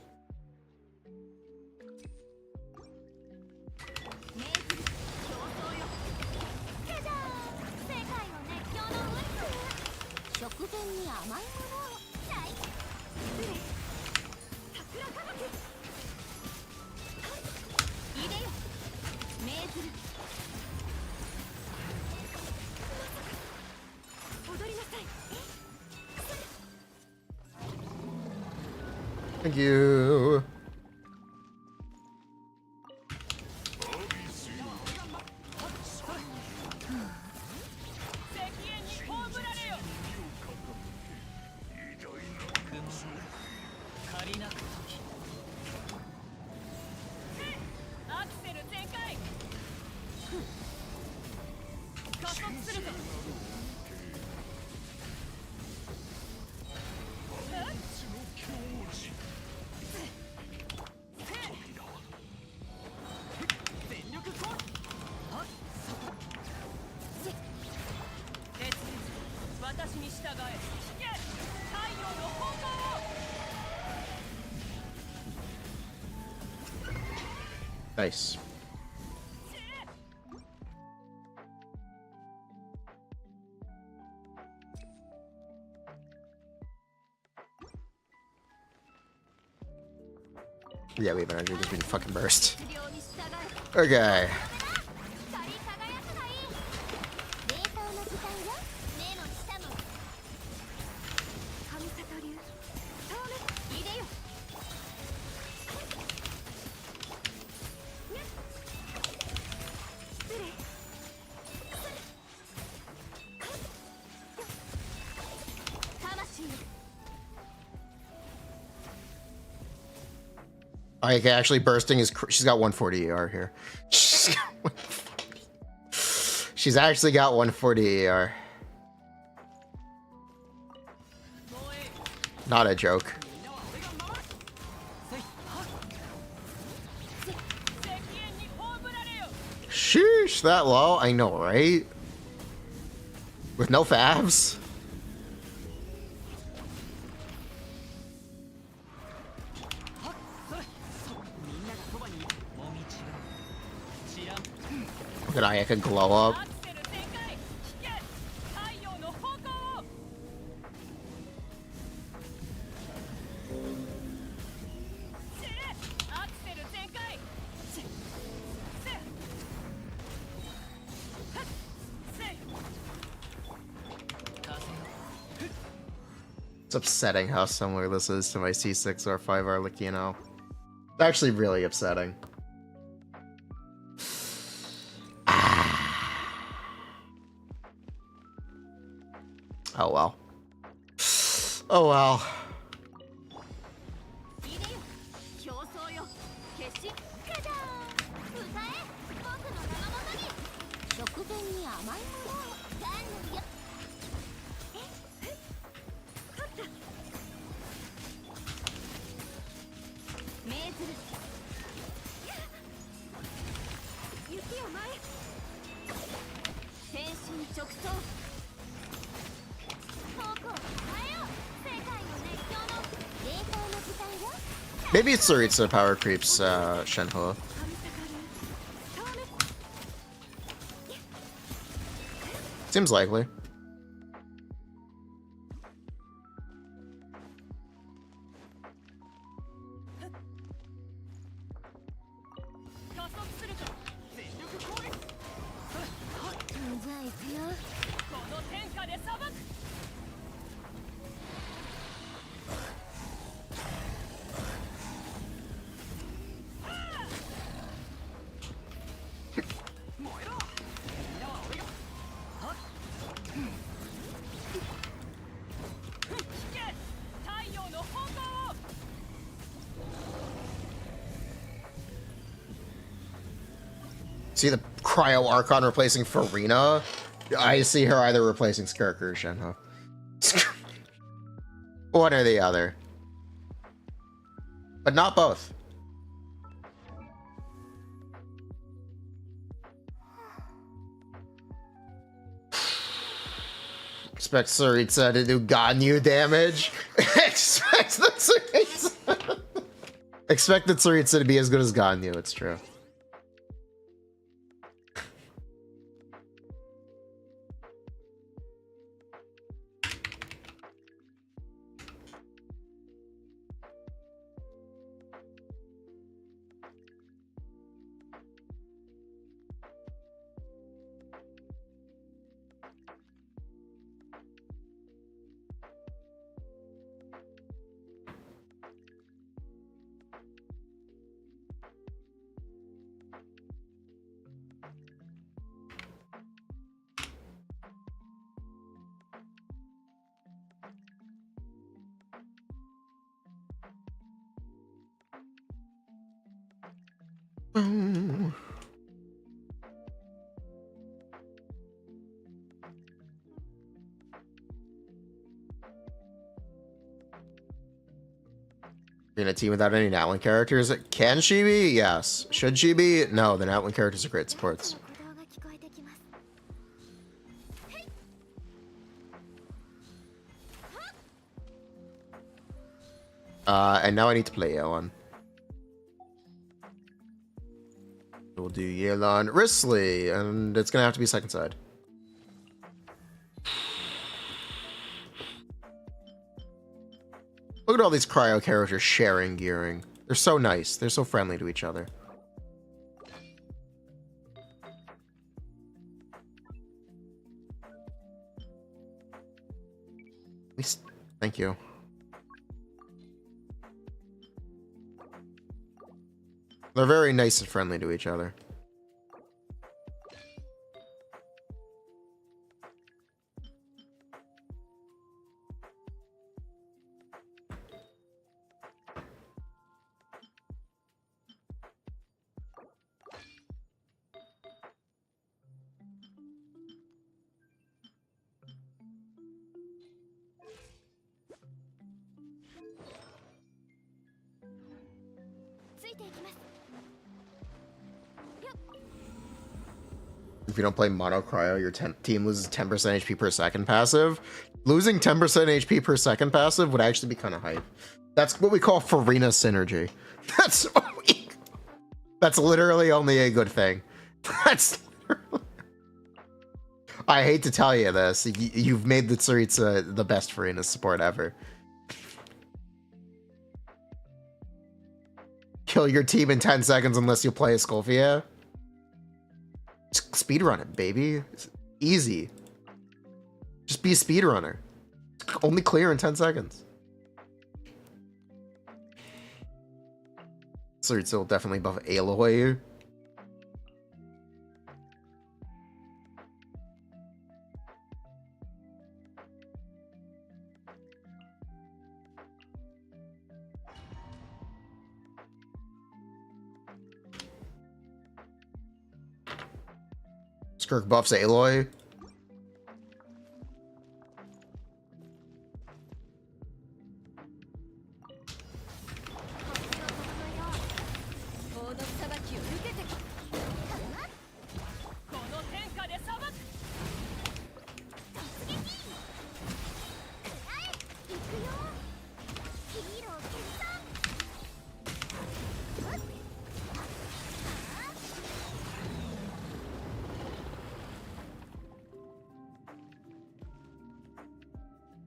Thank you. Nice. Yeah, we have energy. Just been fucking burst. Okay. Ayaka actually bursting is... She's got 140 AR here. She's got 140. She's actually got 140 AR. Not a joke. Sheesh, that low? I know, right? With no favs? Look at Ayaka glow up. It's upsetting how similar this is to my C6 or 5 Arleccino. It's actually really upsetting. Oh well. Oh well. Maybe it's Tsuritsu power creeps Shenhua. Seems likely. See the Cryo Archon replacing Furina? I see her either replacing Skirk or Shenhua. One or the other. But not both. Expect Tsuritsu to do Ganyu damage. Expect the Tsuritsu. Expect the Tsuritsu to be as good as Ganyu, it's true. In a team without any Natwin characters, can she be? Yes. Should she be? No, the Natwin characters are great supports. And now I need to play Yelan. We'll do Yelan Wriothesley, and it's gonna have to be second side. Look at all these cryo characters sharing gearing. They're so nice. They're so friendly to each other. Thank you. They're very nice and friendly to each other. If you don't play Mono Cryo, your team loses 10% HP per second passive. Losing 10% HP per second passive would actually be kind of hype. That's what we call Furina synergy. That's literally only a good thing. I hate to tell you this. You've made the Tsaritsa the best Furina support ever. Kill your team in 10 seconds unless you play a Skolfia. Speedrun it, baby. It's easy. Just be a speedrunner. Only clear in 10 seconds. So it's still definitely above Aloy. Skirk buffs Aloy.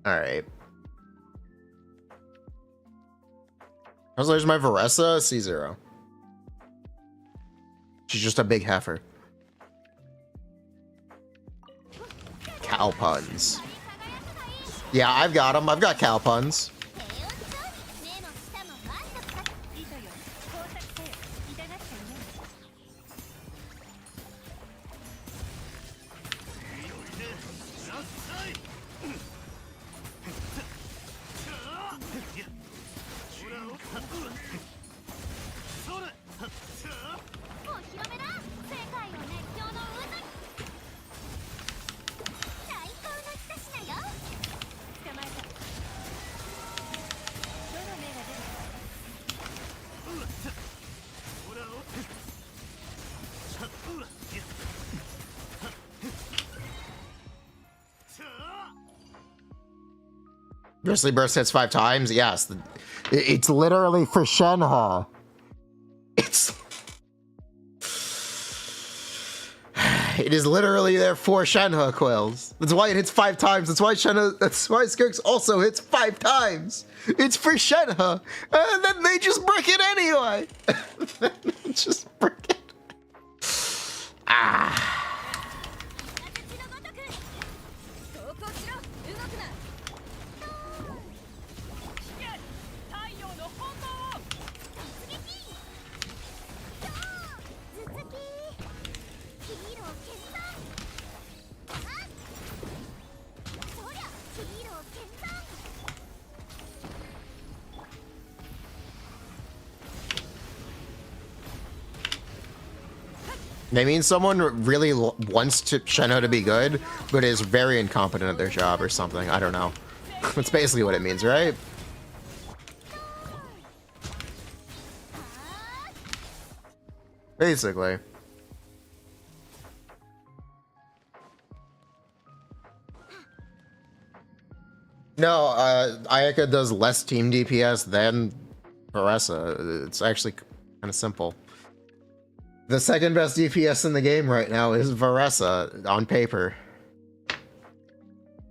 Alright. How's my Varessa? C0. She's just a big heifer. Cow puns. Yeah, I've got them. I've got cow puns. Grizzly Burst hits 5 times? Yes. It's literally for Shenhe. It is literally there for Shenhe quills. That's why it hits 5 times. That's why Skirks also hits 5 times. It's for Shenhe. And then they just brick it anyway. Just brick it. Ah. They mean someone really wants Shenhe to be good, but is very incompetent at their job or something. I don't know. That's basically what it means, right? Basically. No, Ayaka does less team DPS than Varessa. It's actually kind of simple. The second best DPS in the game right now is Varessa, on paper.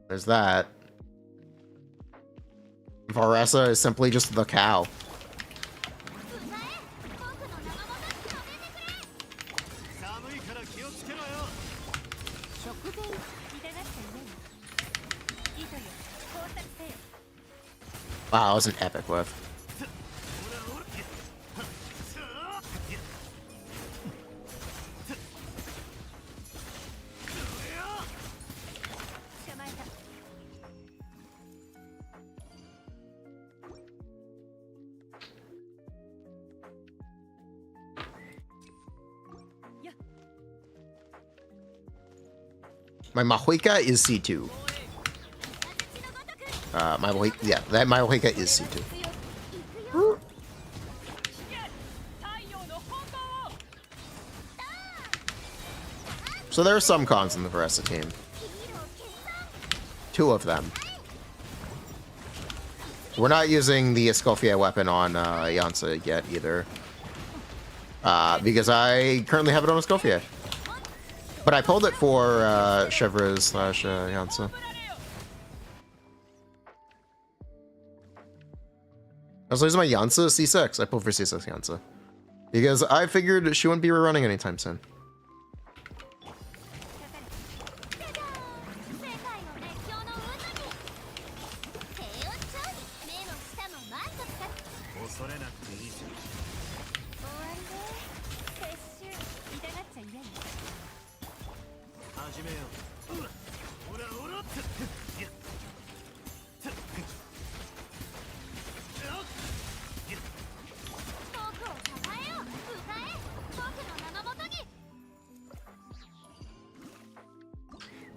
There's that. Varessa is simply just the cow. Wow, that was an epic whiff. My Mahuika is C2. My Mahuika is C2. So there are some cons in the Veresa team. 2 of them. We're not using the Escoffier weapon on Yansa yet either. Because I currently have it on Escoffier. But I pulled it for Chevreuse / Yansa. I was using my Yansa C6. I pulled for C6 Yansa. Because I figured she wouldn't be rerunning anytime soon.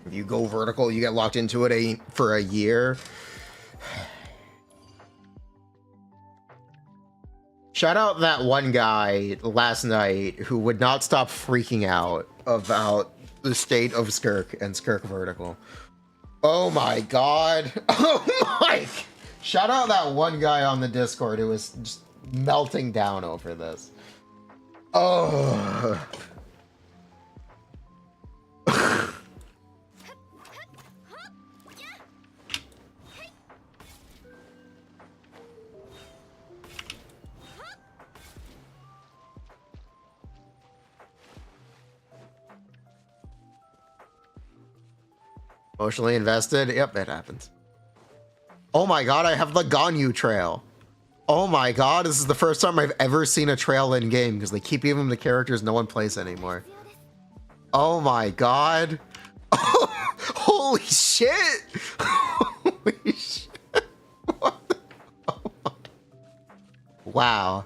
If you go vertical, you get locked into it for a year. Shout out that one guy last night who would not stop freaking out about the state of Skirk and Skirk vertical. Oh my god. Oh my. Shout out that one guy on the Discord who was just melting down over this. Oh. Emotionally invested? Yep, it happens. Oh my god, I have the Ganyu trail. Oh my god, this is the first time I've ever seen a trail in game because they keep giving them the characters no one plays anymore. Oh my god. Oh, holy shit. Holy shit. What the, oh my. Wow.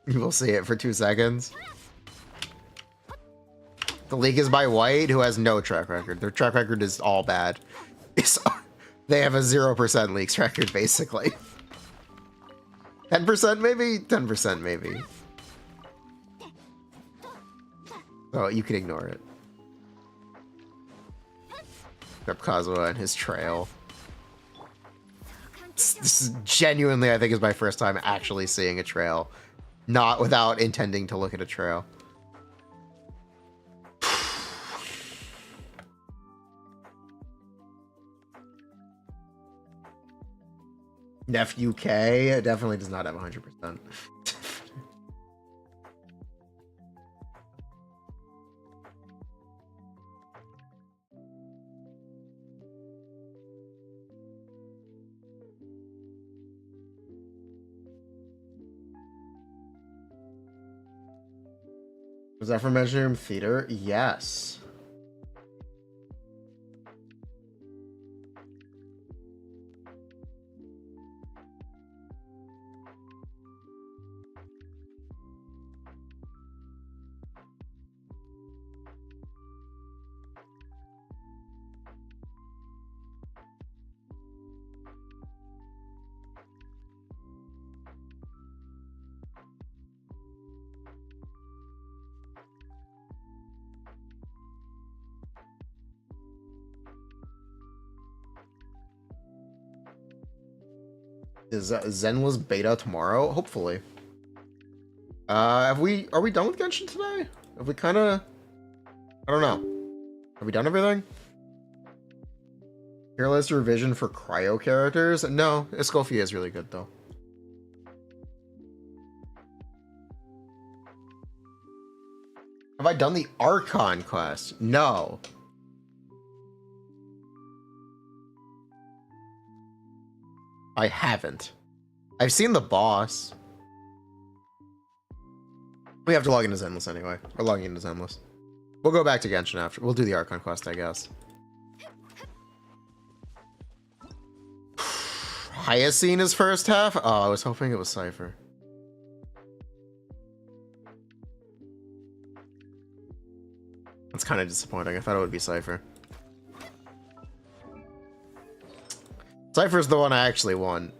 You will see it for 2 seconds. The league is by White, who has no track record. Their track record is all bad. They have a 0% leaks record, basically. 10% maybe? 10% maybe. Oh, you can ignore it. Except Kazuha and his trail. This is genuinely, I think, is my first time actually seeing a trail. Not without intending to look at a trail. Nef UK definitely does not have 100%. Was that from Measuring Theater? Yes. Is Zenless beta tomorrow? Hopefully. Are we done with Genshin today? Have we kind of... I don't know. Have we done everything? Careless revision for cryo characters? No, Escoffier is really good though. Have I done the Archon quest? No. I haven't. I've seen the boss. We have to log into Zenless anyway. We're logging into Zenless. We'll go back to Genshin after. We'll do the Archon quest, I guess. Hyacine is first half? Oh, I was hoping it was Cypher. That's kind of disappointing. I thought it would be Cypher. Cypher's the one I actually want.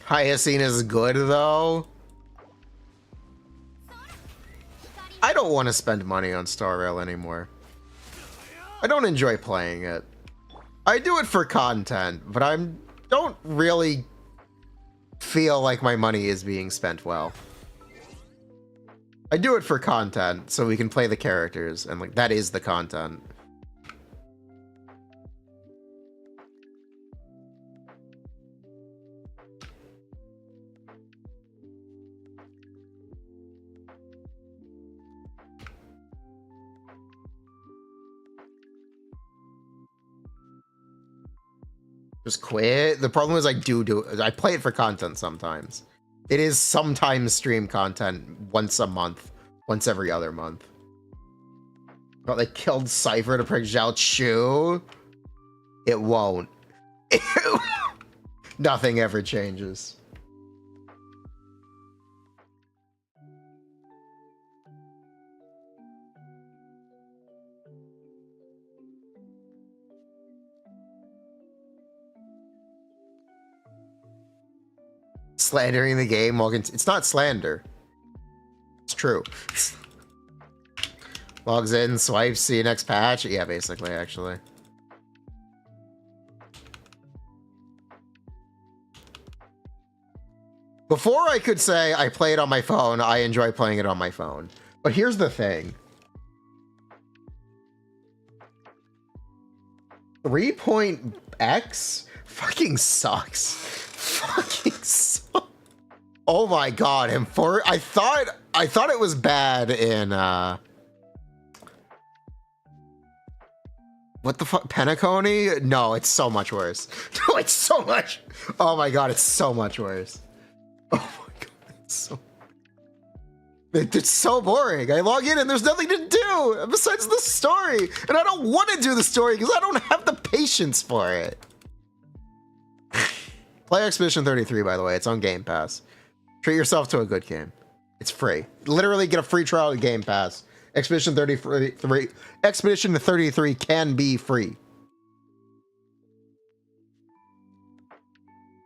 Hyacine is good though. I don't want to spend money on Star Rail anymore. I don't enjoy playing it. I do it for content, but don't really feel like my money is being spent well. I do it for content, so we can play the characters, and like that is the content. Just quit. The problem is I play it for content sometimes. It is sometimes stream content once a month, once every other month. But they killed Cypher to pick Zhao Chu. It won't. Nothing ever changes. Slandering the game while it's not slander. It's true. Logs in, swipes, see you next patch. Yeah, basically, actually. Before I could say I play it on my phone, I enjoy playing it on my phone. But here's the thing. 3.x fucking sucks. Fucking sucks. Oh my god, I thought it was bad in what the fuck, Penacony? No, it's so much worse. No, it's so much. Oh my god, it's so much worse. Oh my god, it's so boring. I log in and there's nothing to do besides the story, and I don't want to do the story because I don't have the patience for it. Play Expedition 33, by the way. It's on Game Pass. Treat yourself to a good game. It's free. Literally get a free trial of Game Pass. Expedition 33 can be free.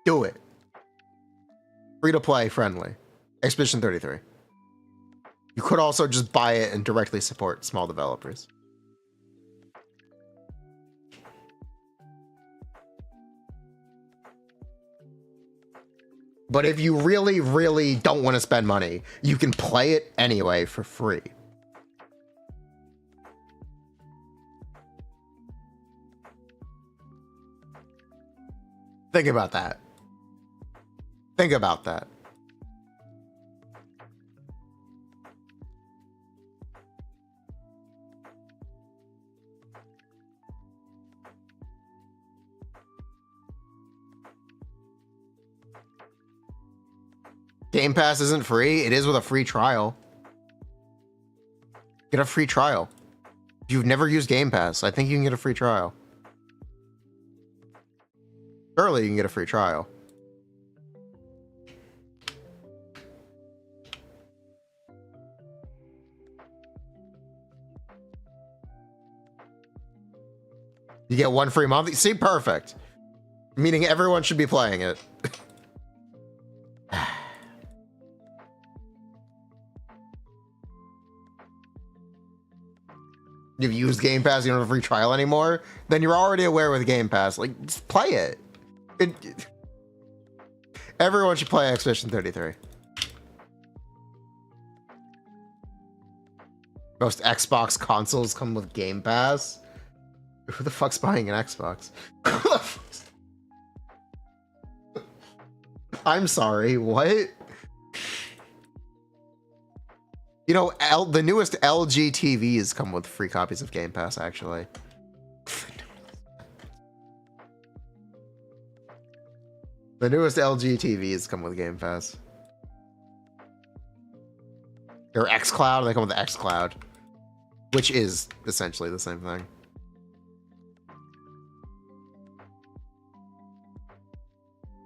Do it. Free to play, friendly. Expedition 33. You could also just buy it and directly support small developers. But if you really, really don't want to spend money, you can play it anyway for free. Think about that. Think about that. Game Pass isn't free. It is with a free trial. Get a free trial. If you've never used Game Pass, I think you can get a free trial. Surely you can get a free trial. You get one free month. See, perfect. Meaning everyone should be playing it. You've used Game Pass, you don't have a free trial anymore, then you're already aware with Game Pass. Like, just play it. Everyone should play Expedition 33. Most Xbox consoles come with Game Pass. Who the fuck's buying an Xbox? I'm sorry, what? You know, the newest LG TVs come with free copies of Game Pass, actually. The newest LG TVs come with Game Pass. Or xCloud, they come with xCloud, which is essentially the same thing.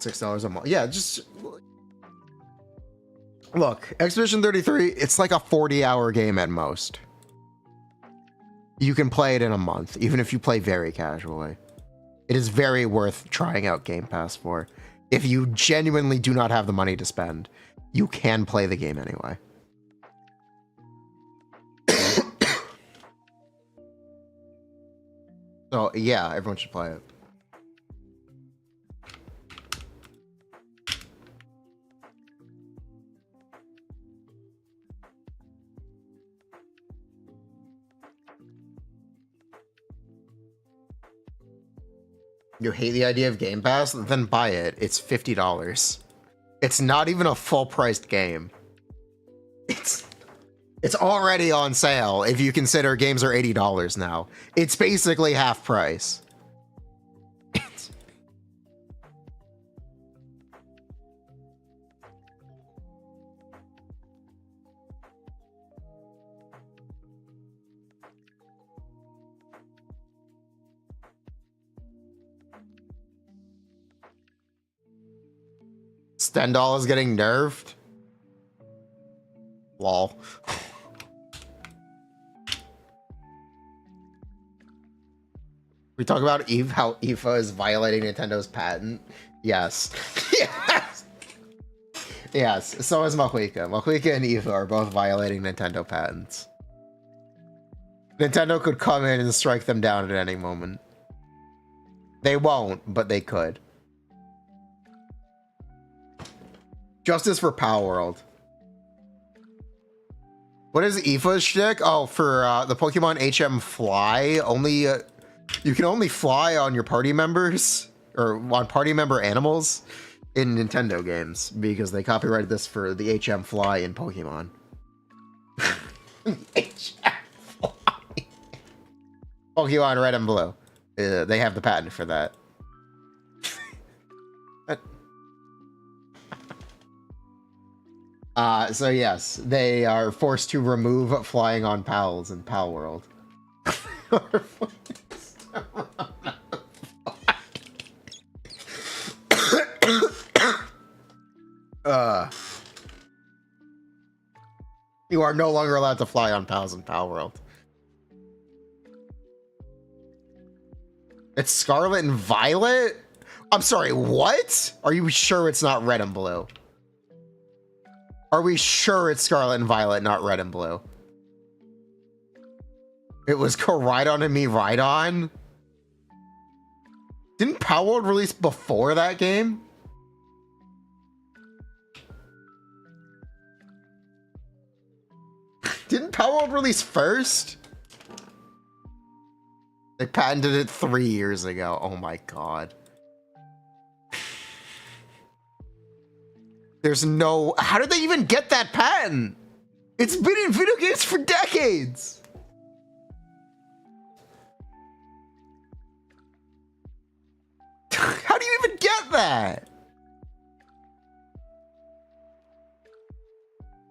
$6 a month. Yeah, just look, Expedition 33, it's like a 40-hour game at most. You can play it in a month, even if you play very casually. It is very worth trying out Game Pass for. If you genuinely do not have the money to spend, you can play the game anyway. So, yeah, everyone should play it. You hate the idea of Game Pass? Then buy it. It's $50. It's not even a full-priced game. It's already on sale if you consider games are $80 now. It's basically half price. Stendhal is getting nerfed. Lol. We talk about Eve, how IFA is violating Nintendo's patent. Yes. Yes. Yes. So is Mahuika. Mahuika and IFA are both violating Nintendo patents. Nintendo could come in and strike them down at any moment. They won't, but they could. Justice for Power World. What is IFA's shtick? Oh, for the Pokemon HM Fly, only you can only fly on your party members or on party member animals in Nintendo games because they copyrighted this for the HM Fly in Pokemon. HM Fly. Pokemon Red and Blue. They have the patent for that. So yes, they are forced to remove flying on pals in Pal World. You are no longer allowed to fly on pals in Pal World. It's Scarlet and Violet? I'm sorry, what? Are you sure it's not Red and Blue? Are we sure it's Scarlet and Violet, not Red and Blue? It was Koraidon and Miraidon? Didn't Power World release before that game? Didn't Power World release first? They patented it 3 years ago. Oh my god. There's no... How did they even get that patent? It's been in video games for decades. How do you even get that?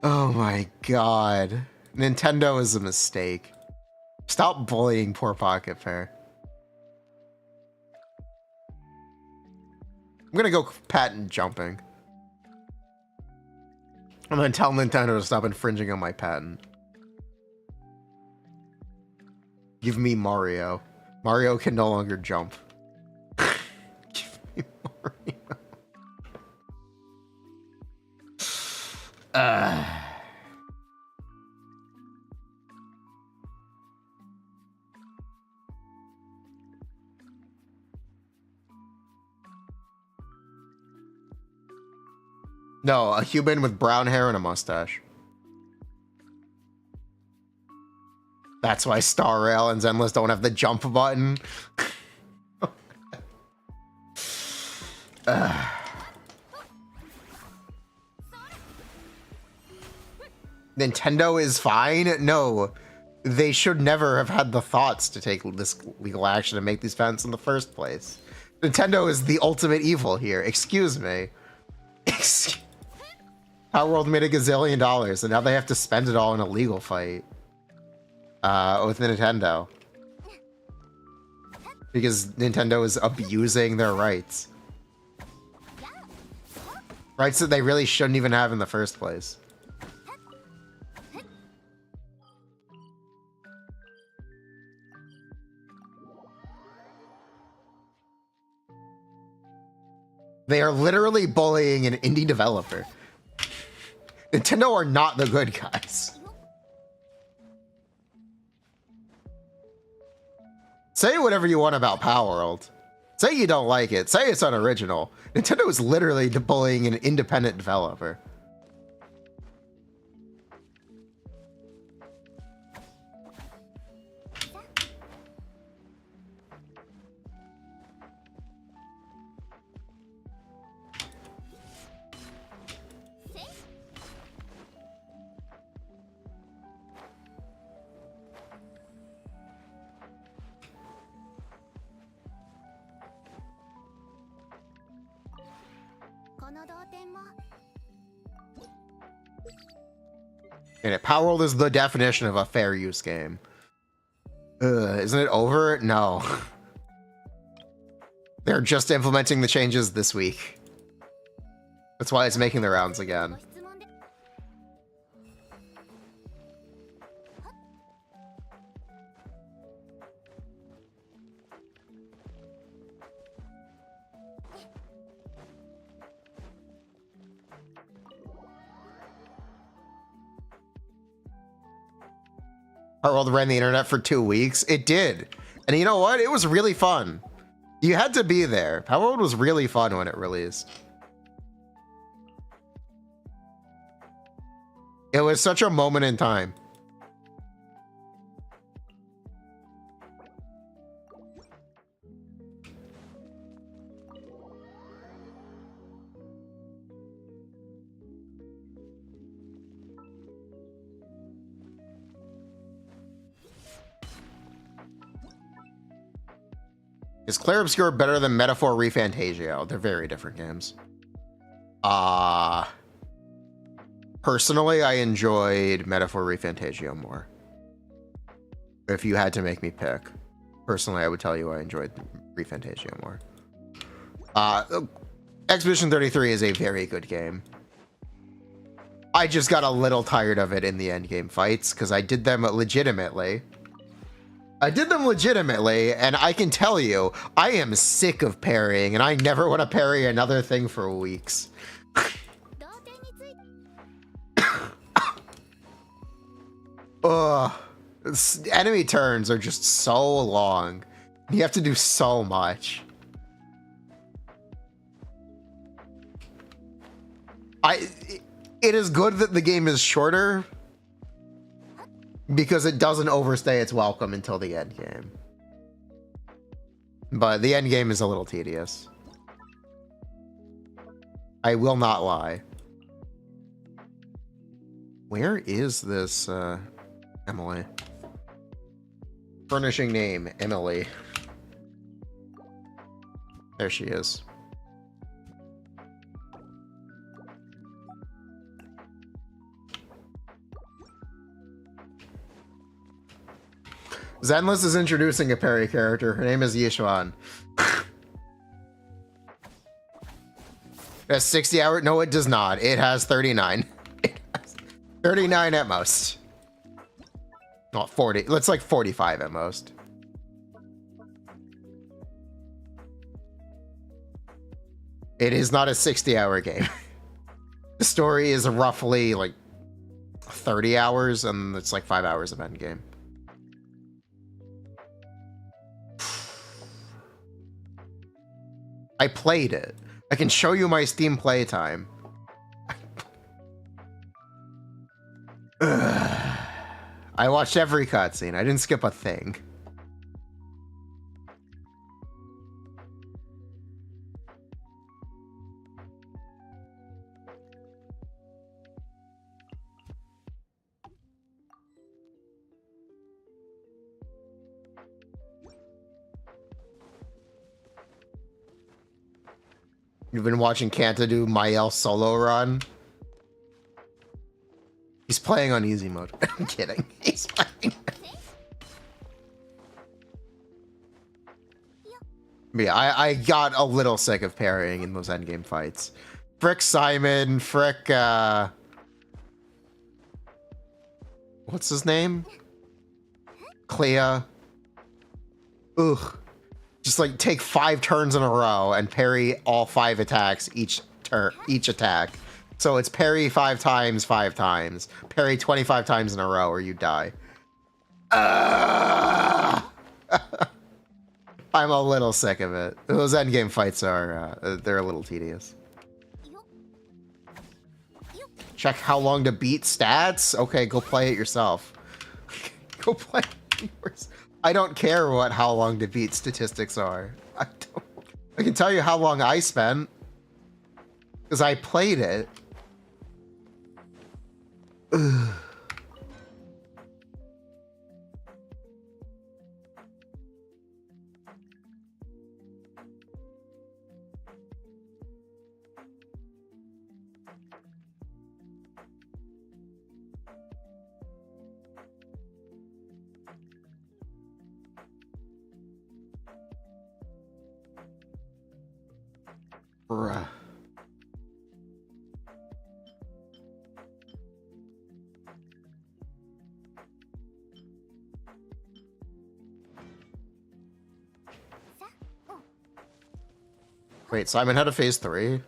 Oh my god. Nintendo is a mistake. Stop bullying poor Pocket Pair. I'm gonna go patent jumping. I'm gonna tell Nintendo to stop infringing on my patent. Give me Mario. Mario can no longer jump. Give me Mario. No, a human with brown hair and a mustache. That's why Star Rail and Zenless don't have the jump button. Nintendo is fine? No. They should never have had the thoughts to take this legal action and make these patents in the first place. Nintendo is the ultimate evil here. Excuse me. Power World made $1 gazillion, and now they have to spend it all in a legal fight with Nintendo. Because Nintendo is abusing their rights. Rights that they really shouldn't even have in the first place. They are literally bullying an indie developer. Nintendo are not the good guys. Say whatever you want about Power World. Say you don't like it. Say it's unoriginal. Nintendo is literally bullying an independent developer. And Power World is the definition of a fair use game. Isn't it over? No. They're just implementing the changes this week. That's why it's making the rounds again. Power World ran the internet for 2 weeks. It did. And you know what? It was really fun. You had to be there. Power World was really fun when it released. It was such a moment in time. Is Clair Obscur better than Metaphor ReFantagio? They're very different games. Personally, I enjoyed Metaphor ReFantagio more. If you had to make me pick. Personally, I would tell you I enjoyed ReFantagio more. Expedition 33 is a very good game. I just got a little tired of it in the endgame fights, because I did them legitimately. And I can tell you, I am sick of parrying, and I never want to parry another thing for weeks. Ugh. Enemy turns are just so long. You have to do so much. It is good that the game is shorter, because it doesn't overstay its welcome until the end game. But the end game is a little tedious. I will not lie. Where is this, Emily? Furnishing name, Emily. There she is. Zenless is introducing a parry character. Her name is Yishuan. It has 60 hours. No, it does not. It has 39. It has 39 at most. Not 40. It's like 45 at most. It is not a 60-hour game. The story is roughly like 30 hours, and it's like 5 hours of endgame. I played it. I can show you my Steam playtime. I I watched every cutscene. I didn't skip a thing. You've been watching Kanta do Mael solo run? He's playing on easy mode. I'm kidding. He's playing. Yeah, I got a little sick of parrying in those endgame fights. Frick Simon, frick, what's his name? Clea. Ugh. Just like take 5 turns in a row and parry all 5 attacks each attack. So it's parry 5 times, 5 times. Parry 25 times in a row or you die. I'm a little sick of it. Those endgame fights are, they're a little tedious. Check how long to beat stats? Okay, go play it yourself. Go play it yourself. I don't care what how long to beat statistics are. I can tell you how long I spent. Because I played it. Ugh. Bruh. Wait, Simon had a phase 3?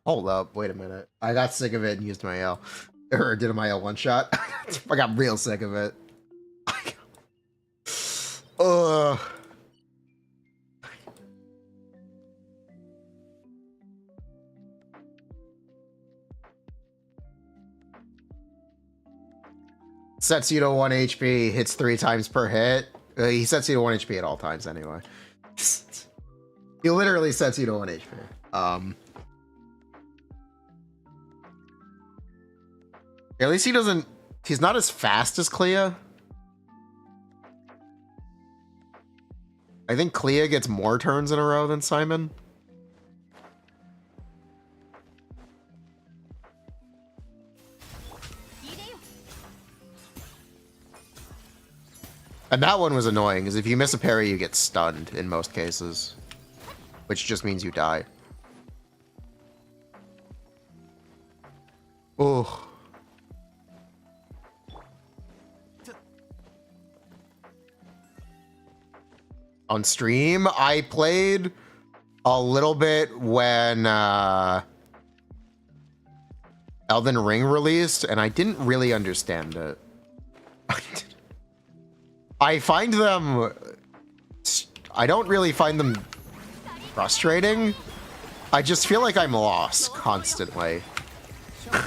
Hold up, wait a minute. I got sick of it and used my L. Or did my L one shot. I got real sick of it. Ugh. Sets you to 1 HP, hits 3 times per hit. He sets you to 1 HP at all times anyway. He literally sets you to 1 HP. At least he doesn't... He's not as fast as Clea. I think Clea gets more turns in a row than Simon. And that one was annoying, because if you miss a parry, you get stunned in most cases. Which just means you die. Oh. On stream, I played a little bit when Elden Ring released, and I didn't really understand it. I find them... I don't really find them frustrating. I just feel like I'm lost constantly.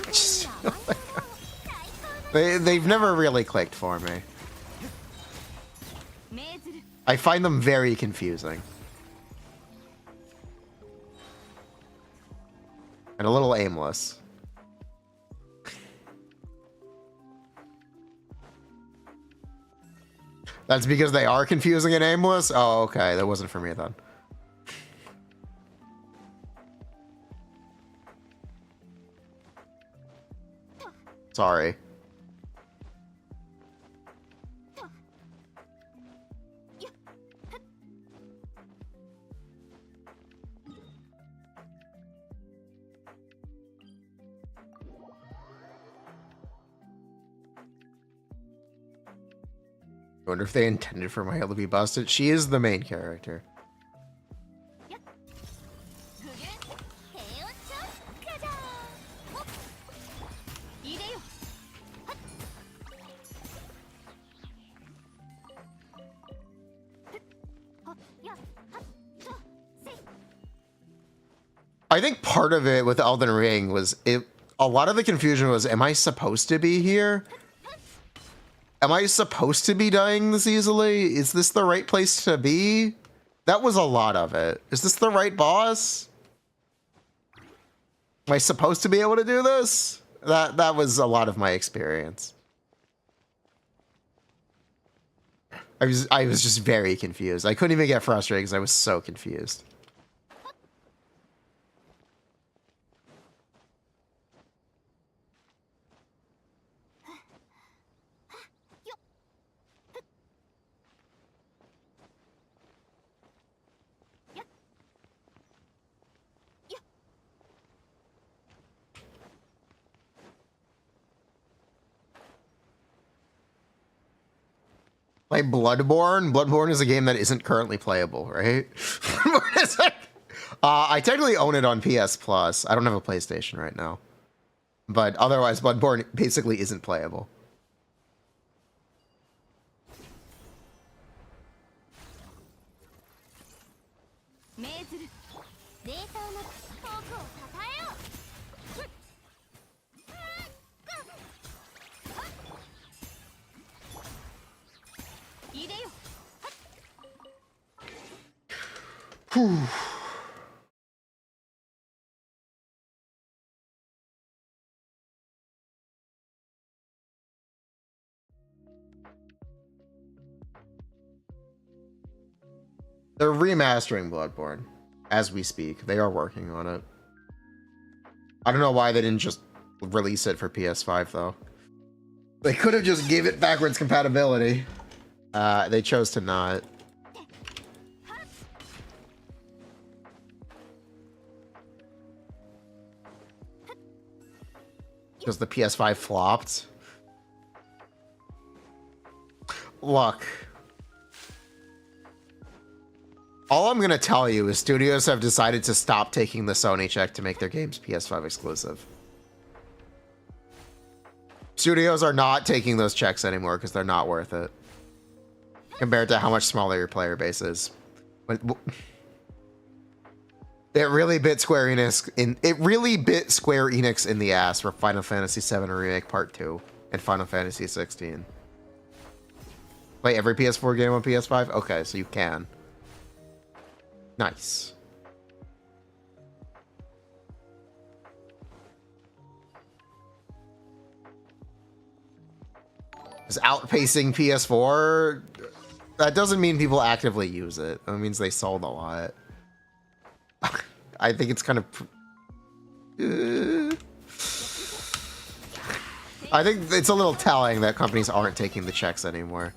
Just feel like they've never really clicked for me. I find them very confusing. And a little aimless. That's because they are confusing and aimless? Oh, okay. That wasn't for me then. Sorry. I wonder if they intended for Mael to be busted. She is the main character. I think part of it with Elden Ring was a lot of the confusion was, am I supposed to be here? Am I supposed to be dying this easily? Is this the right place to be? That was a lot of it. Is this the right boss? Am I supposed to be able to do this? That was a lot of my experience. I was just very confused. I couldn't even get frustrated because I was so confused. Like Bloodborne? Bloodborne is a game that isn't currently playable, right? I technically own it on PS Plus. I don't have a PlayStation right now. But otherwise, Bloodborne basically isn't playable. Whew. They're remastering Bloodborne as we speak. They are working on it. I don't know why they didn't just release it for PS5 though. They could have just gave it backwards compatibility. They chose to not. Because the PS5 flopped. Look. All I'm going to tell you is studios have decided to stop taking the Sony check to make their games PS5 exclusive. Studios are not taking those checks anymore because they're not worth it. Compared to how much smaller your player base is. It really bit Square Enix in the ass for Final Fantasy VII Remake Part 2 and Final Fantasy 16. Play every PS4 game on PS5? Okay, so you can. Nice. Is outpacing PS4? That doesn't mean people actively use it. That means they sold a lot. I think it's kind of... I think it's a little telling that companies aren't taking the checks anymore.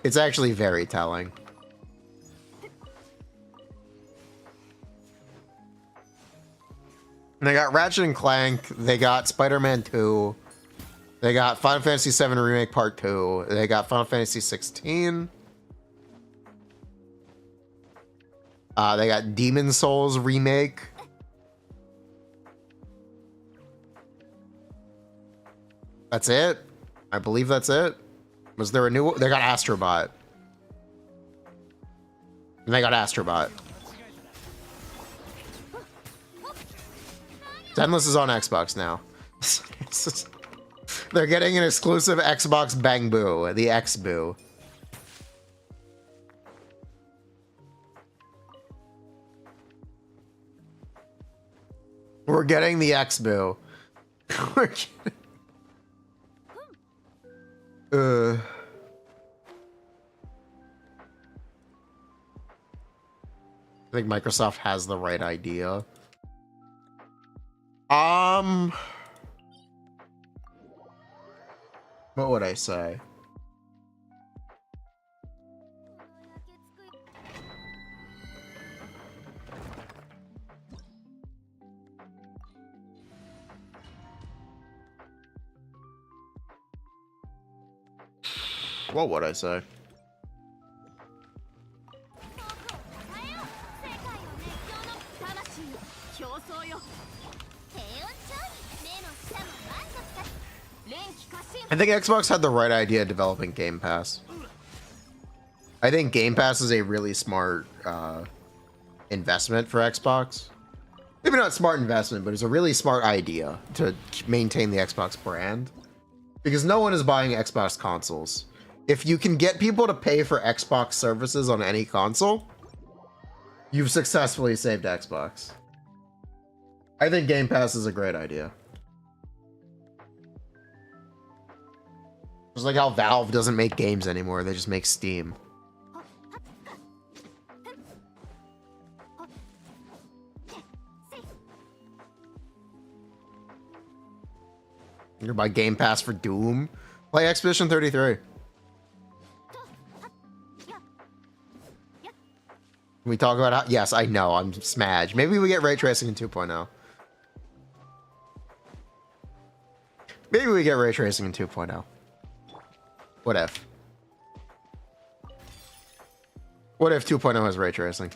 It's actually very telling. They got Ratchet and Clank, they got Spider-Man 2, they got Final Fantasy VII Remake Part 2, they got Final Fantasy 16. They got Demon Souls Remake. That's it? I believe that's it. Was there a new one? They got Astrobot. And they got Astrobot. Zenless is on Xbox now. They're getting an exclusive Xbox Bang Boo, the X Boo. We're getting the X Boo. We're getting... I think Microsoft has the right idea. What would I say? What would I say? I think Xbox had the right idea developing Game Pass. I think Game Pass is a really smart investment for Xbox. Maybe not smart investment, but it's a really smart idea to maintain the Xbox brand. Because no one is buying Xbox consoles. If you can get people to pay for Xbox services on any console, you've successfully saved Xbox. I think Game Pass is a great idea. It's like how Valve doesn't make games anymore, they just make Steam. You're gonna buy Game Pass for Doom? Play Expedition 33. Can we talk about how? Yes, I know, I'm smudged. Maybe we get ray tracing in 2.0. Maybe we get ray tracing in 2.0. What if? What if 2.0 has ray tracing?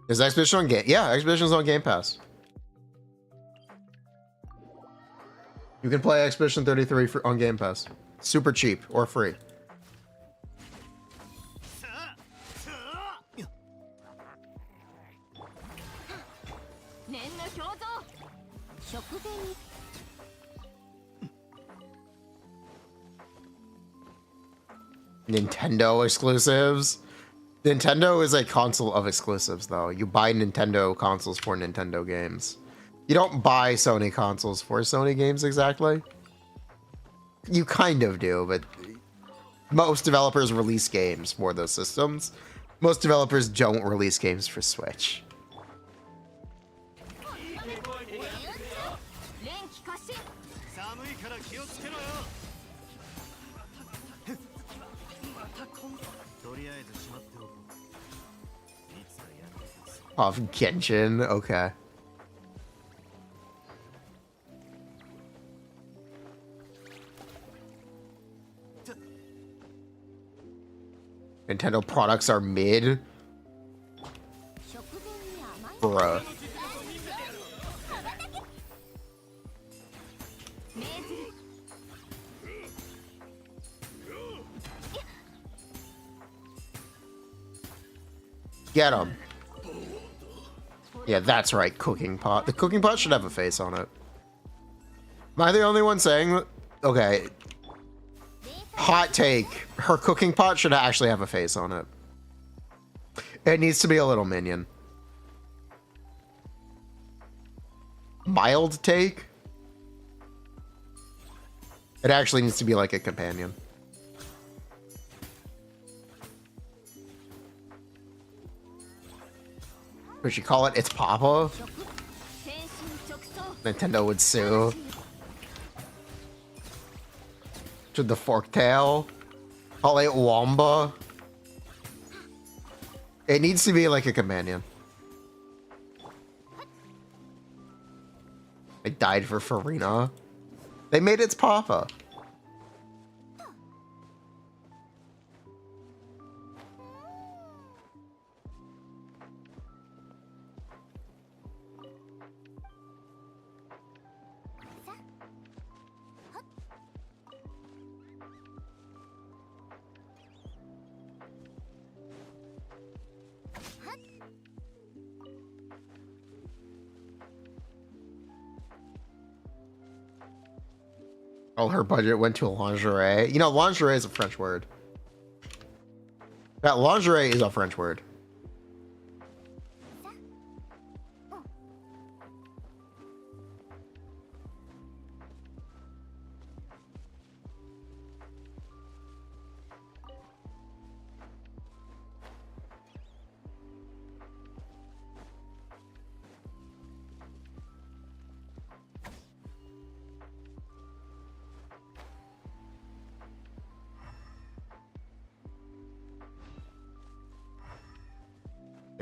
Is Expedition on Game? Yeah, Expedition's on Game Pass. You can play Expedition 33 on Game Pass. Super cheap or free. Nintendo exclusives. Nintendo is a console of exclusives, though. You buy Nintendo consoles for Nintendo games. You don't buy Sony consoles for Sony games exactly. You kind of do, but most developers release games for those systems. Most developers don't release games for Switch. Off Genshin, okay. Nintendo products are mid. Bruh. Get him. Yeah, that's right, cooking pot. The cooking pot should have a face on it. Am I the only one saying? Okay. Hot take. Her cooking pot should actually have a face on it. It needs to be a little minion. Mild take. It actually needs to be like a companion. Would you call it It's Papa? Nintendo would sue. Should the forktail call it Wamba? It needs to be like a companion. They died for Furina. They made It's Papa. All her budget went to lingerie. You know, lingerie is a French word. That lingerie is a French word.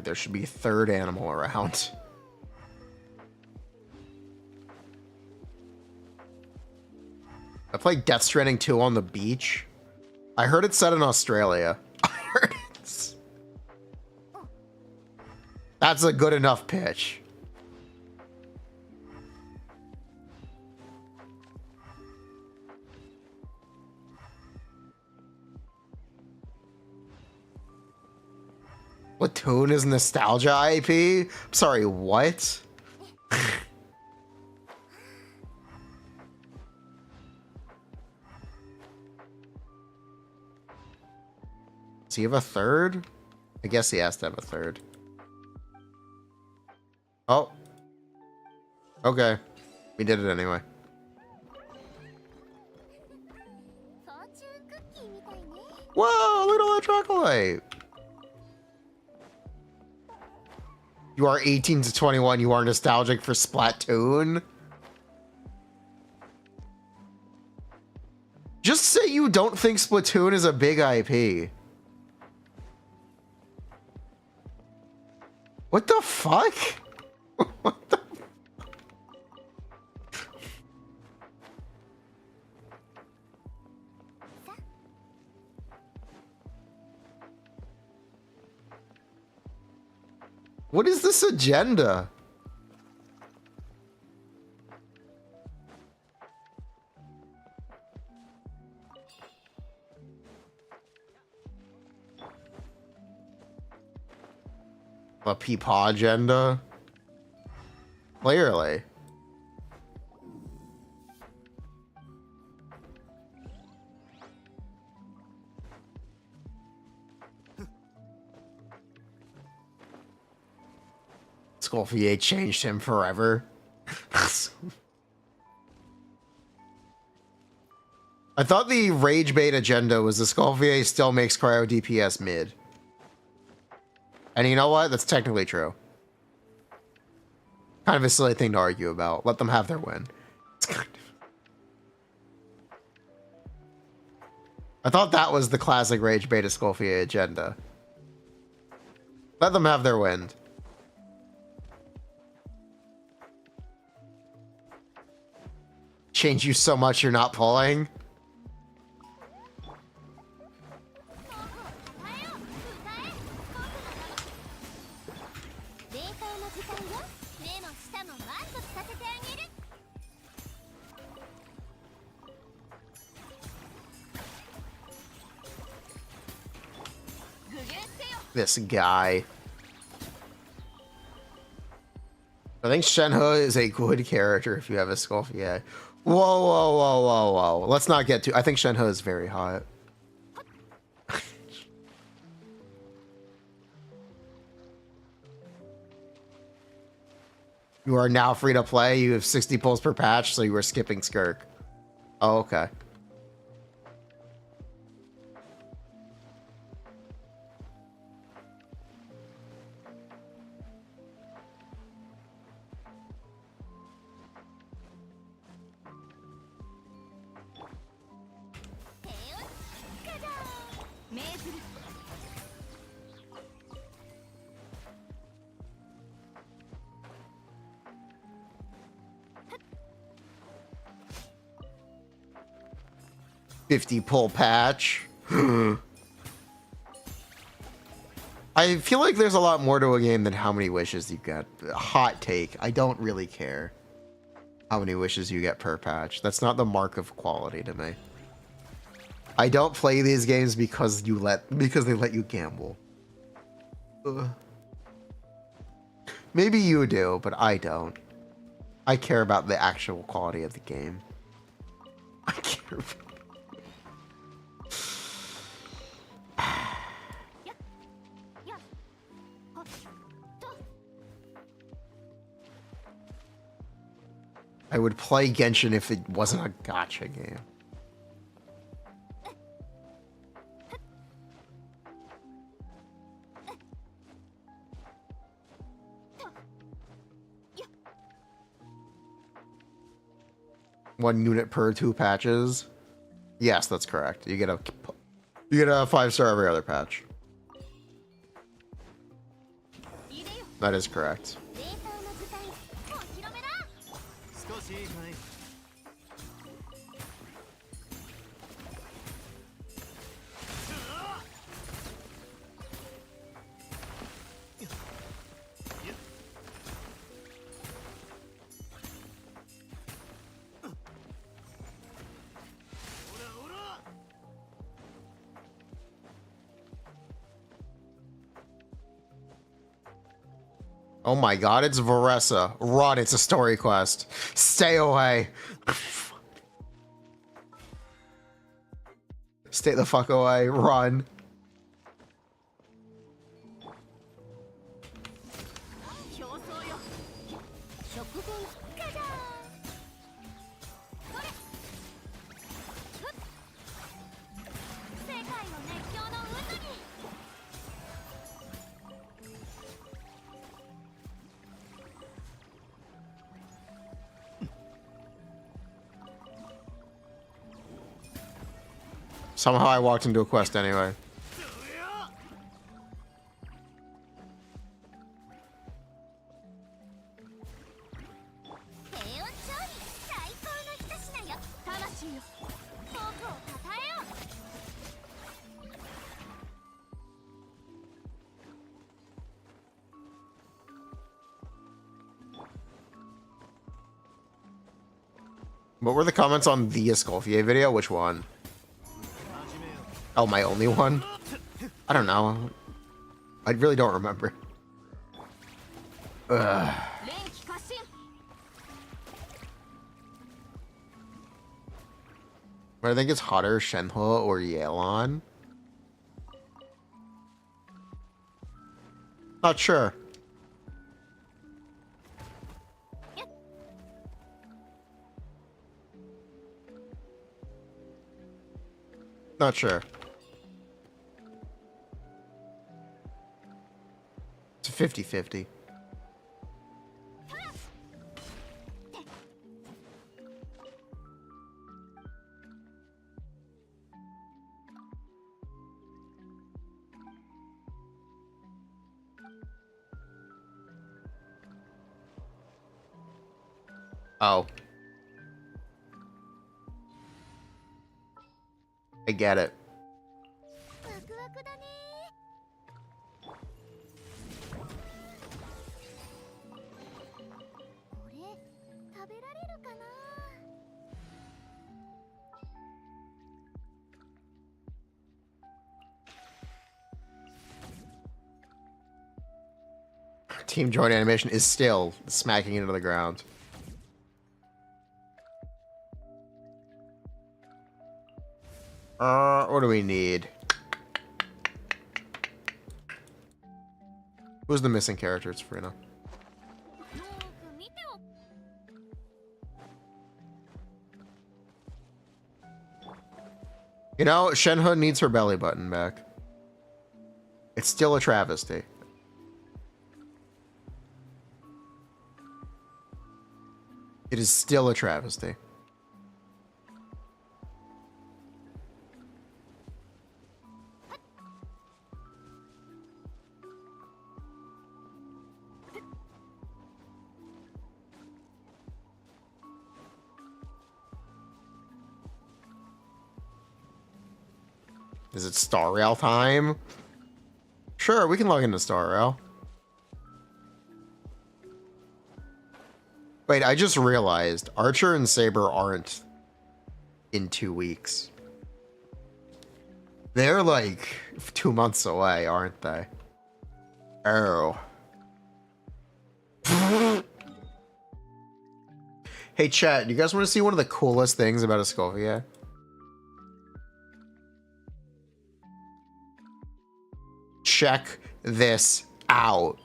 There should be a third animal around. I played Death Stranding 2 on the beach. I heard it's set in Australia. I heard it's... That's a good enough pitch. Splatoon is nostalgia IP? I'm sorry, what? Does he have a third? I guess he has to have a third. Oh. Okay. We did it anyway. Whoa, look at all that chocolate. You are 18 to 21. You are nostalgic for Splatoon? Just say you don't think Splatoon is a big IP. What the fuck? What the... What is this agenda? A Peepaw agenda? Clearly. Skolfier changed him forever. I thought the rage bait agenda was the Skolfier still makes cryo DPS mid. And you know what? That's technically true. Kind of a silly thing to argue about. Let them have their win. It's kind of... I thought that was the classic rage bait Skolfier agenda. Let them have their win. Change you so much you're not pulling. This guy. I think Shenhe is a good character if you have a Skolfier. Whoa, whoa, whoa, whoa, whoa. Let's not get too... I think Shenhe is very hot. You are now free to play. You have 60 pulls per patch, so you were skipping Skirk. Oh, okay. $50 pull patch. I feel like there's a lot more to a game than how many wishes you get. Hot take. I don't really care how many wishes you get per patch. That's not the mark of quality to me. I don't play these games because they let you gamble. Maybe you do, but I don't. I care about the actual quality of the game. I care about... I would play Genshin if it wasn't a gacha game. One unit per 2 patches. Yes, that's correct. You get a 5-star every other patch. That is correct. Oh my god, it's Varessa. Run, it's a story quest. Stay away. Stay the fuck away. Run. Somehow I walked into a quest anyway. What were the comments on the Escoffier video? Which one? Oh, my only one? I don't know. I really don't remember. Ugh. But I think it's hotter, Shenhe or Yelan. Not sure. Not sure. It's a 50-50. Oh. I get it. Team joint animation is still smacking into the ground. What do we need? Who's the missing character? It's Furina. You know, Shenhe needs her belly button back. It's still a travesty. It is still a travesty. Is it Star Rail time? Sure, we can log into Star Rail. Wait, I just realized Archer and Saber aren't in 2 weeks. They're like 2 months away, aren't they? Oh. Hey chat, do you guys want to see one of the coolest things about Escoffier? Check this out.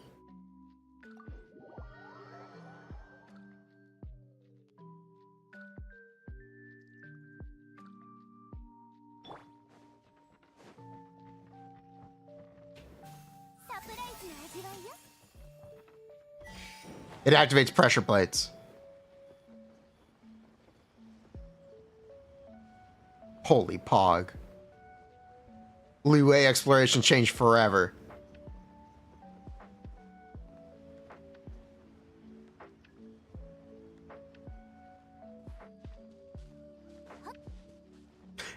It activates pressure plates. Holy pog. Leeway exploration changed forever.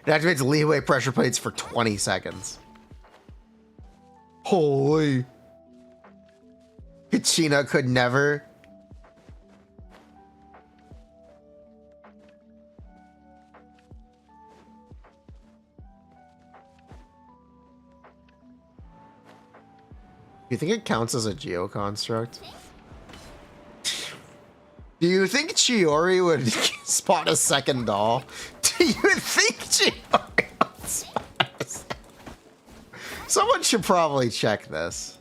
It activates leeway pressure plates for 20 seconds. Holy. Kachina could never. Do you think it counts as a geoconstruct? Do you think Chiori would spot a second doll? Do you think Chiori would spot a second? Someone should probably check this.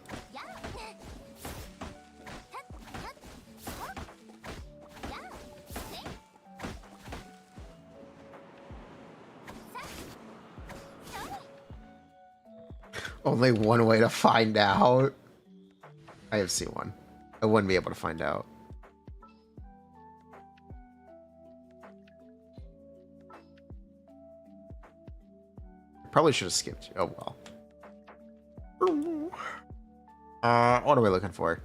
Only one way to find out. I have C1. I wouldn't be able to find out. Probably should have skipped. Oh well. What are we looking for?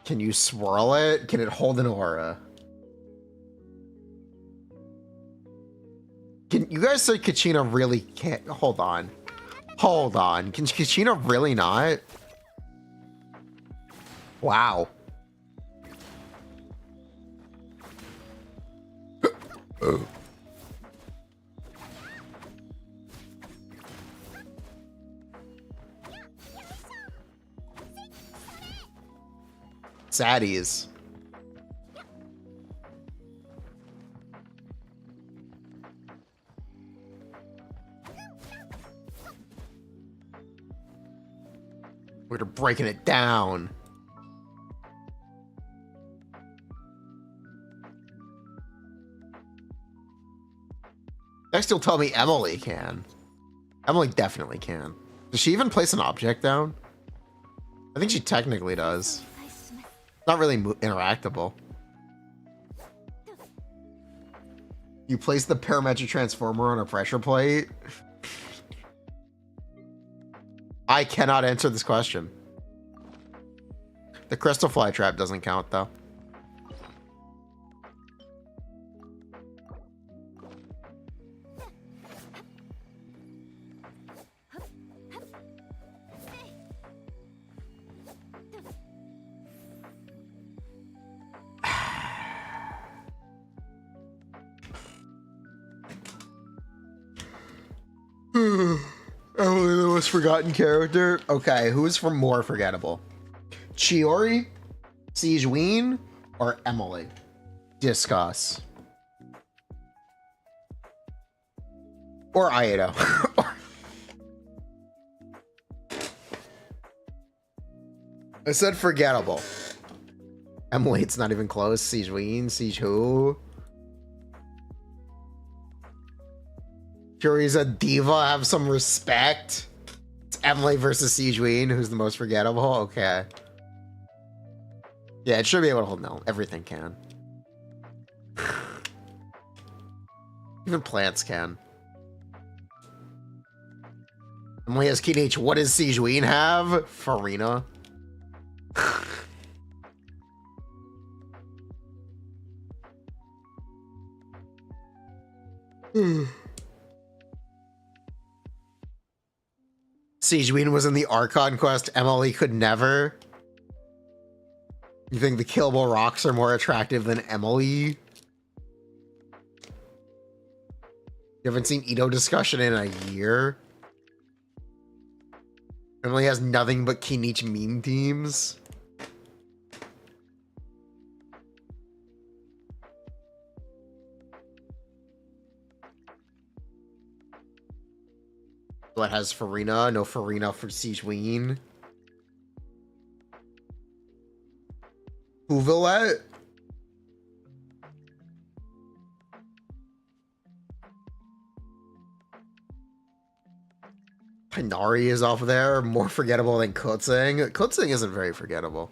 Can you swirl it? Can it hold an aura? Can you guys say Kachina really can't? Hold on. Hold on. Can Kachina really not? Wow. Saddies. We're breaking it down. Next, you'll tell me Emily can. Emily definitely can. Does she even place an object down? I think she technically does. Not really interactable. You place the parametric transformer on a pressure plate? I cannot answer this question. The crystal fly trap doesn't count, though. Emily, the most forgotten character. Okay, who's from more forgettable? Chiori, Siegeween, or Emily? Discuss. Or Ayato. I said forgettable. Emily, it's not even close. Siegeween, Siege who? Chiori's a diva, have some respect. It's Emily versus Siegeween, who's the most forgettable? Okay. Yeah, it should be able to hold no. Everything can. Even plants can. Emily has Keen H. What does Siegeween have? Furina. Siegeween was in the Archon quest. Emily could never. You think the killable rocks are more attractive than Emily? You haven't seen Ito discussion in a year? Emily has nothing but Kinich meme teams. What has Furina? No Furina for Siegeween. Whovillette? Hinari is off there. More forgettable than Kutzing. Kutzing isn't very forgettable.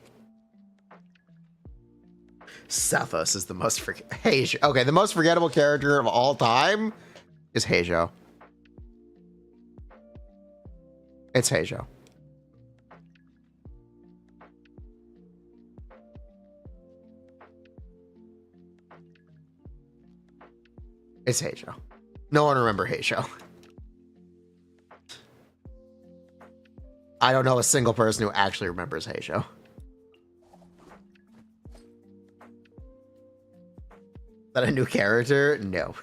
Cephas is the most Heijo. Okay, the most forgettable character of all time is Heijo. It's Heijo. It's Heijo. No one remember Heijo. I don't know a single person who actually remembers Heijo. Is that a new character? No.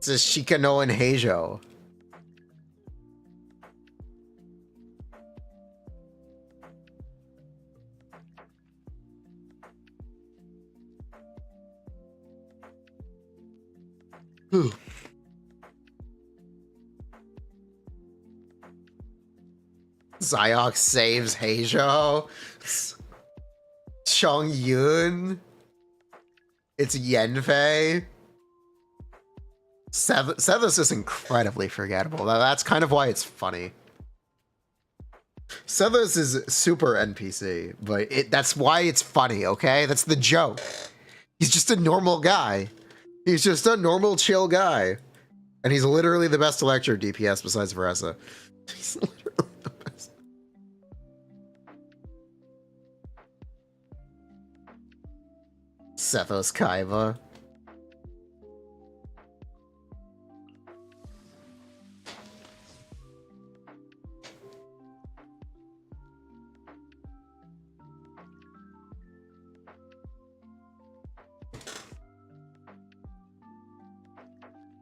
It's a Shikano and Heijo. Zyok saves Heijo. Chong Yun. It's Yenfei. Zenless is incredibly forgettable. That's kind of why it's funny. Zenless is super NPC, but that's why it's funny, okay? That's the joke. He's just a normal guy. He's just a normal, chill guy. And he's literally the best Electro DPS besides Varesa. He's literally the best. Sethos Kaiba.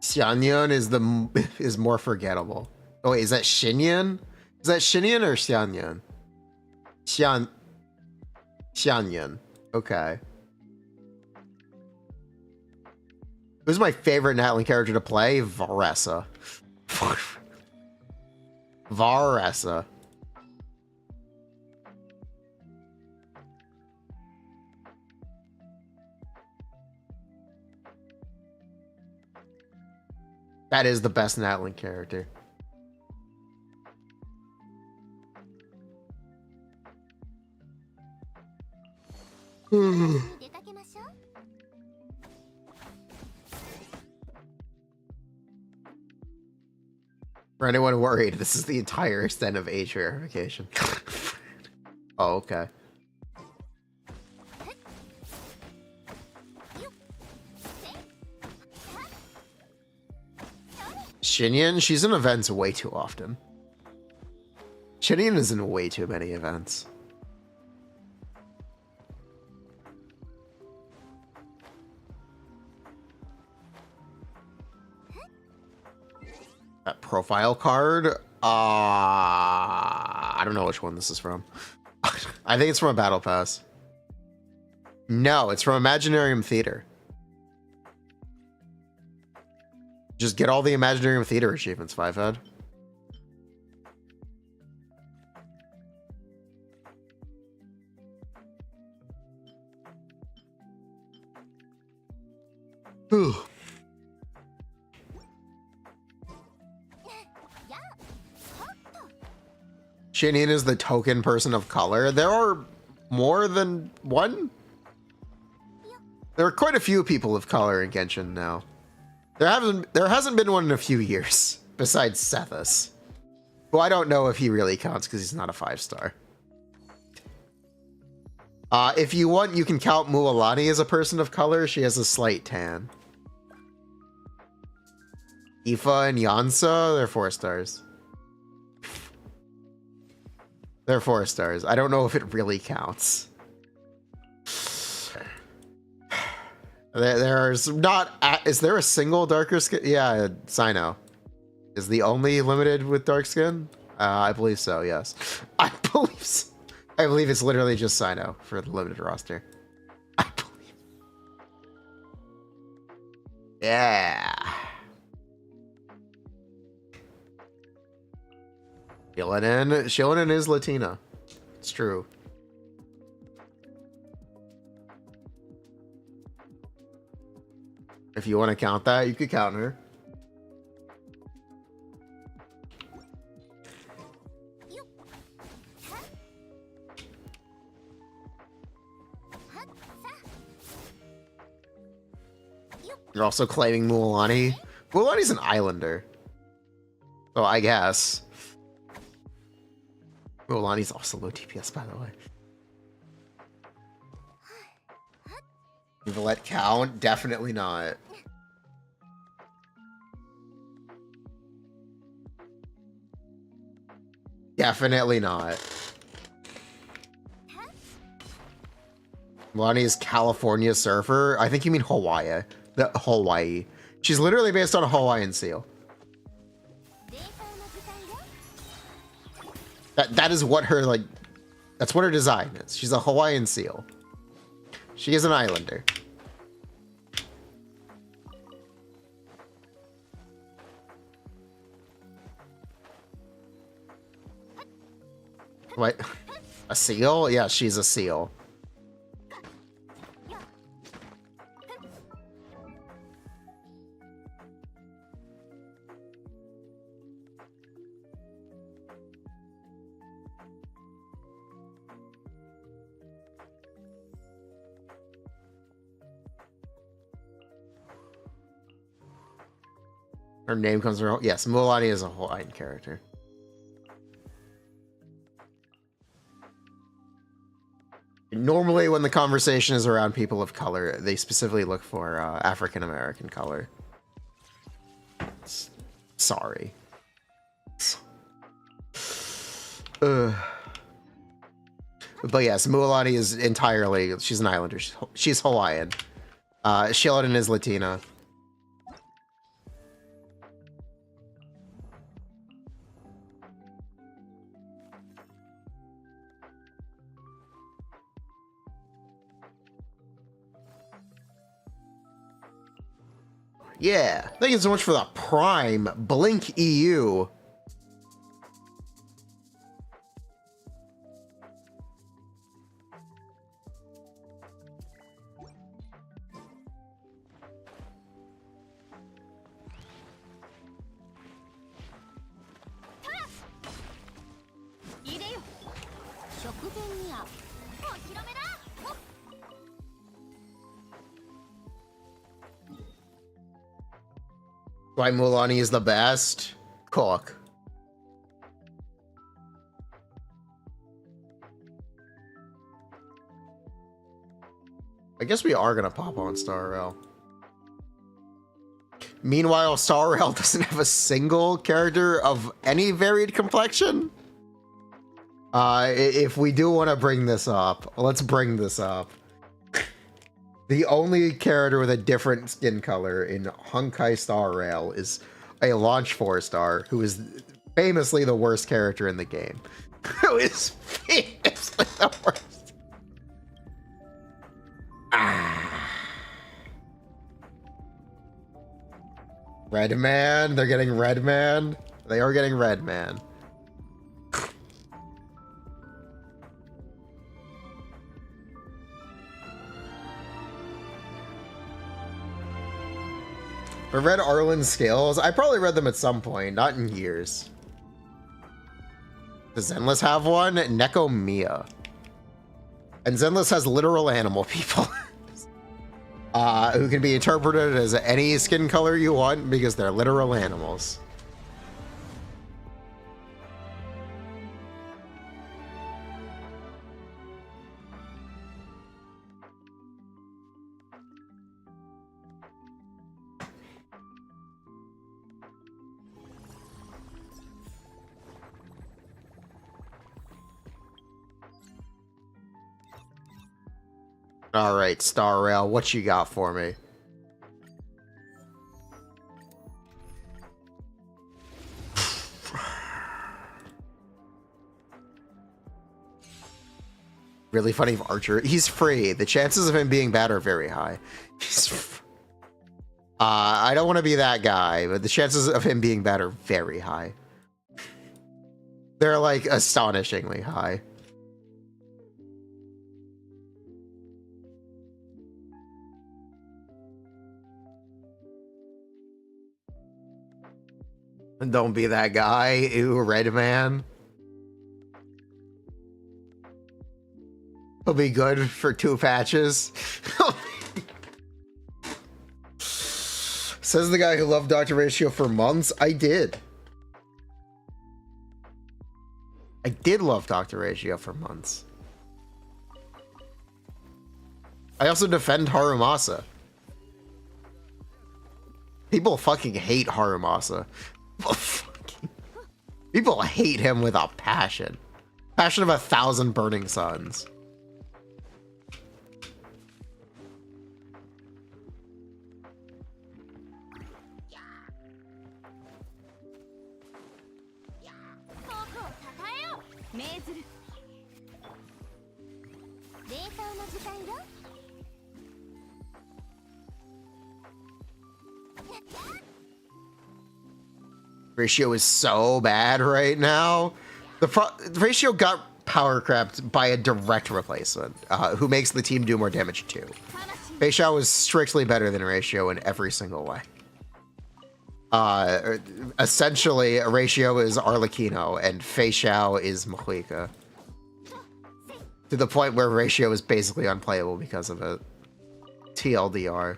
Xianyan is more forgettable. Oh wait, is that Xinyan? Is that Xinyan or Xianyan? Xianyan. Okay. Who's my favorite Natlan character to play? Varesa. Varesa. That is the best Natlan character. For anyone worried, this is the entire extent of age verification. Oh, okay. Xinyan, she's in events way too often. Xinyan is in way too many events. That profile card? I don't know which one this is from. I think it's from a battle pass. No, it's from Imaginarium Theater. Just get all the Imaginarium Theater achievements, Fivehead. Xinyan is the token person of color. There are more than one? There are quite a few people of color in Genshin now. There hasn't been one in a few years, besides Sethos, who I don't know if he really counts because he's not a 5-star. If you want, you can count Mualani as a person of color. She has a slight tan. Aoife and Yansa, they're 4 stars. They're 4 stars. I don't know if it really counts. There's not. Is there a single darker skin? Yeah, Sino is the only limited with dark skin. I believe so. Yes, I believe so. I believe it's literally just Sino for the limited roster. I believe. Yeah. Shilonen is Latina. It's true. If you want to count that, you could count her. You're also claiming Mualani. Mualani's an islander. So I guess. Mualani's also low DPS, by the way. Let count? Definitely not. Definitely not. Mualani is California surfer. I think you mean Hawaii. Hawaii. She's literally based on a Hawaiian seal. That is what her, like, that's what her design is. She's a Hawaiian seal. She is an islander. What? A seal? Yeah, she's a seal. Her name comes from... Yes, Mualani is a Hawaiian character. Normally, when the conversation is around people of color, they specifically look for African-American color. Sorry. But yes, Mualani is entirely... She's an islander. She's Hawaiian. Sheldon is Latina. Yeah, thank you so much for the Prime Blink EU. Why Mualani is the best? Cook. I guess we are gonna pop on Star Rail. Meanwhile, Star Rail doesn't have a single character of any varied complexion. If we do want to bring this up, let's bring this up. The only character with a different skin color in Honkai Star Rail is a Launch 4-star, who is famously the worst character in the game. Who is famously the worst. Red Man, they're getting Red Man. They are getting Red Man. I read Arlen's Scales. I probably read them at some point, not in years. Does Zenless have one? Neko Mia. And Zenless has literal animal people. Who can be interpreted as any skin color you want because they're literal animals. All right, Star Rail, what you got for me? Really funny of Archer. He's free. The chances of him being bad are very high. I don't want to be that guy, but the chances of him being bad are very high. They're like astonishingly high. Don't be that guy. Ew, Red Man. He'll be good for 2 patches. Says the guy who loved Dr. Ratio for months. I did. I did love Dr. Ratio for months. I also defend Harumasa. People fucking hate Harumasa. People hate him with a passion. Passion of 1,000 burning suns. Ratio is so bad right now. The ratio got power crept by a direct replacement, who makes the team do more damage too. Fei Xiao is strictly better than Ratio in every single way. Essentially, Ratio is Arleccino and Fei Xiao is Mahuika. To the point where Ratio is basically unplayable because of it. TLDR.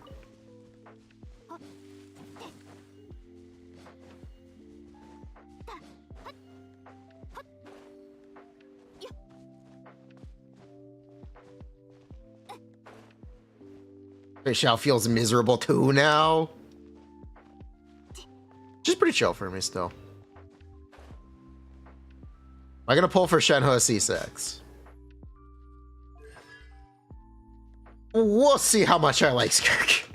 Fei Xiao feels miserable too now. She's pretty chill for me still. Am I gonna pull for Shenhe C6? We'll see how much I like Skirk.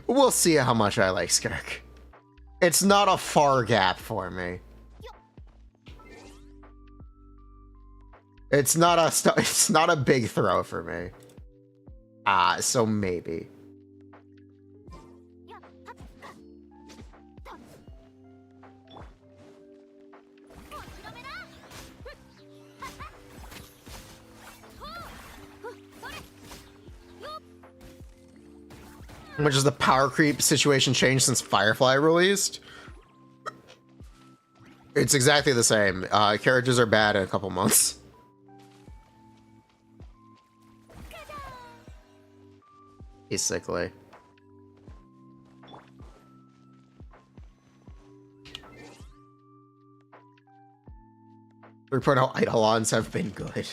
We'll see how much I like Skirk. It's not a far gap for me. It's not a big throw for me. So maybe. How much has the power creep situation changed since Firefly released? It's exactly the same. Characters are bad in a couple months. He's sickly. 3.0 Eidolons have been good.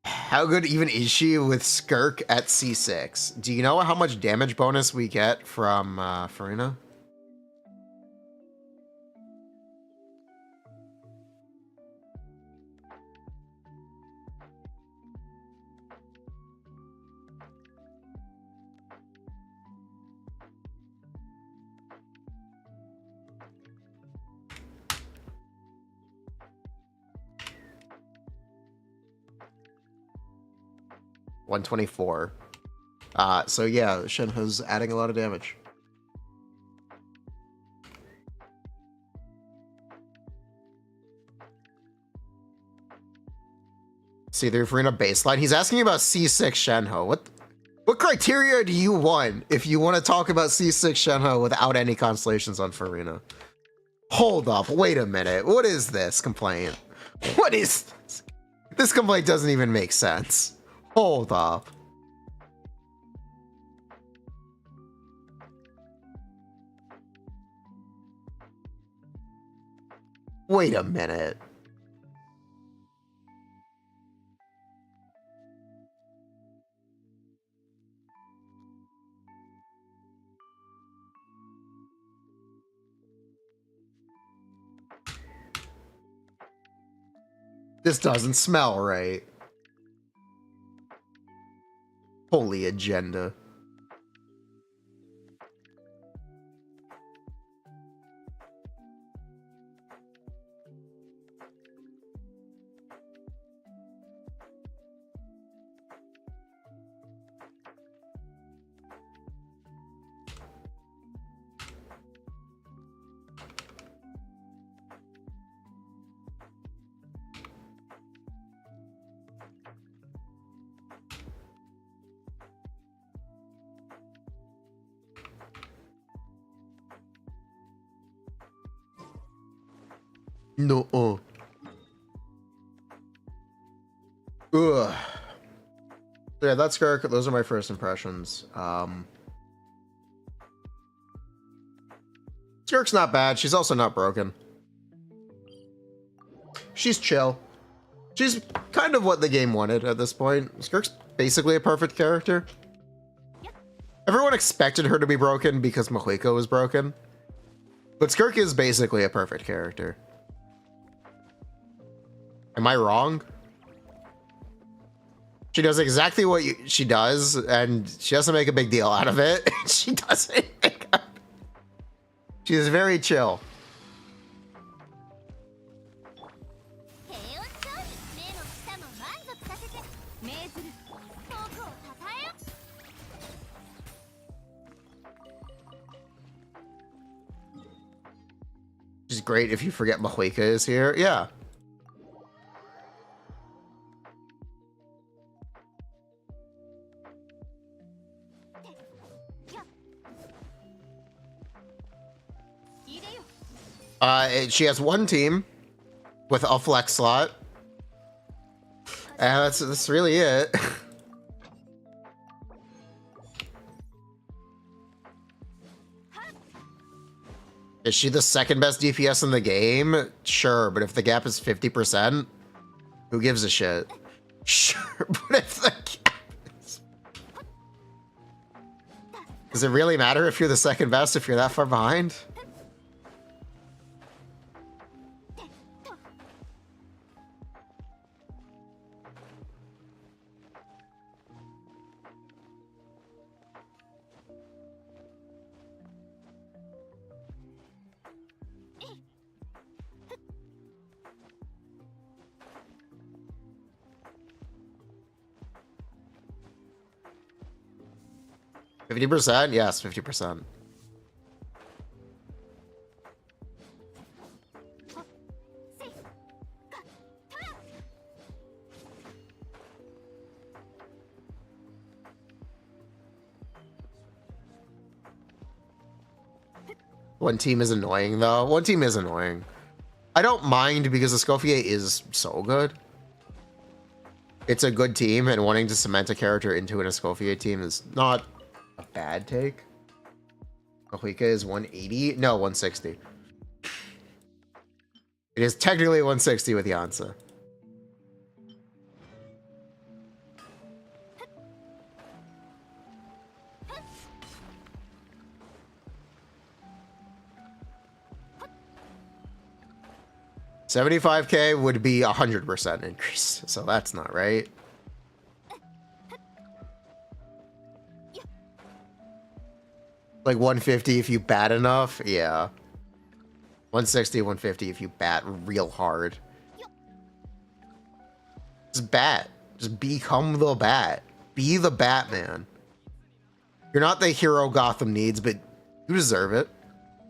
How good even is she with Skirk at C6? Do you know how much damage bonus we get from Furina? $124. So yeah, Shenhe's adding a lot of damage. See, the Furina baseline. He's asking about C6 Shenhe. What criteria do you want if you want to talk about C6 Shenhe without any constellations on Furina? Hold up, wait a minute. What is this complaint? What is this? This complaint doesn't even make sense. Hold up. Wait a minute. This doesn't smell right. Holy agenda. No. Ugh. Yeah, that's Skirk. Those are my first impressions. Skirk's not bad. She's also not broken. She's chill. She's kind of what the game wanted at this point. Skirk's basically a perfect character. Everyone expected her to be broken because Mahuika was broken. But Skirk is basically a perfect character. Am I wrong? She does exactly what she does, and she doesn't make a big deal out of it. She doesn't. She's very chill. She's great if you forget Mahuika is here. Yeah. She has one team with a flex slot. And that's really it. Is she the second best DPS in the game? Sure, but if the gap is 50%, who gives a shit? Sure, but if the gap is... Does it really matter if you're the second best if you're that far behind? %? Yes, 50%. One team is annoying, though. One team is annoying. I don't mind because Escoffier is so good. It's a good team, and wanting to cement a character into an Escoffier team is not a bad take. Mahuika is 180? No, 160. It is technically 160 with Yansa. $75K would be 100% increase, so that's not right. Like 150 if you bat enough, yeah. 160, 150 if you bat real hard. Just bat. Just become the bat. Be the Batman. You're not the hero Gotham needs, but you deserve it.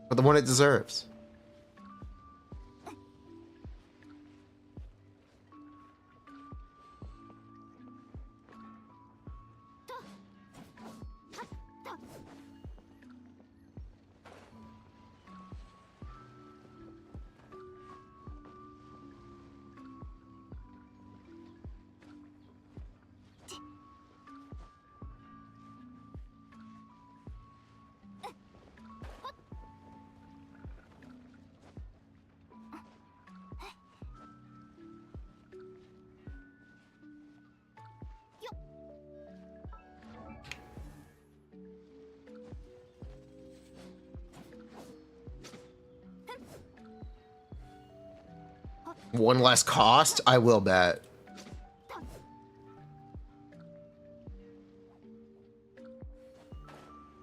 For the one it deserves. One less cost? I will bet.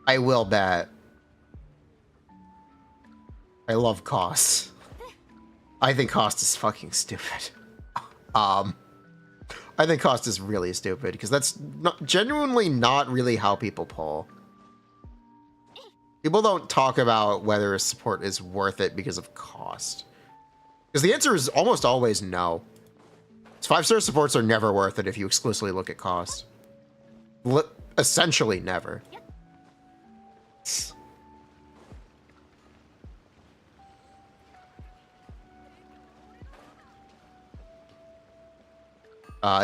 I will bet. I love costs. I think cost is fucking stupid. I think cost is really stupid because that's genuinely not really how people pull. People don't talk about whether a support is worth it because of cost. Because the answer is almost always no. 5-star supports are never worth it if you exclusively look at cost. Essentially never.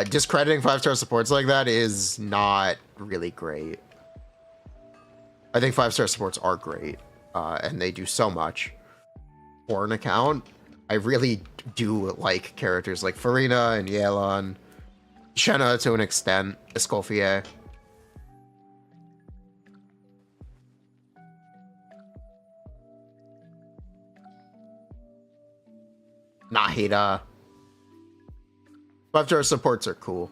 Discrediting 5-star supports like that is not really great. I think 5-star supports are great, and they do so much for an account. I really do like characters like Furina and Eula and Shenna to an extent, Escoffier. Nahida. 5-star supports are cool.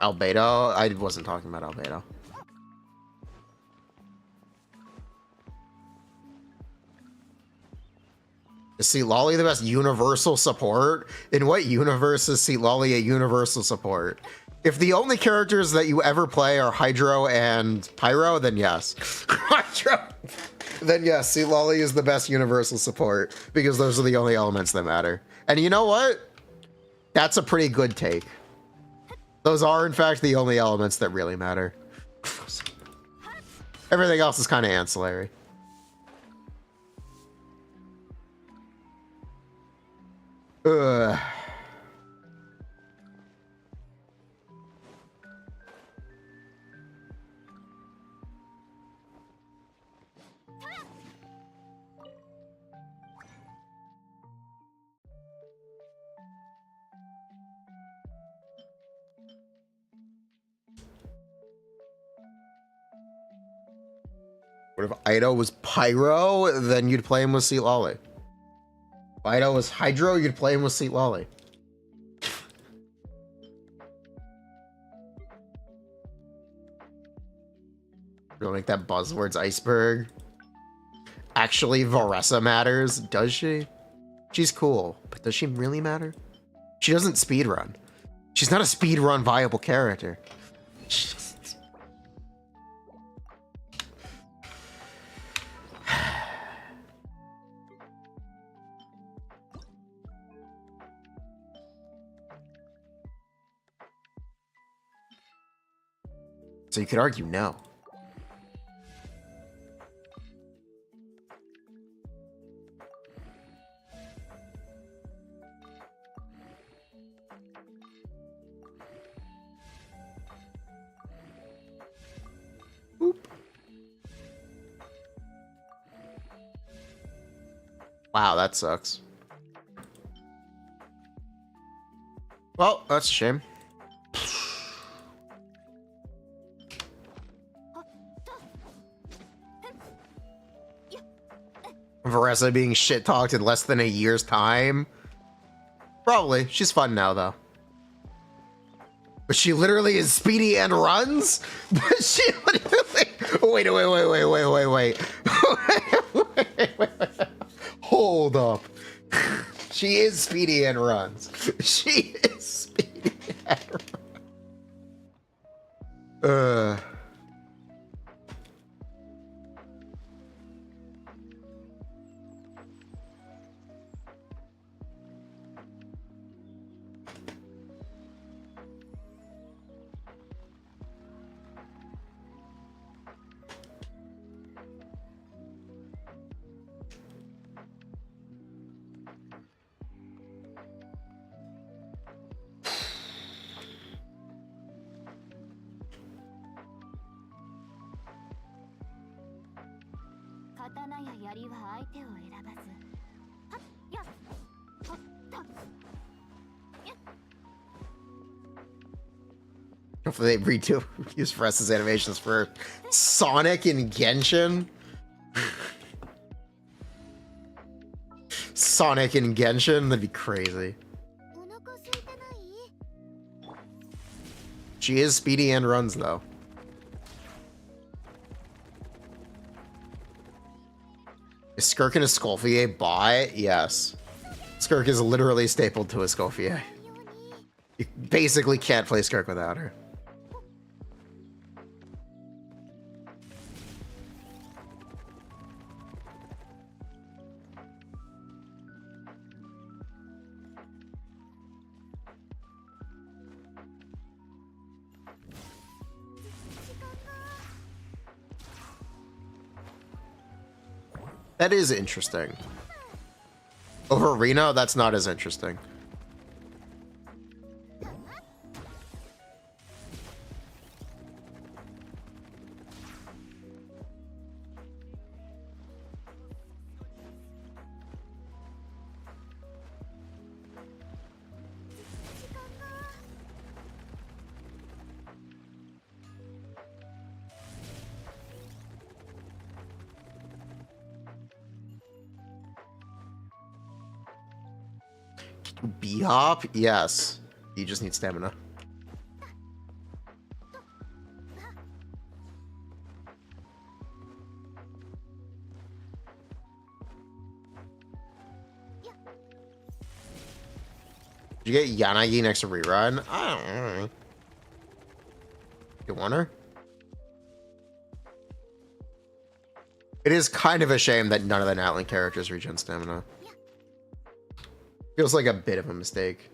Albedo? I wasn't talking about Albedo. Is Seat Lolly the best universal support? In what universe is Seat Lolly a universal support? If the only characters that you ever play are Hydro and Pyro, then yes. Hydro! Then yes, Seat Lolly is the best universal support, because those are the only elements that matter. And you know what? That's a pretty good take. Those are, in fact, the only elements that really matter. Everything else is kind of ancillary. Ugh. What if Ido was Pyro, then you'd play him with Seat Lolly. If Ido was Hydro, you'd play him with Seat Lolly. We'll make that buzzwords iceberg. Actually, Varessa matters. Does she? She's cool, but does she really matter? She doesn't speedrun. She's not a speedrun viable character. So you could argue no. Oop. Wow, that sucks. Well, that's a shame. Varessa being shit-talked in less than a year's time? Probably. She's fun now, though. But she literally is speedy and runs? But she literally... Wait. Hold up. She is speedy and runs. She is speedy and runs. Hopefully they use Varessa's animations for Sonic and Genshin. Sonic and Genshin, that'd be crazy. She is speedy and runs, though. Is Skirk and Escoffier bot? Yes. Skirk is literally stapled to Escoffier. You basically can't play Skirk without her. That is interesting. Over Reno, that's not as interesting. B-hop? Yes. You just need stamina. Did you get Yanagi next to rerun? I don't know. You want her? It is kind of a shame that none of the Natlan characters regen stamina. Feels like a bit of a mistake.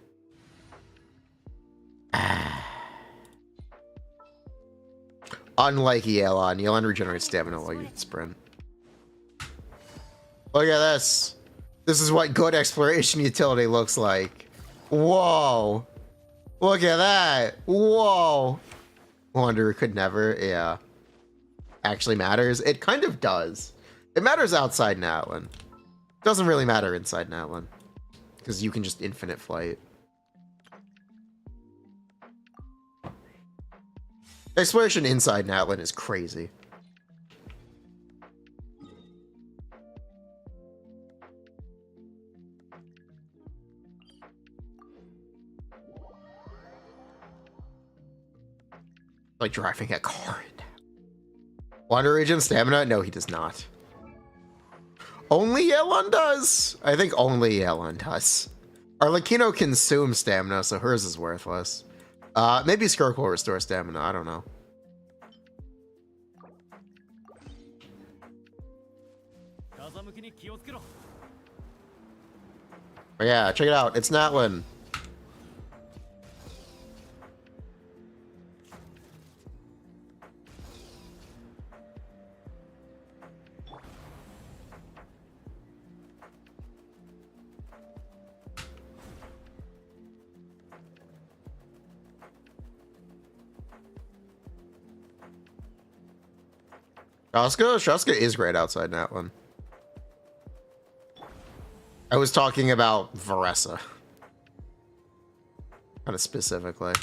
Unlike Yelan regenerates stamina while you sprint. Look at this. This is what good exploration utility looks like. Whoa. Look at that. Whoa. Wanderer could never. Yeah. Actually matters. It kind of does. It matters outside Natlan. Doesn't really matter inside Natlan. Because you can just infinite flight. Exploration inside Natlan is crazy. Like driving a car. Wander regen stamina? No, he does not. Only Yelan does. I think only Yelan does. Arleccino consumes stamina, so hers is worthless. Maybe Skirk will restore stamina. I don't know. But yeah, check it out. It's Natlan. Shaska is great outside Natlan. I was talking about Varessa. Kind of specifically.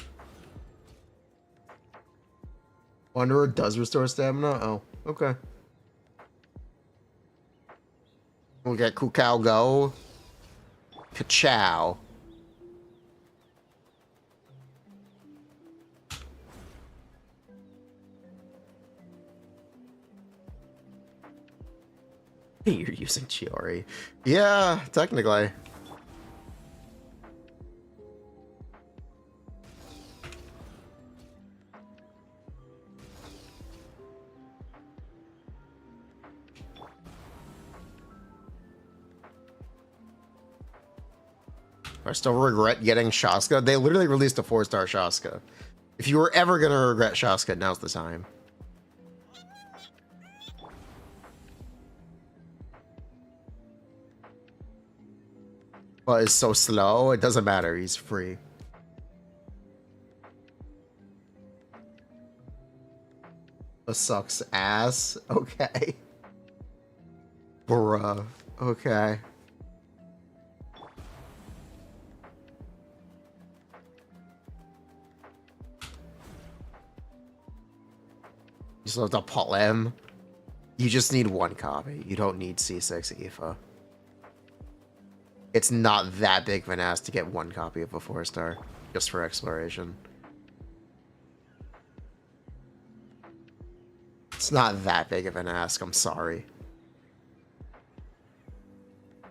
Wanderer does restore stamina? Oh, okay. We'll get Kukao Go. Kachow. You're using Chiori. Yeah, technically. I still regret getting Shaska. They literally released a 4-star Shaska. If you were ever gonna regret Shaska, now's the time. But it's so slow, it doesn't matter, he's free. This sucks ass. Okay. Bruh. Okay. You still have to pull him. You just need one copy. You don't need C6 Aoife. It's not that big of an ass to get one copy of a 4-star just for exploration. It's not that big of an ask, I'm sorry.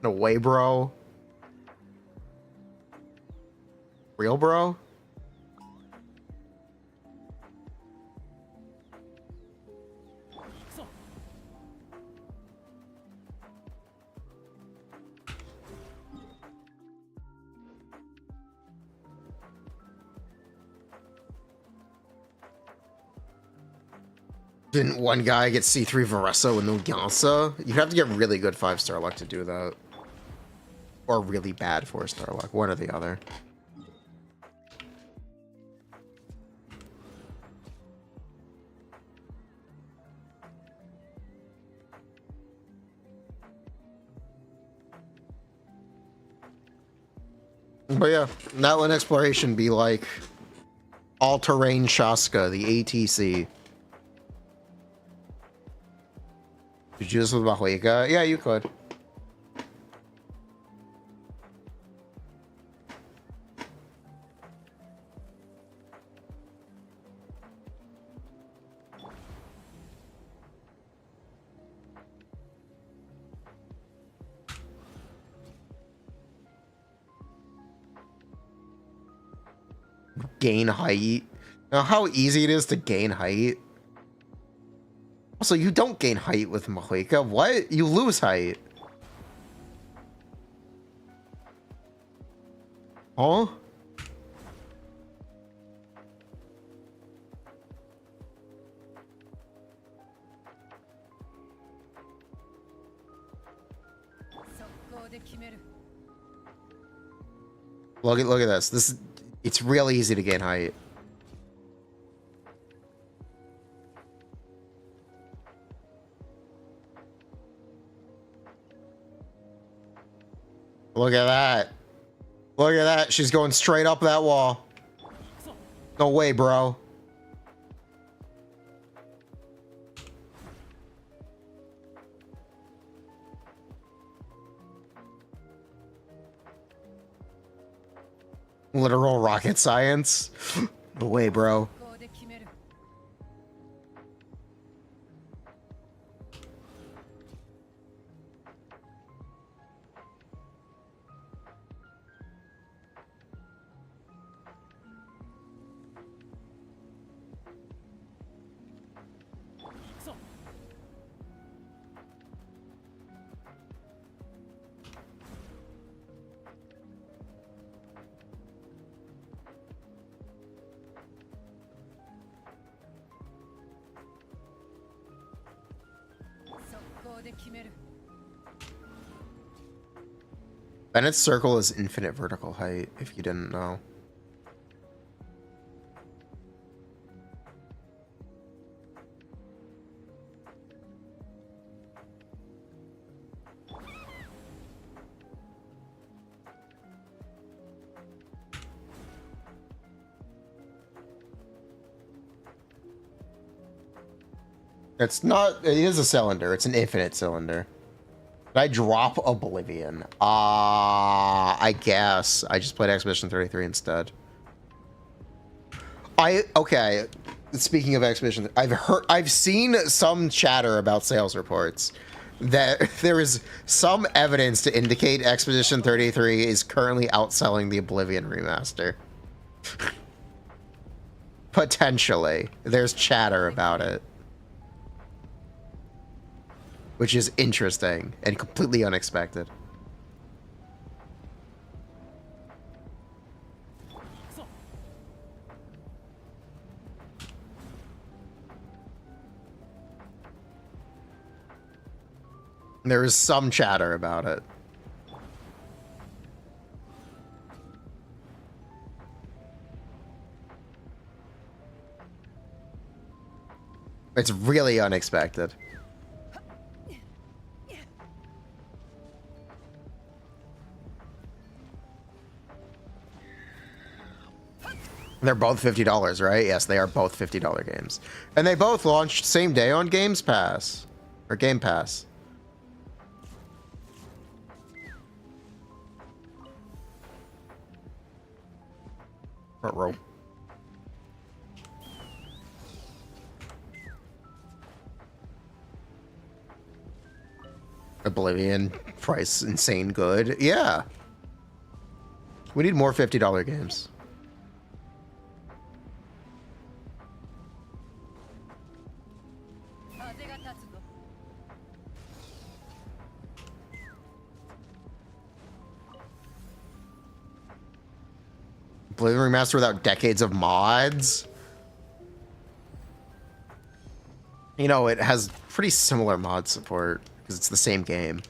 No way, bro. Real, bro? Didn't one guy get C3 Varessa with no Gansa? You'd have to get really good 5-star luck to do that. Or really bad 4-star luck, one or the other. But yeah, Natlan exploration be like all-terrain Shaska, the ATC. Could you do this with Mahuika? Yeah, you could. gain height. Now, how easy it is to gain height. Also, you don't gain height with Mahika. What? You lose height. Huh? Look at this. It's real easy to gain height. Look at that. Look at that. She's going straight up that wall. No way, bro. Literal rocket science. No way, bro. Bennett's circle is infinite vertical height, if you didn't know. It's not, it is a cylinder. It's an infinite cylinder. Did I drop Oblivion? I guess. I just played Expedition 33 instead. Okay. Speaking of Expedition, I've seen some chatter about sales reports that there is some evidence to indicate Expedition 33 is currently outselling the Oblivion remaster. Potentially. There's chatter about it. Which is interesting and completely unexpected. There is some chatter about it. It's really unexpected. They're both $50, right? Yes, they are both $50 games. And they both launched same day on Games Pass. Or Game Pass. Front row. Oblivion, price insane good. Yeah. We need more $50 games. Oblivion Remaster without decades of mods. You know, it has pretty similar mod support because it's the same game.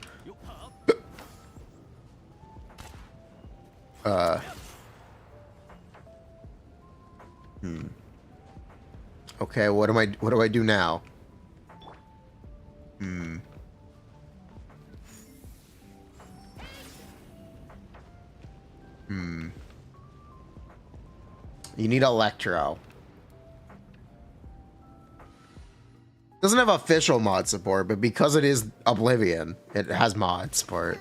Okay, what do I do now? You need Electro. Doesn't have official mod support, but because it is Oblivion, it has mod support.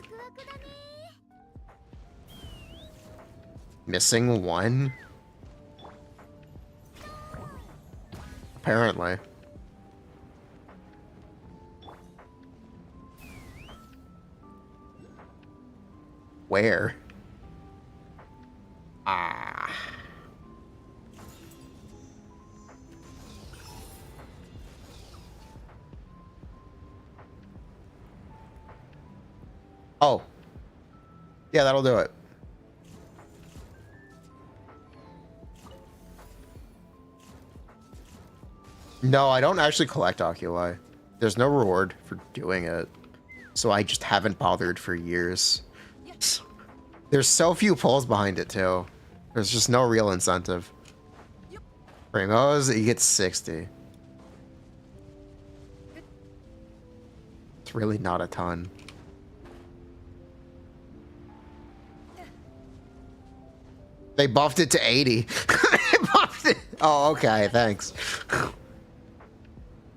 Missing one? Apparently. Where? Ah. Oh. Yeah, that'll do it. No, I don't actually collect oculi. There's no reward for doing it. So I just haven't bothered for years. There's so few pulls behind it, too. There's just no real incentive. Primos, you get 60. It's really not a ton. They buffed it to 80. They buffed it. Oh, okay, thanks.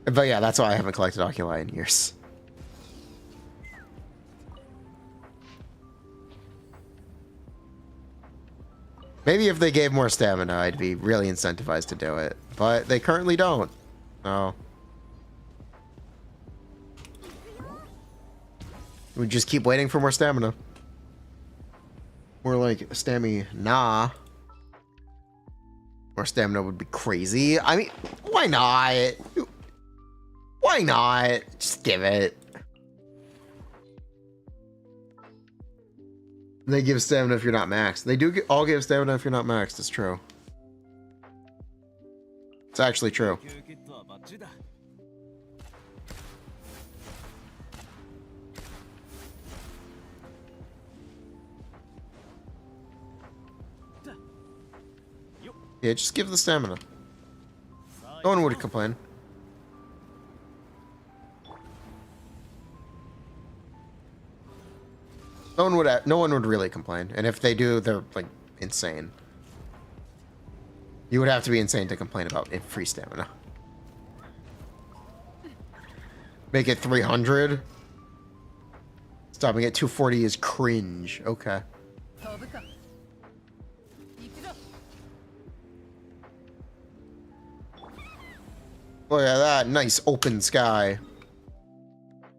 But yeah, that's why I haven't collected oculi in years. Maybe if they gave more stamina, I'd be really incentivized to do it. But they currently don't. Oh. We just keep waiting for more stamina. More like stamina. More stamina would be crazy. I mean, why not? Why not? Just give it. They give stamina if you're not maxed. They do all give stamina if you're not maxed. It's true. It's actually true. Yeah, just give the stamina. No one would complain. No one would really complain. And if they do, they're like insane. You would have to be insane to complain about free stamina. Make it 300. Stopping at 240 is cringe. Okay. Look at that nice open sky.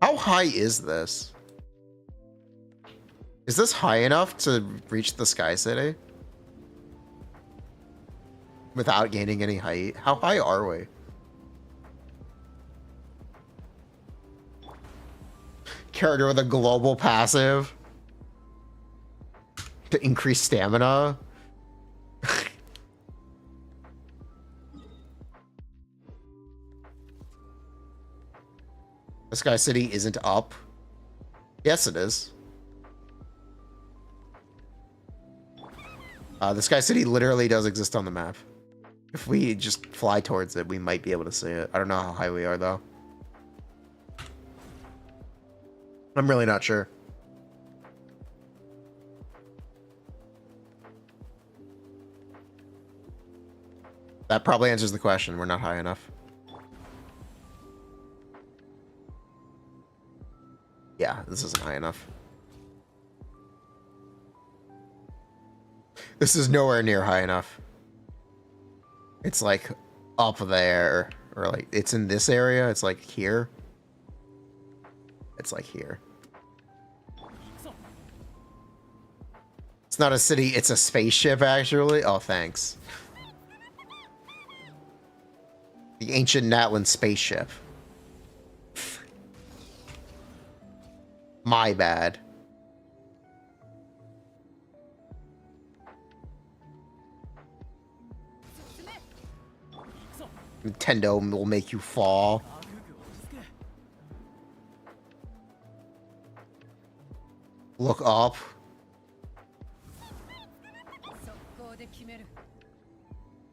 How high is this? Is this high enough to reach the Sky City? Without gaining any height? How high are we? Character with a global passive to increase stamina. The Sky City isn't up. Yes, it is. The Sky City literally does exist on the map. If we just fly towards it, we might be able to see it. I don't know how high we are, though. I'm really not sure. That probably answers the question. We're not high enough. Yeah, this isn't high enough. This is nowhere near high enough. It's like up there, or like it's in this area. It's like here. It's like here. It's not a city, it's a spaceship, actually. Oh, thanks. The ancient Natlan spaceship. My bad. Nintendo will make you fall. Look up.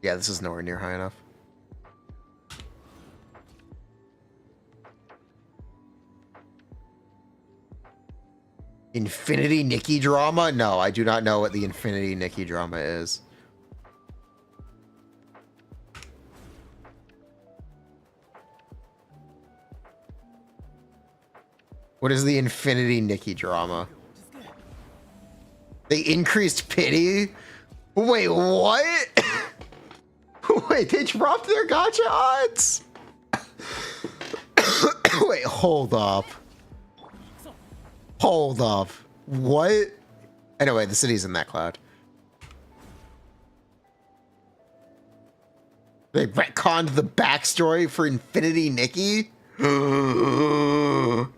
Yeah, this is nowhere near high enough. Infinity Nikki drama? No, I do not know what the Infinity Nikki drama is. What is the Infinity Nikki drama? They increased pity? Wait, what? Wait, they dropped their gacha odds? Wait, hold up. Hold up. What? Anyway, the city's in that cloud. They retconned the backstory for Infinity Nikki?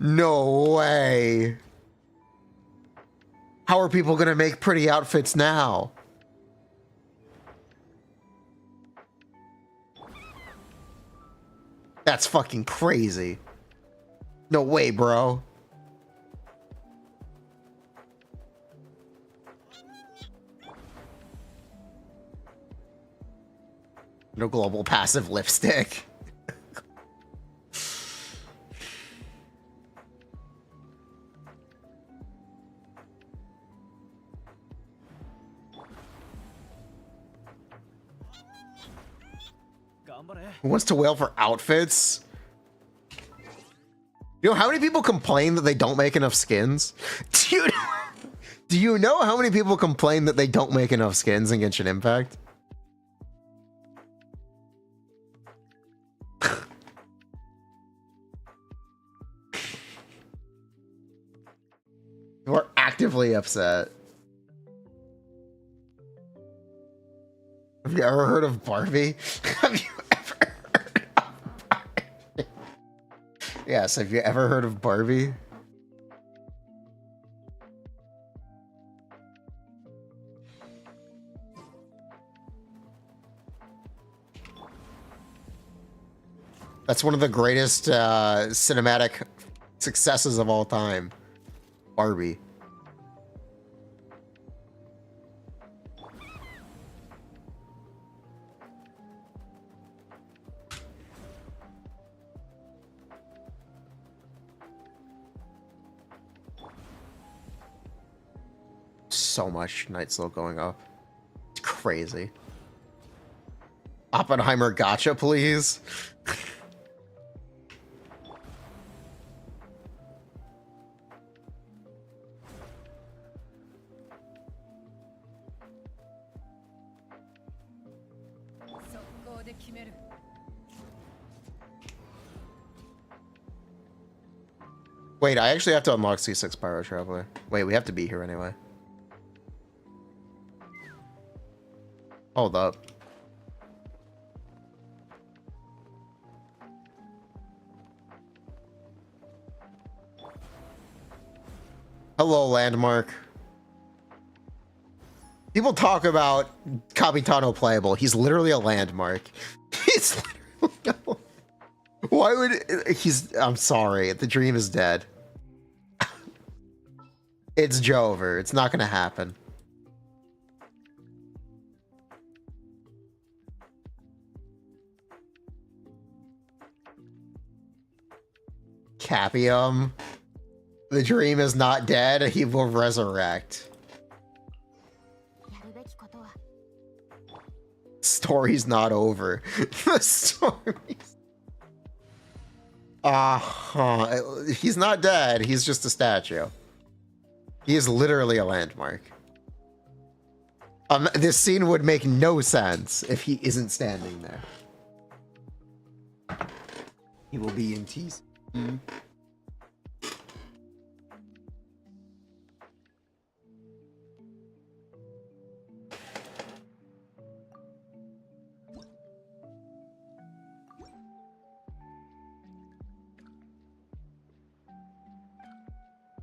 No way. How are people gonna make pretty outfits now? That's fucking crazy. No way, bro. No global passive lipstick. Who wants to wail for outfits? You know how many people complain that they don't make enough skins? Do you know how many people complain that they don't make enough skins in Genshin Impact? We're actively upset. Have you ever heard of Barbie? Have you ever heard of Barbie? Yes, have you ever heard of Barbie? That's one of the greatest cinematic successes of all time. Barbie. So much night slow going up. It's crazy. Oppenheimer gotcha, please. Wait, I actually have to unlock C6 Pyro Traveler. Wait, we have to be here anyway. Hold up. Hello, landmark. People talk about Capitano playable. He's literally a landmark. He's literally why would he's I'm sorry, the dream is dead. It's Jover. It's not gonna happen. Capium. The dream is not dead. He will resurrect. Story's not over. The story's... He's not dead. He's just a statue. He is literally a landmark. This scene would make no sense if he isn't standing there. He will be in tease.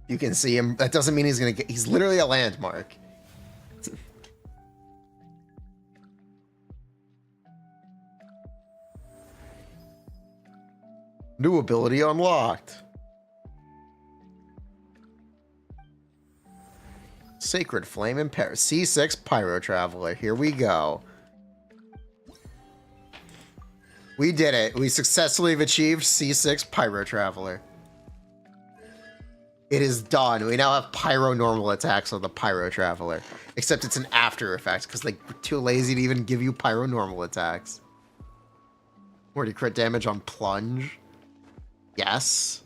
You can see him. That doesn't mean he's gonna get. He's literally a landmark. New ability unlocked. Sacred Flame in Paris. C6 Pyro Traveler. Here we go. We did it. We successfully have achieved C6 Pyro Traveler. It is done. We now have Pyro normal attacks on the Pyro Traveler. Except it's an after effect, because like, we're too lazy to even give you Pyro normal attacks. Or to crit damage on Plunge. Yes.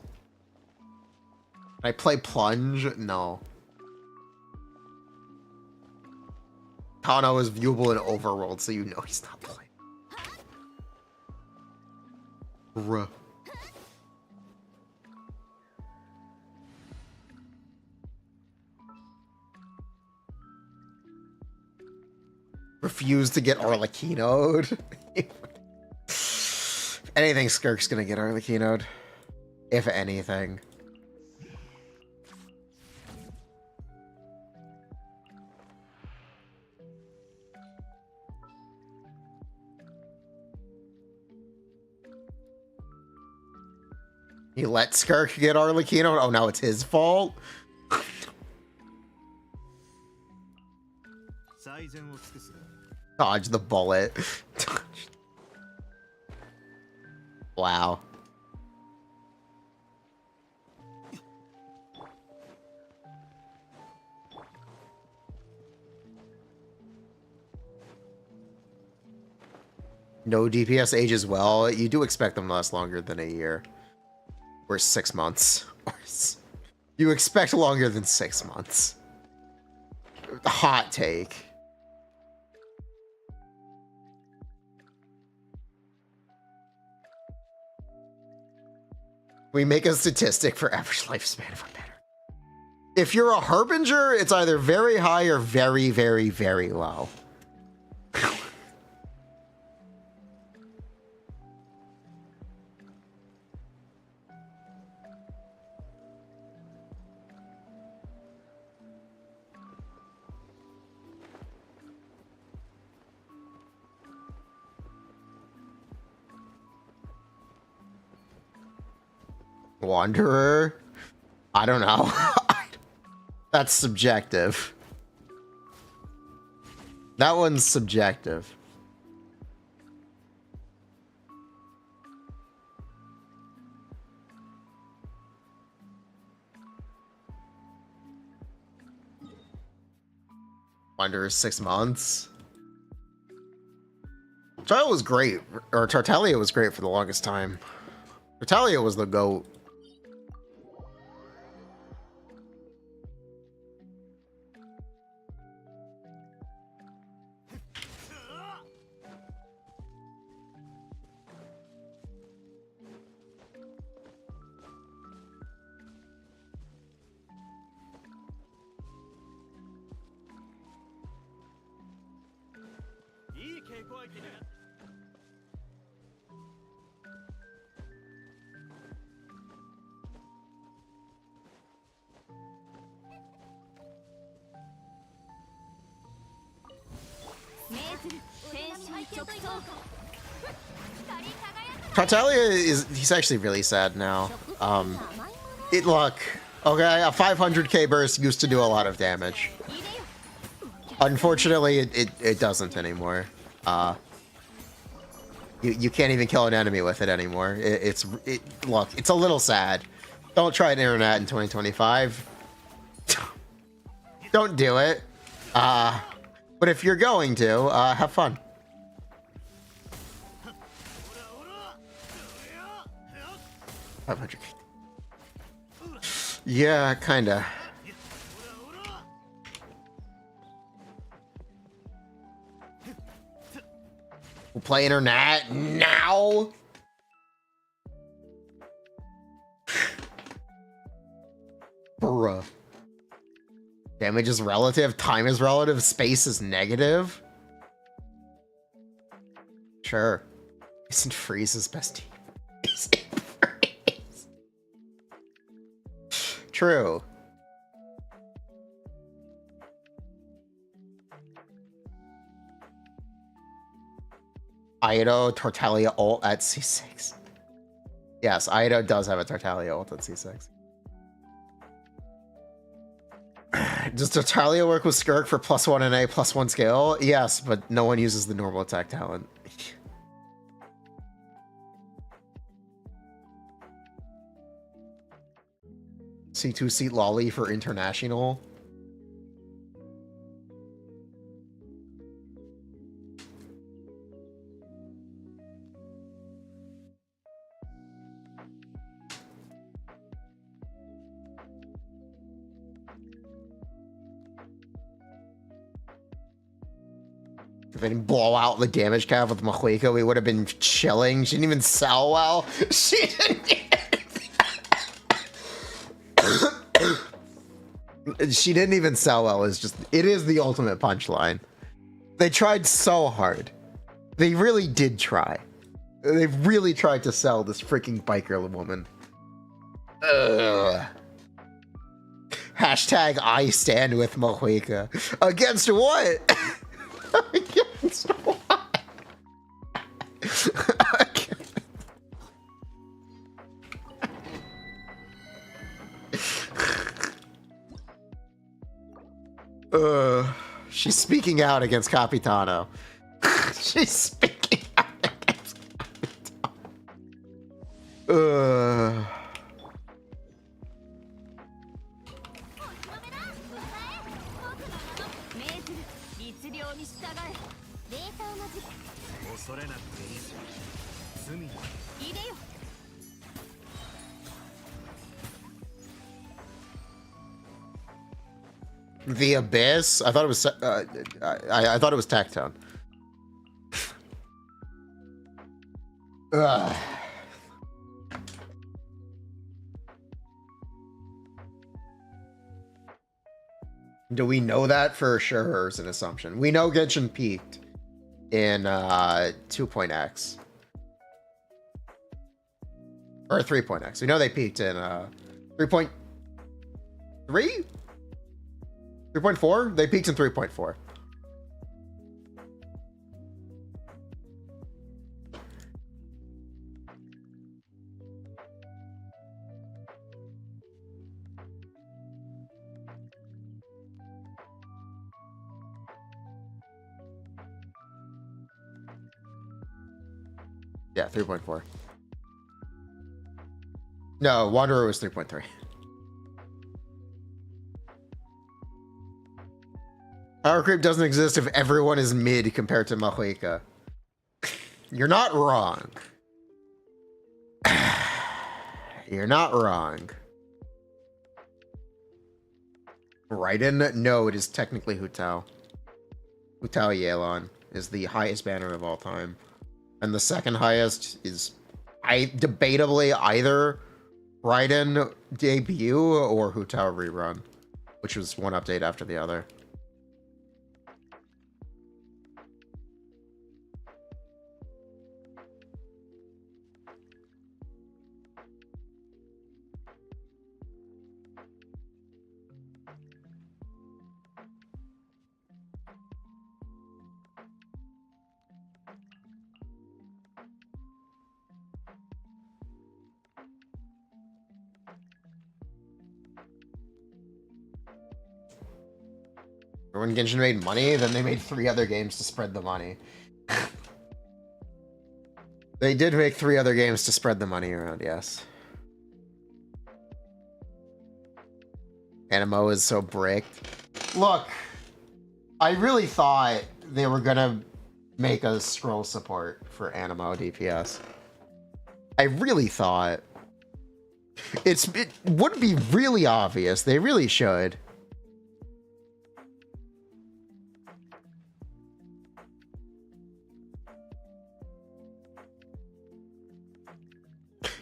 Can I play Plunge? No. Kano is viewable in Overworld, so you know he's not playing. Bruh. Refuse to get Arleccino'd. Anything, Skirk's gonna get Arleccino'd. If anything. He let Skirk get Arleccino? Oh, now it's his fault? Dodge the bullet. Wow. No DPS ages well. You do expect them to last longer than a year. Or 6 months. You expect longer than 6 months. Hot take. We make a statistic for average lifespan if we're better. If you're a Harbinger, it's either very high or very, very, very low. Wanderer? I don't know. That's subjective. That one's subjective. Wanderer 6 months. Tartalia was great, or Tartalia was great for the longest time. Tartalia was the GOAT. Tartalia he's actually really sad now. Look, okay, a 500k burst used to do a lot of damage. Unfortunately, it doesn't anymore. You can't even kill an enemy with it anymore. Look, it's a little sad. Don't try an internet in 2025. Don't do it. But if you're going to, have fun. Yeah, kinda. We'll play internet now. Bruh. Damage is relative, time is relative, space is negative. Sure. Isn't Freeze's best team? Isn't Freeze? True. Aido, Tartalia ult at C6. Yes, Aido does have a Tartalia ult at C6. Does Tartalia work with Skirk for +1 and a +1 scale? Yes, but no one uses the normal attack talent. C2 seat lolly for international. If I didn't blow out the damage cap with Mahuika, we would have been chilling. She didn't even sell well. She didn't She didn't even sell well. It is the ultimate punchline. They tried so hard. They really did try. They really tried to sell this freaking biker woman. Ugh. Hashtag I stand with Mahuika. Against what? Against what? She's speaking out against Capitano. She's speaking out against Capitano. The Abyss? I thought it was I thought it was Tactone. Do we know that for sure, or is it an assumption? We know Genshin peaked in 2.x. Or 3.x. We know they peaked in 3.3? 3.4? They peaked in 3.4. Yeah, 3.4. No, Wanderer was 3.3. Power creep doesn't exist if everyone is mid compared to Mahuika. You're not wrong. You're not wrong. Raiden? No, it is technically Hu Tao. Hu Tao Yelan is the highest banner of all time. And the second highest is debatably either Raiden debut or Hu Tao rerun, which was one update after the other. When Genshin made money, then they made 3 other games to spread the money. They did make 3 other games to spread the money around, yes. Animo is so bricked. Look, I really thought they were gonna make a scroll support for Animo DPS. I really thought. It would be really obvious. They really should.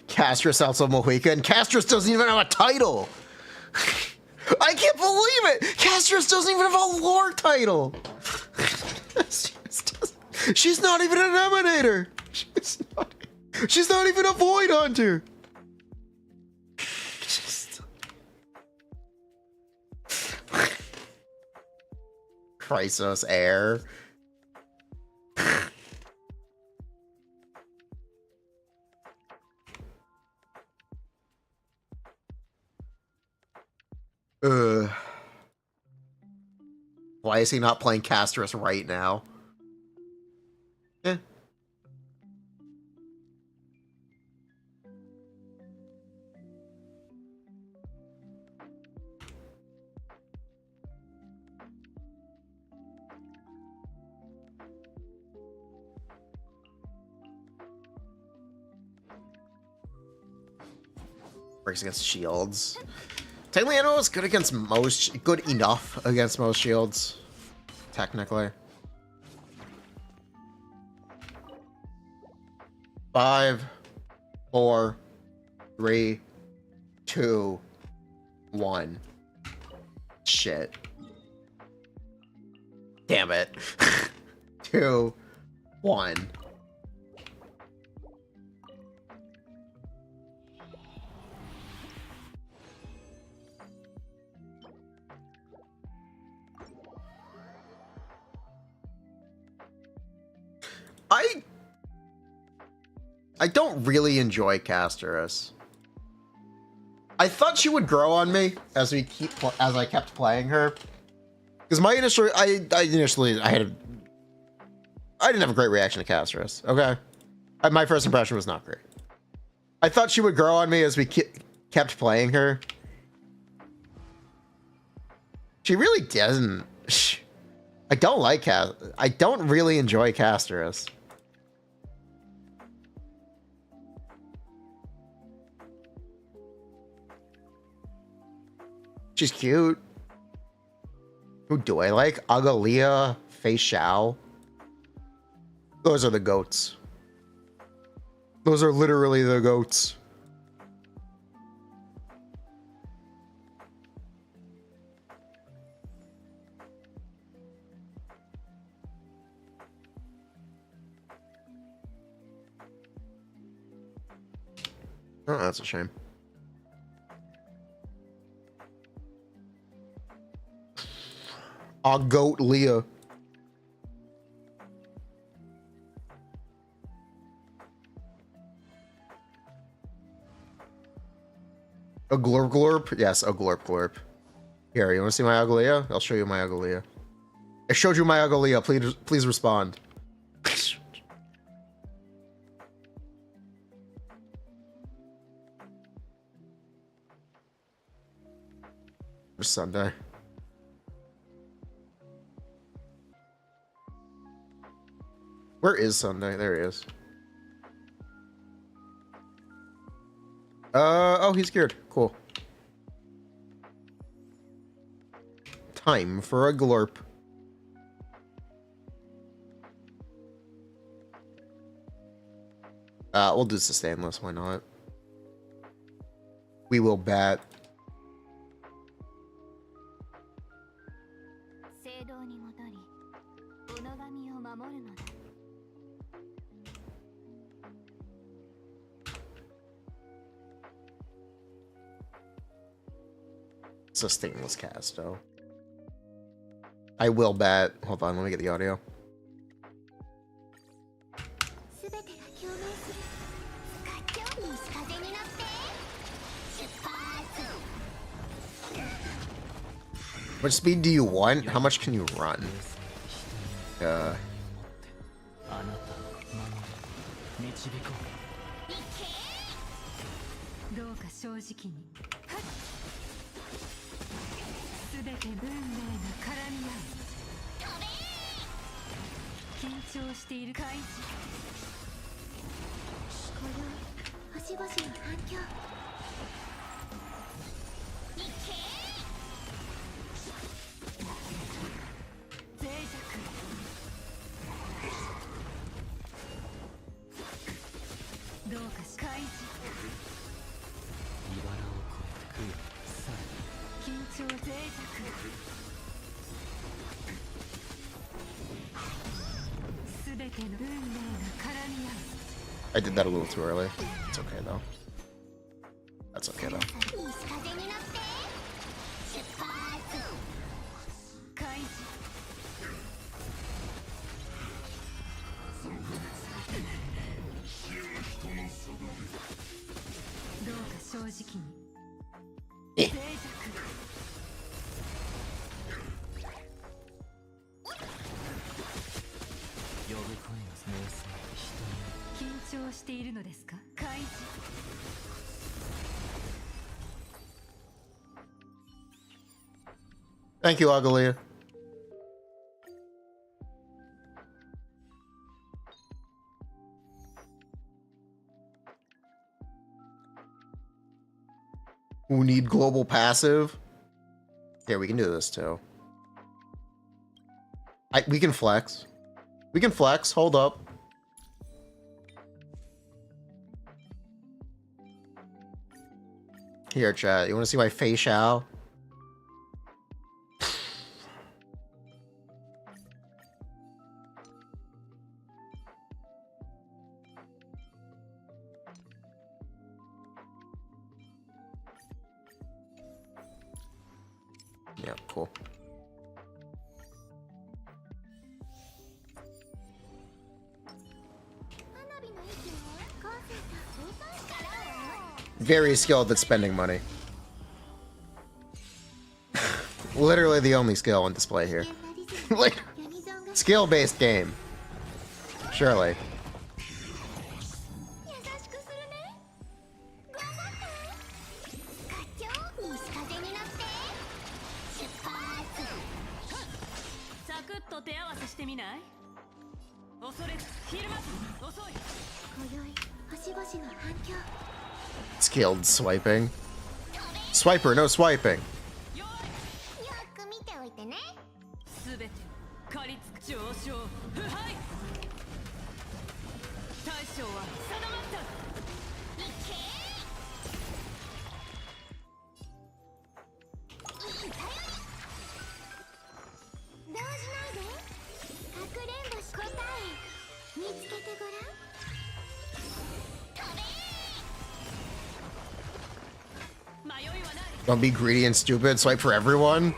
Castris also Mohica, and Castris doesn't even have a title. I can't believe it. Castris doesn't even have a lore title. She's not even an Emanator. She's not even a Void Hunter. Chrysos Air. Why is he not playing Castris right now? Eh. Breaks against shields. Technically, I know it's good against most, good enough against most shields. Technically. 5, 4, 3, 2, 1. Shit. Damn it. 2, 1. I don't really enjoy Castris. I thought she would grow on me as I kept playing her, Because my initial, I didn't have a great reaction to Castris. Okay, my first impression was not great. I thought she would grow on me as we kept playing her. She really doesn't. I don't like I don't really enjoy Castris. She's cute. Who do I like? Agalia, Fei Xiao. Those are the goats. Those are literally the goats. Oh, that's a shame. A goat Leah. A glorp glorp? Yes, a glorp glorp. Here, you want to see my Agalia? I'll show you my Agalia. I showed you my Agalia. Please respond. Where's Sunday? Where is Sunday? There he is. Oh, he's geared. Cool. Time for a glorp. We'll do sustainless. Why not? We will bat. It's a stainless cast, though. I will bat. Hold on, let me get the audio. What speed do you want? How much can you run? I did that a little too early. It's okay though. That's okay though. Thank you, Agalia. Who need global passive? Yeah, we can do this too. We can flex. We can flex. Hold up. Here, chat. You want to see my Fei Xiao? Yeah, cool. Very skilled at spending money. literally the only skill on display here. Like, skill-based game. Surely. Skilled swiping. Swiper, no swiping. Don't be greedy and stupid. Swipe for everyone.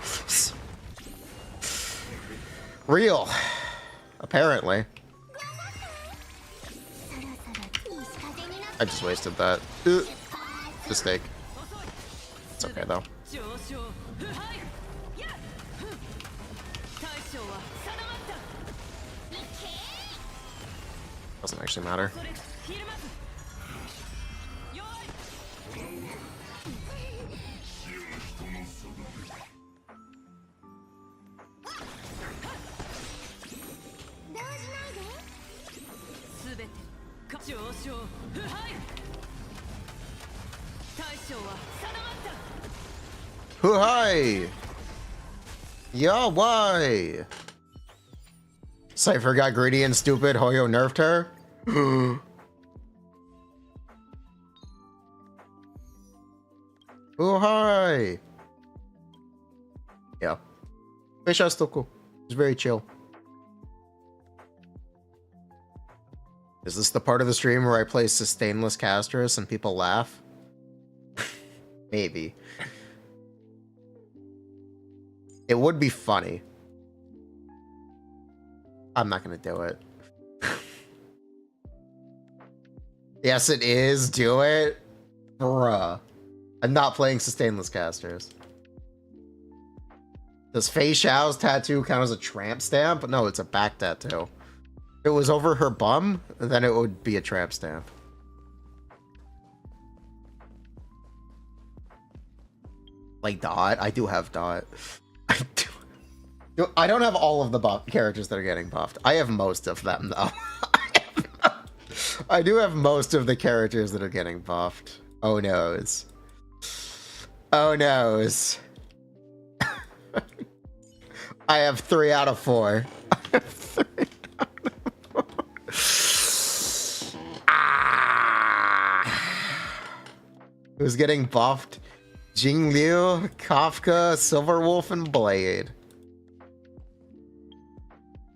Real. Apparently. I just wasted that. Mistake. It's okay though. Doesn't actually matter. Hi. Yeah, why? Cypher got greedy and stupid. Hoyo nerfed her. Oh, hi. Yeah. Fish is still cool. It's very chill. Is this the part of the stream where I play sustainless casters and people laugh? Maybe. It would be funny. I'm not gonna do it. Yes, it is. Do it. Bruh. I'm not playing sustainless casters. Does Fei Xiao's tattoo count as a tramp stamp? No, it's a back tattoo. If it was over her bum, then it would be a tramp stamp. Like Dot? I do have Dot. I don't have all of the characters that are getting buffed. I have most of them, though. I do have most of the characters that are getting buffed. Oh, noes. Oh, noes. I have 3 out of 4. I have 3 out of 4. Ah. Who's getting buffed? Jingliu, Kafka, Silverwolf, and Blade.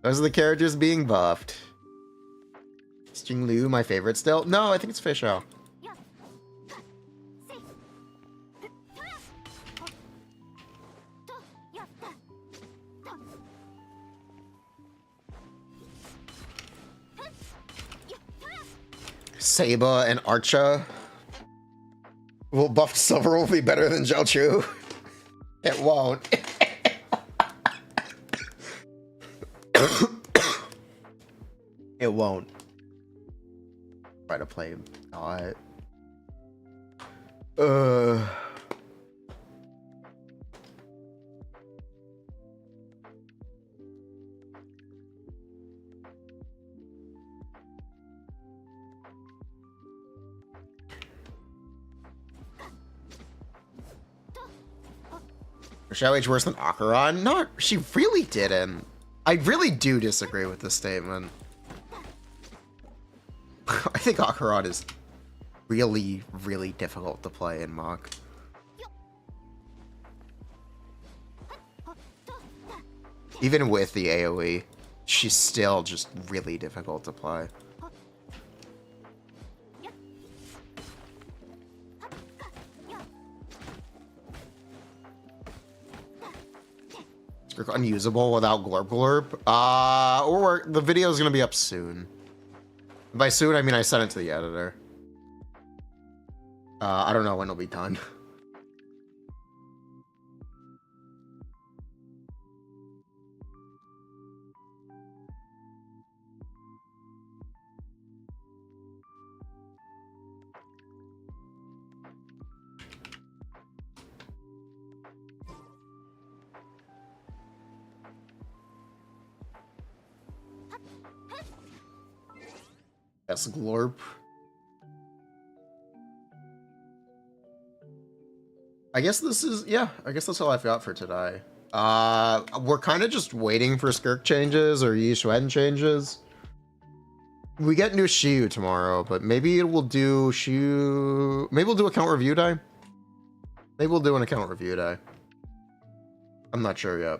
Those are the characters being buffed. Is Jingliu my favorite still? No, I think it's Fisho. Saba and Archa. Will buffed Silverwolf be better than Zhao? It won't. It won't. Try to play Dot. Xiao Age worse than Akaran? No, she really didn't. I really do disagree with this statement. I think Akaran is really, really difficult to play in Mach. Even with the AoE, she's still just really difficult to play. Unusable without Glorp Glorp. Or the video is gonna be up soon. By soon, I mean I sent it to the editor. I don't know when it'll be done. S glorp. I guess this is, yeah, I guess that's all I've got for today. We're kind of just waiting for Skirk changes or Yishuen changes. We get new Shiyu tomorrow, but maybe it will do Shiyu. Maybe we'll do account review day. Maybe we'll do an account review day. I'm not sure yet.